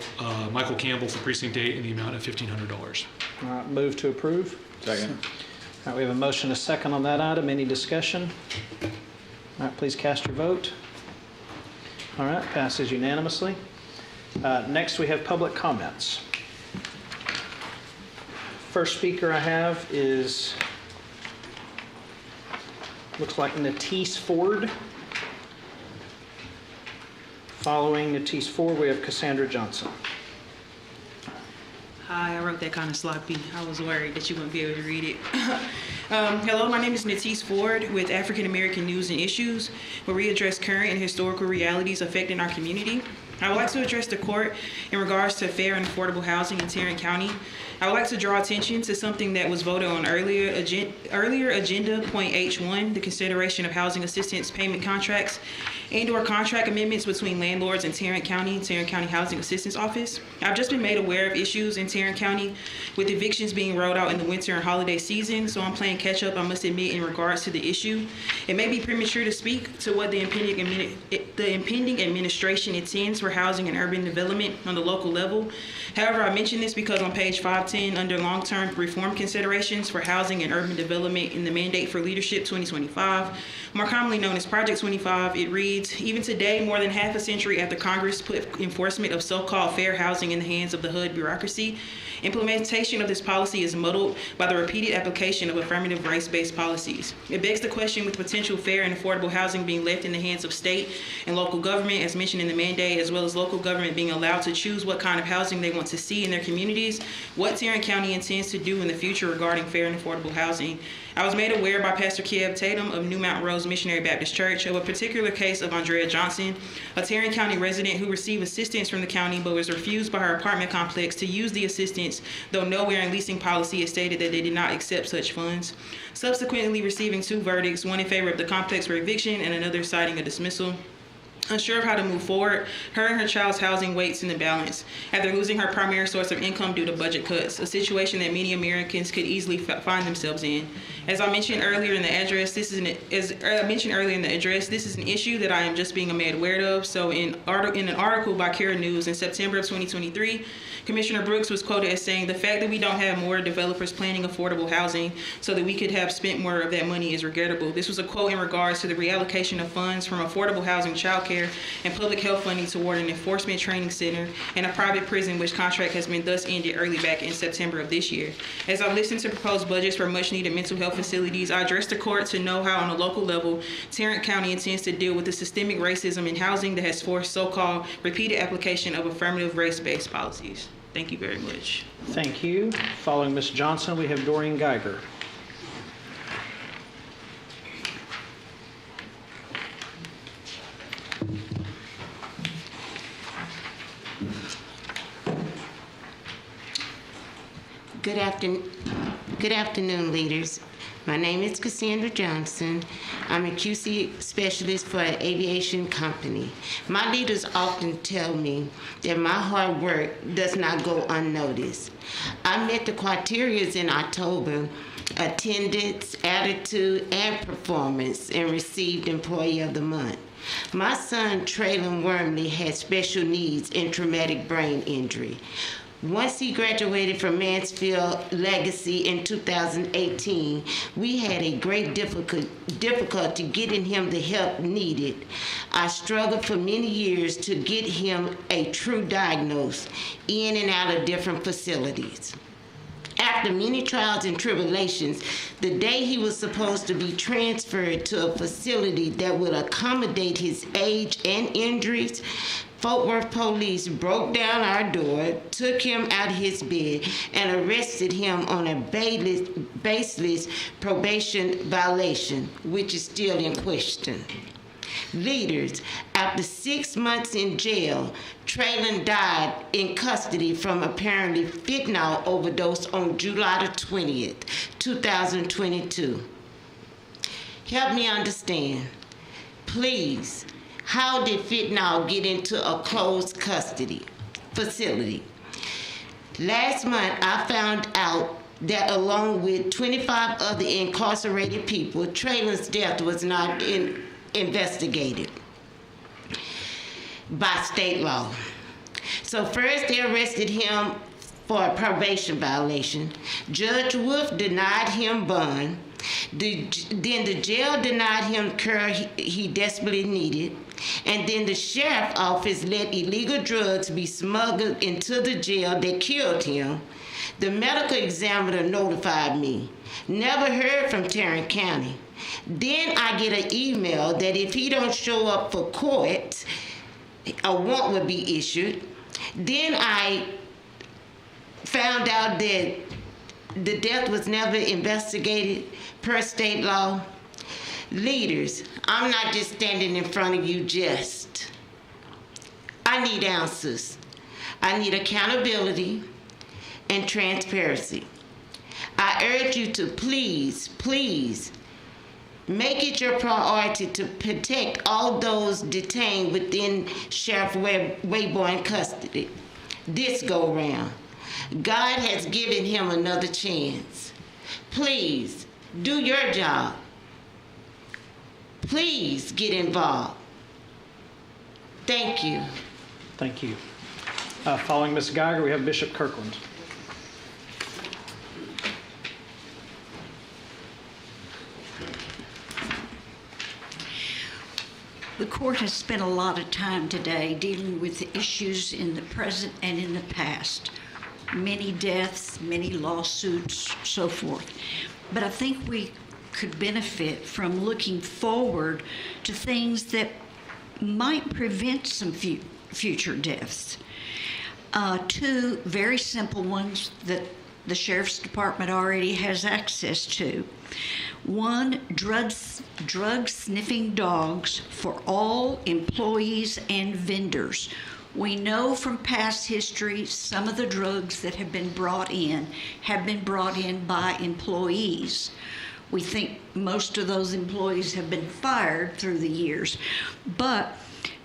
Michael Campbell for Precinct 8 in the amount of $1,500. All right, move to approve. Second. All right, we have a motion and a second on that item. Any discussion? All right, please cast your vote. All right, passes unanimously. Next, we have public comments. First speaker I have is, looks like Natise Ford. Following Natise Ford, we have Cassandra Johnson. Hi, I wrote that kind of sloppy. I was worried that you wouldn't be able to read it. Hello, my name is Natise Ford with African American News and Issues, where we address current and historical realities affecting our community. I would like to address the court in regards to fair and affordable housing in Tarrant County. I would like to draw attention to something that was voted on earlier agenda point H1, the consideration of housing assistance payment contracts and/or contract amendments between landlords and Tarrant County Housing Assistance Office. I've just been made aware of issues in Tarrant County with evictions being rolled out in the winter and holiday season, so I'm playing catch up, I must admit, in regards to the issue. It may be premature to speak to what the impending administration intends for housing and urban development on the local level. However, I mention this because on page 510, under long-term reform considerations for housing and urban development in the Mandate for Leadership 2025, more commonly known as Project 25, it reads, even today, more than half a century after Congress put enforcement of so-called fair housing in the hands of the HUD bureaucracy, implementation of this policy is muddled by the repeated application of affirmative race-based policies. It begs the question, with potential fair and affordable housing being left in the hands of state and local government, as mentioned in the mandate, as well as local government being allowed to choose what kind of housing they want to see in their communities, what Tarrant County intends to do in the future regarding fair and affordable housing. I was made aware by Pastor Keb Tatum of New Mountain Rose Missionary Baptist Church of a particular case of Andrea Johnson, a Tarrant County resident who received assistance from the county but was refused by her apartment complex to use the assistance, though nowhere in leasing policy it stated that they did not accept such funds. Subsequently receiving 2 verdicts, one in favor of the complex for eviction and another citing a dismissal. Unsure of how to move forward, her and her child's housing weights in the balance after losing her primary source of income due to budget cuts, a situation that many Americans could easily find themselves in. As I mentioned earlier in the address, this is an issue that I am just being made aware of. So in an article by Kara News in September of 2023, Commissioner Brooks was quoted as saying, "The fact that we don't have more developers planning affordable housing so that we could have spent more of that money is regrettable." This was a quote in regards to the reallocation of funds from affordable housing, childcare, and public health funding toward an enforcement training center and a private prison, which contract has been thus ended early back in September of this year. As I listened to proposed budgets for much needed mental health facilities, I addressed the court to know how on a local level Tarrant County intends to deal with the systemic racism in housing that has forced so-called repeated application of affirmative race-based policies. Thank you very much. Thank you. Following Ms. Johnson, we have Doreen Geiger. Good afternoon, leaders. My name is Cassandra Johnson. I'm a QC specialist for an aviation company. My leaders often tell me that my hard work does not go unnoticed. I met the criteria in October: attendance, attitude, and performance, and received Employee of the Month. My son, Traylon Wormley, had special needs and traumatic brain injury. Once he graduated from Mansfield Legacy in 2018, we had a great difficulty getting him the help needed. I struggled for many years to get him a true diagnosis in and out of different facilities. After many trials and tribulations, the day he was supposed to be transferred to a facility that would accommodate his age and injuries, Fort Worth police broke down our door, took him out of his bed, and arrested him on a baseless probation violation, which is still in question. Leaders, after 6 months in jail, Traylon died in custody from apparently fentanyl overdose on July the 20th, 2022. Help me understand, please. How did fentanyl get into a closed custody facility? Last month, I found out that along with 25 other incarcerated people, Traylon's death was not investigated by state law. So first they arrested him for a probation violation. Judge Wolf denied him bond. Then the jail denied him care he desperately needed. And then the sheriff's office let illegal drugs be smuggled into the jail that killed him. The medical examiner notified me. Never heard from Tarrant County. Then I get an email that if he don't show up for court, a warrant will be issued. Then found out that the death was never investigated per state law? Leaders, I'm not just standing in front of you just. I need answers. I need accountability and transparency. I urge you to please, please, make it your priority to protect all those detained within Sheriff Wayborn custody. This go round, God has given him another chance. Please, do your job. Please get involved. Thank you. Thank you. Following Ms. Geiger, we have Bishop Kirkland. The court has spent a lot of time today dealing with the issues in the present and in the past. Many deaths, many lawsuits, so forth. But I think we could benefit from looking forward to things that might prevent some future deaths. Two very simple ones that the Sheriff's Department already has access to. One, drug sniffing dogs for all employees and vendors. We know from past history some of the drugs that have been brought in by employees. We think most of those employees have been fired through the years, but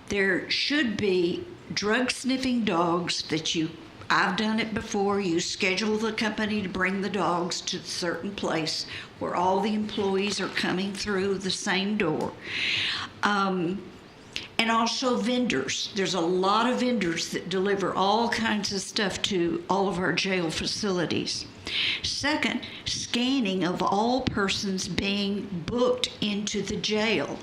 there should be drug sniffing dogs that I've done it before. You schedule the company to bring the dogs to a certain place where all the employees are coming through the same door. And also vendors. There's a lot of vendors that deliver all kinds of stuff to all of our jail facilities. Second, scanning of all persons being booked into the jail.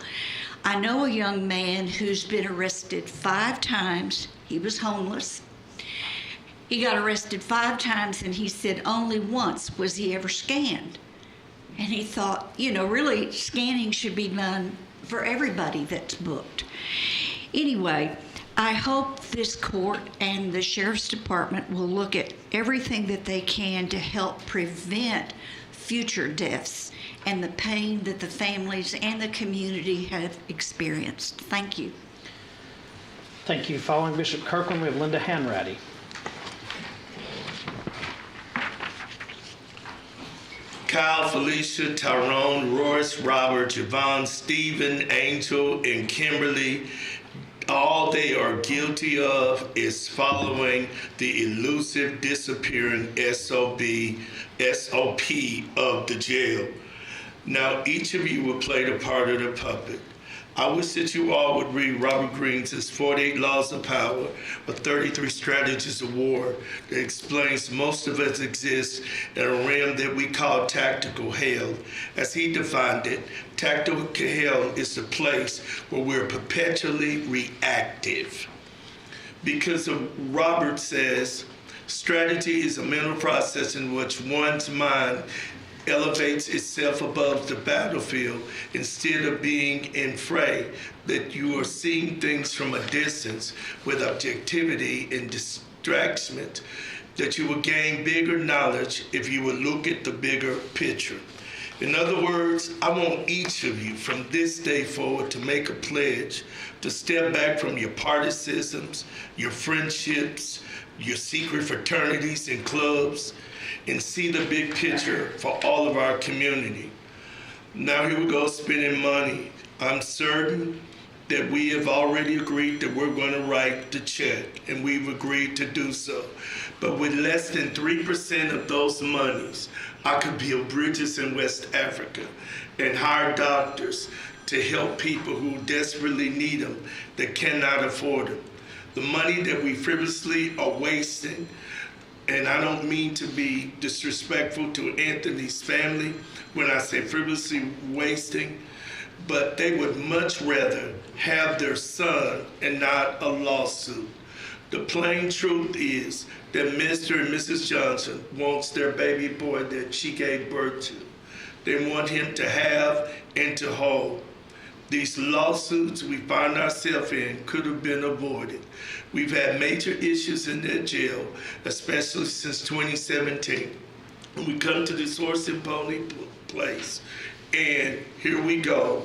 I know a young man who's been arrested 5 times. He was homeless. He got arrested 5 times, and he said only once was he ever scanned. And he thought, really scanning should be done for everybody that's booked. Anyway, I hope this court and the Sheriff's Department will look at everything that they can to help prevent future deaths and the pain that the families and the community have experienced. Thank you. Thank you. Following Bishop Kirkland, we have Linda Hanratty. Kyle, Felicia, Tyrone, Royce, Robert, Javon, Stephen, Angel, and Kimberly, all they are guilty of is following the elusive disappearing SOP of the jail. Now, each of you will play the part of the puppet. I wish that you all would read Robert Greene's 48 Laws of Power, a 33 Strategies of War that explains most of us exist in a realm that we call tactical hell. As he defined it, tactical hell is the place where we're perpetually reactive. Because Robert says, strategy is a mental process in which one's mind elevates itself above the battlefield instead of being in fray, that you are seeing things from a distance with objectivity and distraction, that you will gain bigger knowledge if you will look at the bigger picture. In other words, I want each of you from this day forward to make a pledge to step back from your partisans, your friendships, your secret fraternities and clubs, and see the big picture for all of our community. Now here we go, spending money. I'm certain that we have already agreed that we're going to write the check, and we've agreed to do so. But with less than 3% of those monies, I could build bridges in West Africa and hire doctors to help people who desperately need them that cannot afford them. The money that we frivolously are wasting, and I don't mean to be disrespectful to Anthony's family when I say frivolously wasting, but they would much rather have their son and not a lawsuit. The plain truth is that Mr. and Mrs. Johnson wants their baby boy that she gave birth to. They want him to have and to hold. These lawsuits we find ourselves in could have been avoided. We've had major issues in that jail, especially since 2017. We come to this horse and pony place, and here we go,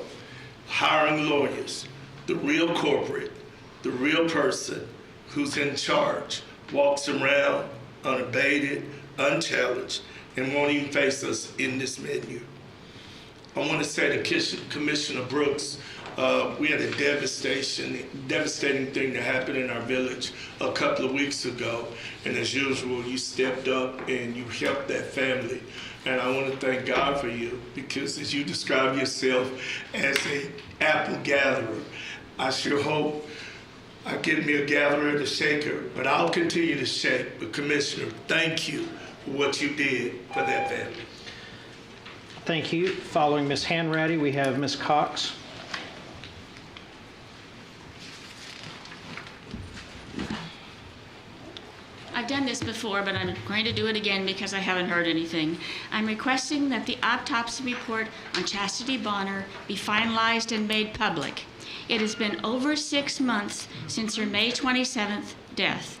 hiring lawyers. The real corporate, the real person who's in charge walks around unabated, unchallenged, and won't even face us in this menu. I want to say to Commissioner Brooks, we had a devastating thing that happened in our village a couple of weeks ago. And as usual, you stepped up and you helped that family. And I want to thank God for you, because as you describe yourself as an apple gatherer, I sure hope I get me a gatherer and a shaker, but I'll continue to shake. But Commissioner, thank you for what you did for that family. Thank you. Following Ms. Hanratty, we have Ms. Cox. I've done this before, but I'm going to do it again because I haven't heard anything. I'm requesting that the autopsy report on Chastity Bonner be finalized and made public. It has been over 6 months since her May 27th death.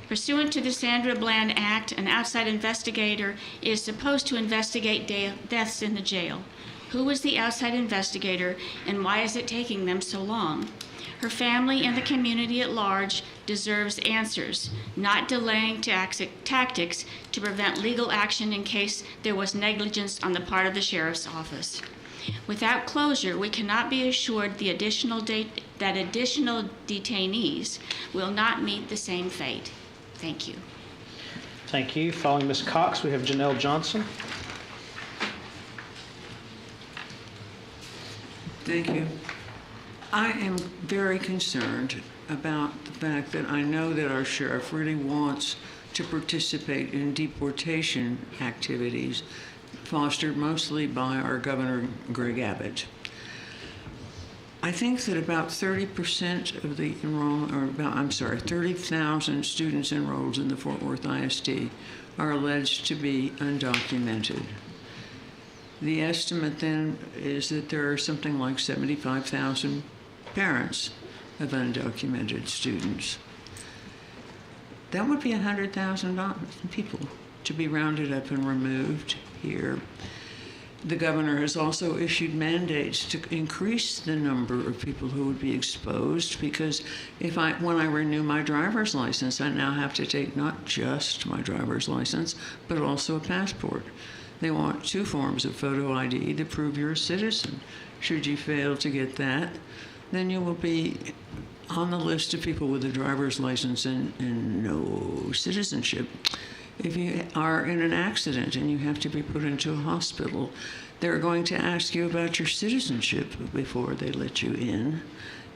Pursuant to the Sandra Bland Act, an outside investigator is supposed to investigate deaths in the jail. Who is the outside investigator, and why is it taking them so long? Her family and the community at large deserves answers, not delaying tactics to prevent legal action in case there was negligence on the part of the sheriff's office. Without closure, we cannot be assured that additional detainees will not meet the same fate. Thank you. Thank you. Following Ms. Cox, we have Janelle Johnson. Thank you. I am very concerned about the fact that I know that our sheriff really wants to participate in deportation activities fostered mostly by our Governor Greg Abbott. I think that about 30% of the 30,000 students enrolled in the Fort Worth ISD are alleged to be undocumented. The estimate then is that there are something like 75,000 parents of undocumented students. That would be 100,000 people to be rounded up and removed here. The governor has also issued mandates to increase the number of people who would be exposed, because when I renew my driver's license, I now have to take not just my driver's license, but also a passport. They want 2 forms of photo ID to prove you're a citizen. Should you fail to get that, then you will be on the list of people with a driver's license and no citizenship. If you are in an accident and you have to be put into a hospital, they're going to ask you about your citizenship before they let you in.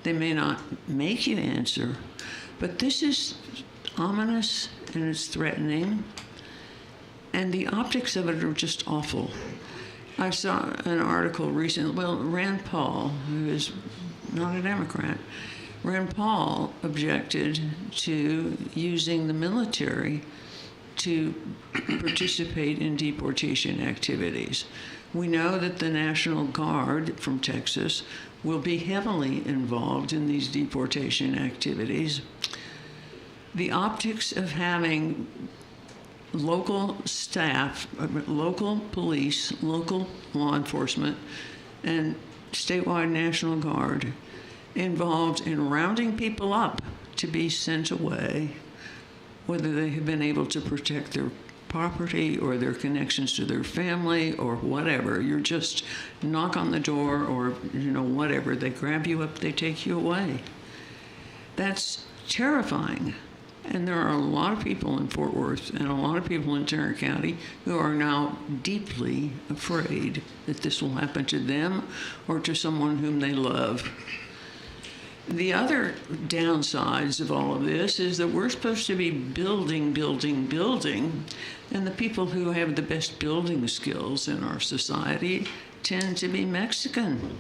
They may not make you answer, but this is ominous and it's threatening. And the optics of it are just awful. I saw an article recently, Rand Paul, who is not a Democrat, Rand Paul objected to using the military to participate in deportation activities. We know that the National Guard from Texas will be heavily involved in these deportation activities. The optics of having local staff, local police, local law enforcement, and statewide National Guard involved in rounding people up to be sent away, whether they have been able to protect their property or their connections to their family or whatever. You're just knock on the door or, whatever. They grab you up, they take you away. That's terrifying. And there are a lot of people in Fort Worth and a lot of people in Tarrant County who are now deeply afraid that this will happen to them or to someone whom they love. The other downsides of all of this is that we're supposed to be building, and the people who have the best building skills in our society tend to be Mexican.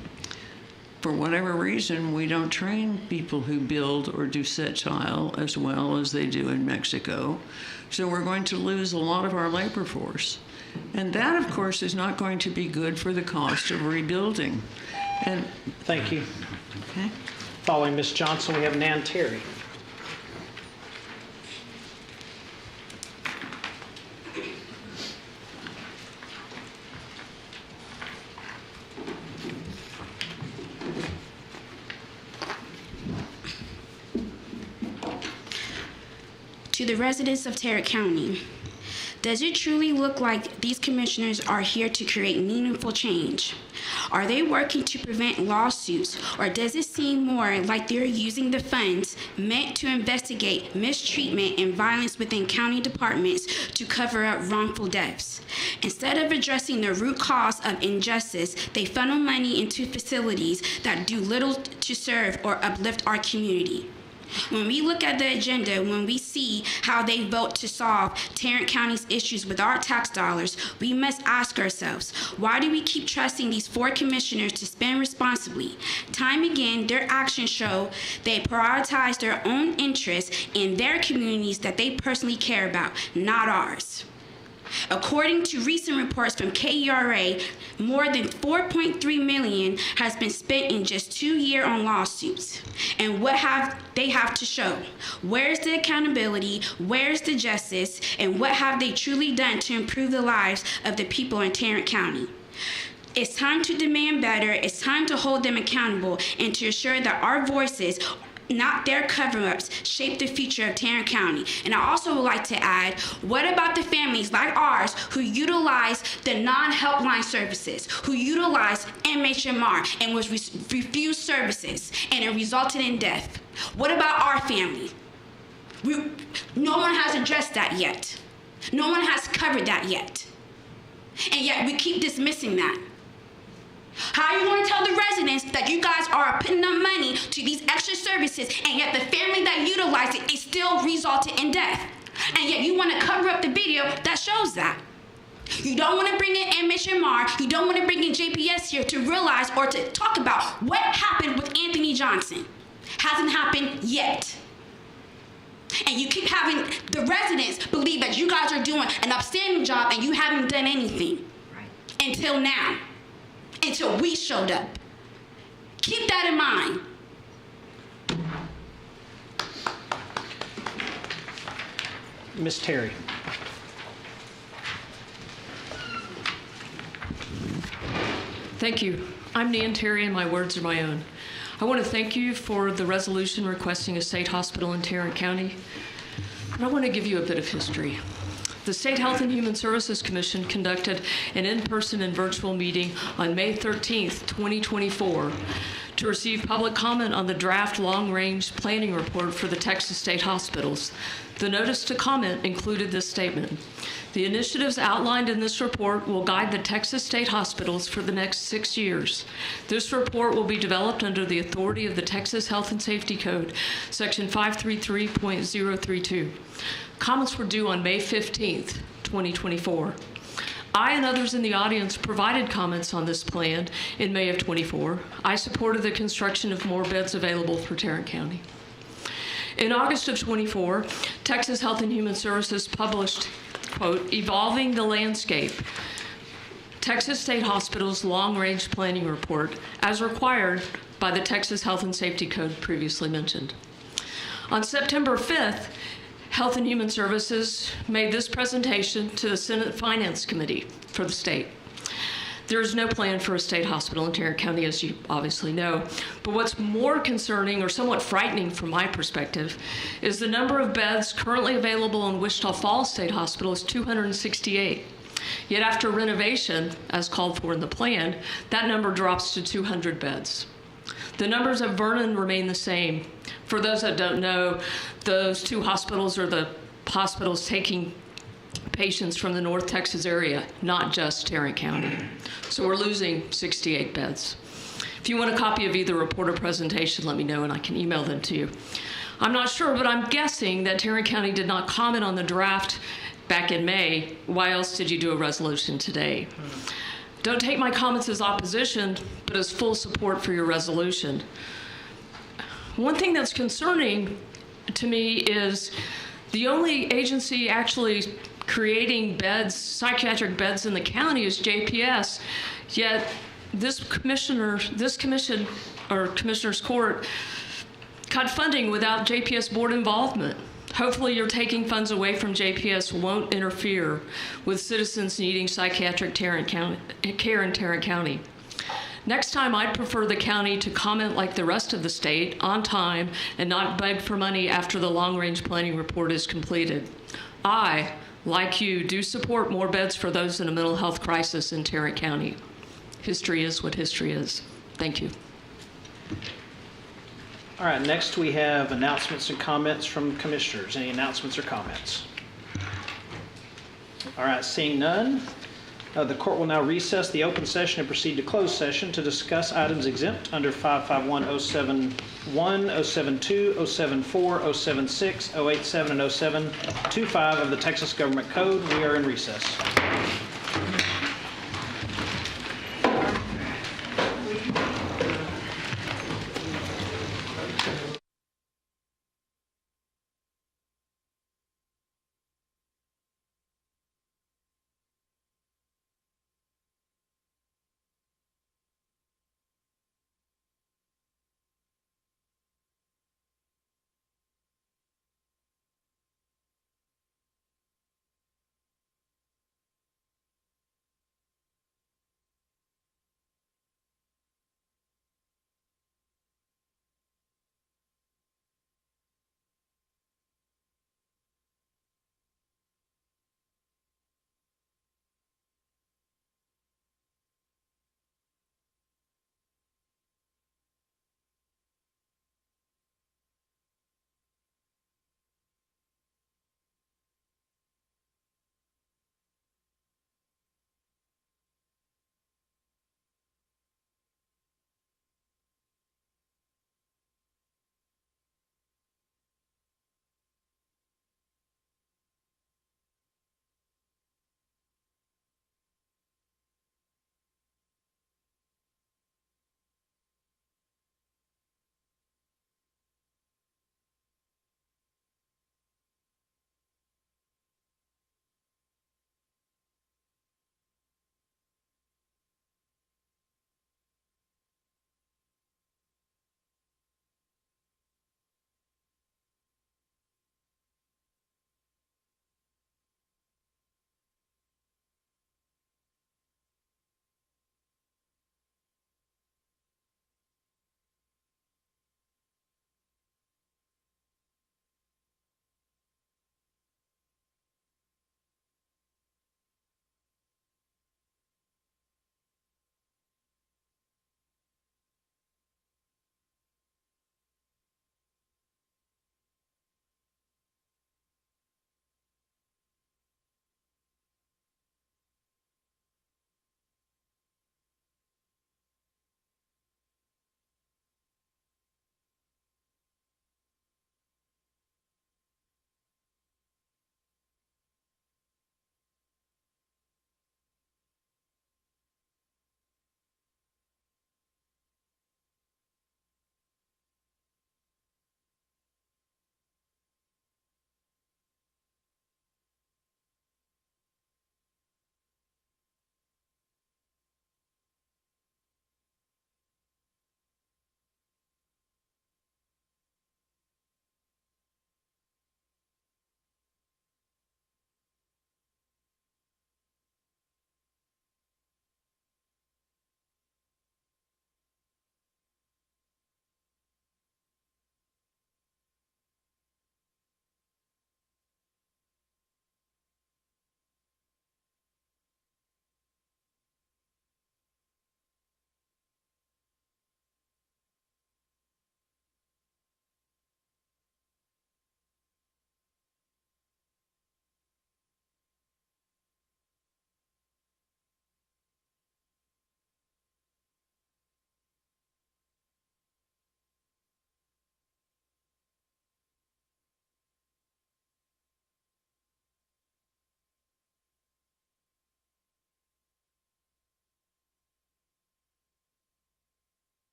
For whatever reason, we don't train people who build or do set tile as well as they do in Mexico. So we're going to lose a lot of our labor force. And that, of course, is not going to be good for the cost of rebuilding. And Thank you. okay. Following Ms. Johnson, we have Nan Terry. To the residents of Tarrant County, does it truly look like these commissioners are here to create meaningful change? Are they working to prevent lawsuits, or does it seem more like they're using the funds meant to investigate mistreatment and violence within county departments to cover up wrongful deaths? Instead of addressing the root cause of injustice, they funnel money into facilities that do little to serve or uplift our community. When we look at the agenda, when we see how they vote to solve Tarrant County's issues with our tax dollars, we must ask ourselves, why do we keep trusting these 4 commissioners to spend responsibly? Time again, their actions show they prioritize their own interests in their communities that they personally care about, not ours. According to recent reports from KERA, more than $4.3 million has been spent in just 2 years on lawsuits. And what have they to show? Where's the accountability? Where's the justice? And what have they truly done to improve the lives of the people in Tarrant County? It's time to demand better. It's time to hold them accountable and to ensure that our voices, not their cover-ups, shape the future of Tarrant County. And I also would like to add, what about the families like ours who utilize the non-helpline services, who utilize MHMR and was refused services and it resulted in death? What about our family? No one has addressed that yet. No one has covered that yet. And yet we keep dismissing that. How are you going to tell the residents that you guys are putting up money to these extra services, and yet the family that utilized it is still resulted in death? And yet you want to cover up the video that shows that. You don't want to bring in MHMR, you don't want to bring in JPS here to realize or to talk about what happened with Anthony Johnson. Hasn't happened yet. And you keep having the residents believe that you guys are doing an upstanding job and you haven't done anything. Right. Until now. Until we showed up. Keep that in mind. Ms. Terry. Thank you. I'm Nan Terry, and my words are my own. I want to thank you for the resolution requesting a state hospital in Tarrant County, but I want to give you a bit of history. The State Health and Human Services Commission conducted an in-person and virtual meeting on May 13th, 2024, to receive public comment on the draft long-range planning report for the Texas state hospitals. The notice to comment included this statement: the initiatives outlined in this report will guide the Texas state hospitals for the next 6 years. This report will be developed under the authority of the Texas Health and Safety Code, Section 533.032. Comments were due on May 15th, 2024. I and others in the audience provided comments on this plan in May of 24. I supported the construction of more beds available for Tarrant County. In August of 24, Texas Health and Human Services published, quote, Evolving the Landscape, Texas State Hospital's Long-Range Planning Report, as required by the Texas Health and Safety Code previously mentioned. On September 5th, Health and Human Services made this presentation to the Senate Finance Committee for the state. There is no plan for a state hospital in Tarrant County, as you obviously know. But what's more concerning, or somewhat frightening from my perspective, is the number of beds currently available in Wichita Falls State Hospital is 268. Yet after renovation, as called for in the plan, that number drops to 200 beds. The numbers at Vernon remain the same. For those that don't know, those two hospitals are the hospitals taking patients from the North Texas area, not just Tarrant County. So we're losing 68 beds. If you want a copy of either report or presentation, let me know and I can email them to you. I'm not sure, but I'm guessing that Tarrant County did not comment on the draft back in May. Why else did you do a resolution today? Don't take my comments as opposition, but as full support for your resolution. One thing that's concerning to me is the only agency actually creating beds, psychiatric beds in the county is JPS, yet this commission or commissioner's court cut funding without JPS board involvement. Hopefully you're taking funds away from JPS won't interfere with citizens needing psychiatric care in Tarrant County. Next time, I'd prefer the county to comment like the rest of the state on time and not beg for money after the long-range planning report is completed. I, like you, do support more beds for those in a mental health crisis in Tarrant County. History is what history is. Thank you. All right, next we have announcements and comments from commissioners. Any announcements or comments? All right, seeing none, the court will now recess the open session and proceed to closed session to discuss items exempt under 551.071, 072, 074, 076, 087, and 0725 of the Texas Government Code. We are in recess.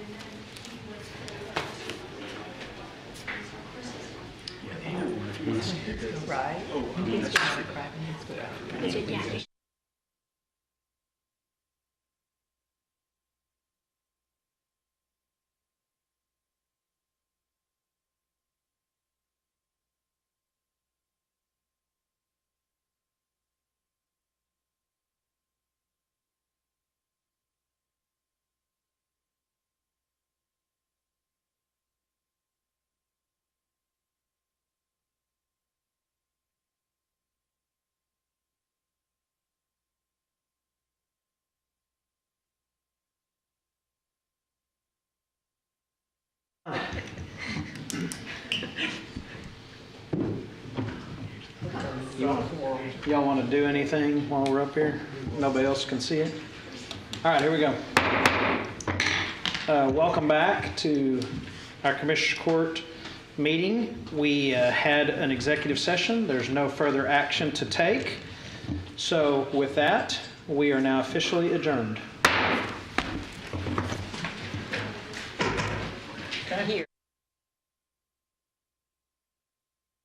Yeah. Y'all want to do anything while we're up here? Nobody else can see it? All right, here we go. Welcome back to our Commissioners Court meeting. We had an executive session. There's no further action to take. So with that, we are now officially adjourned. Here.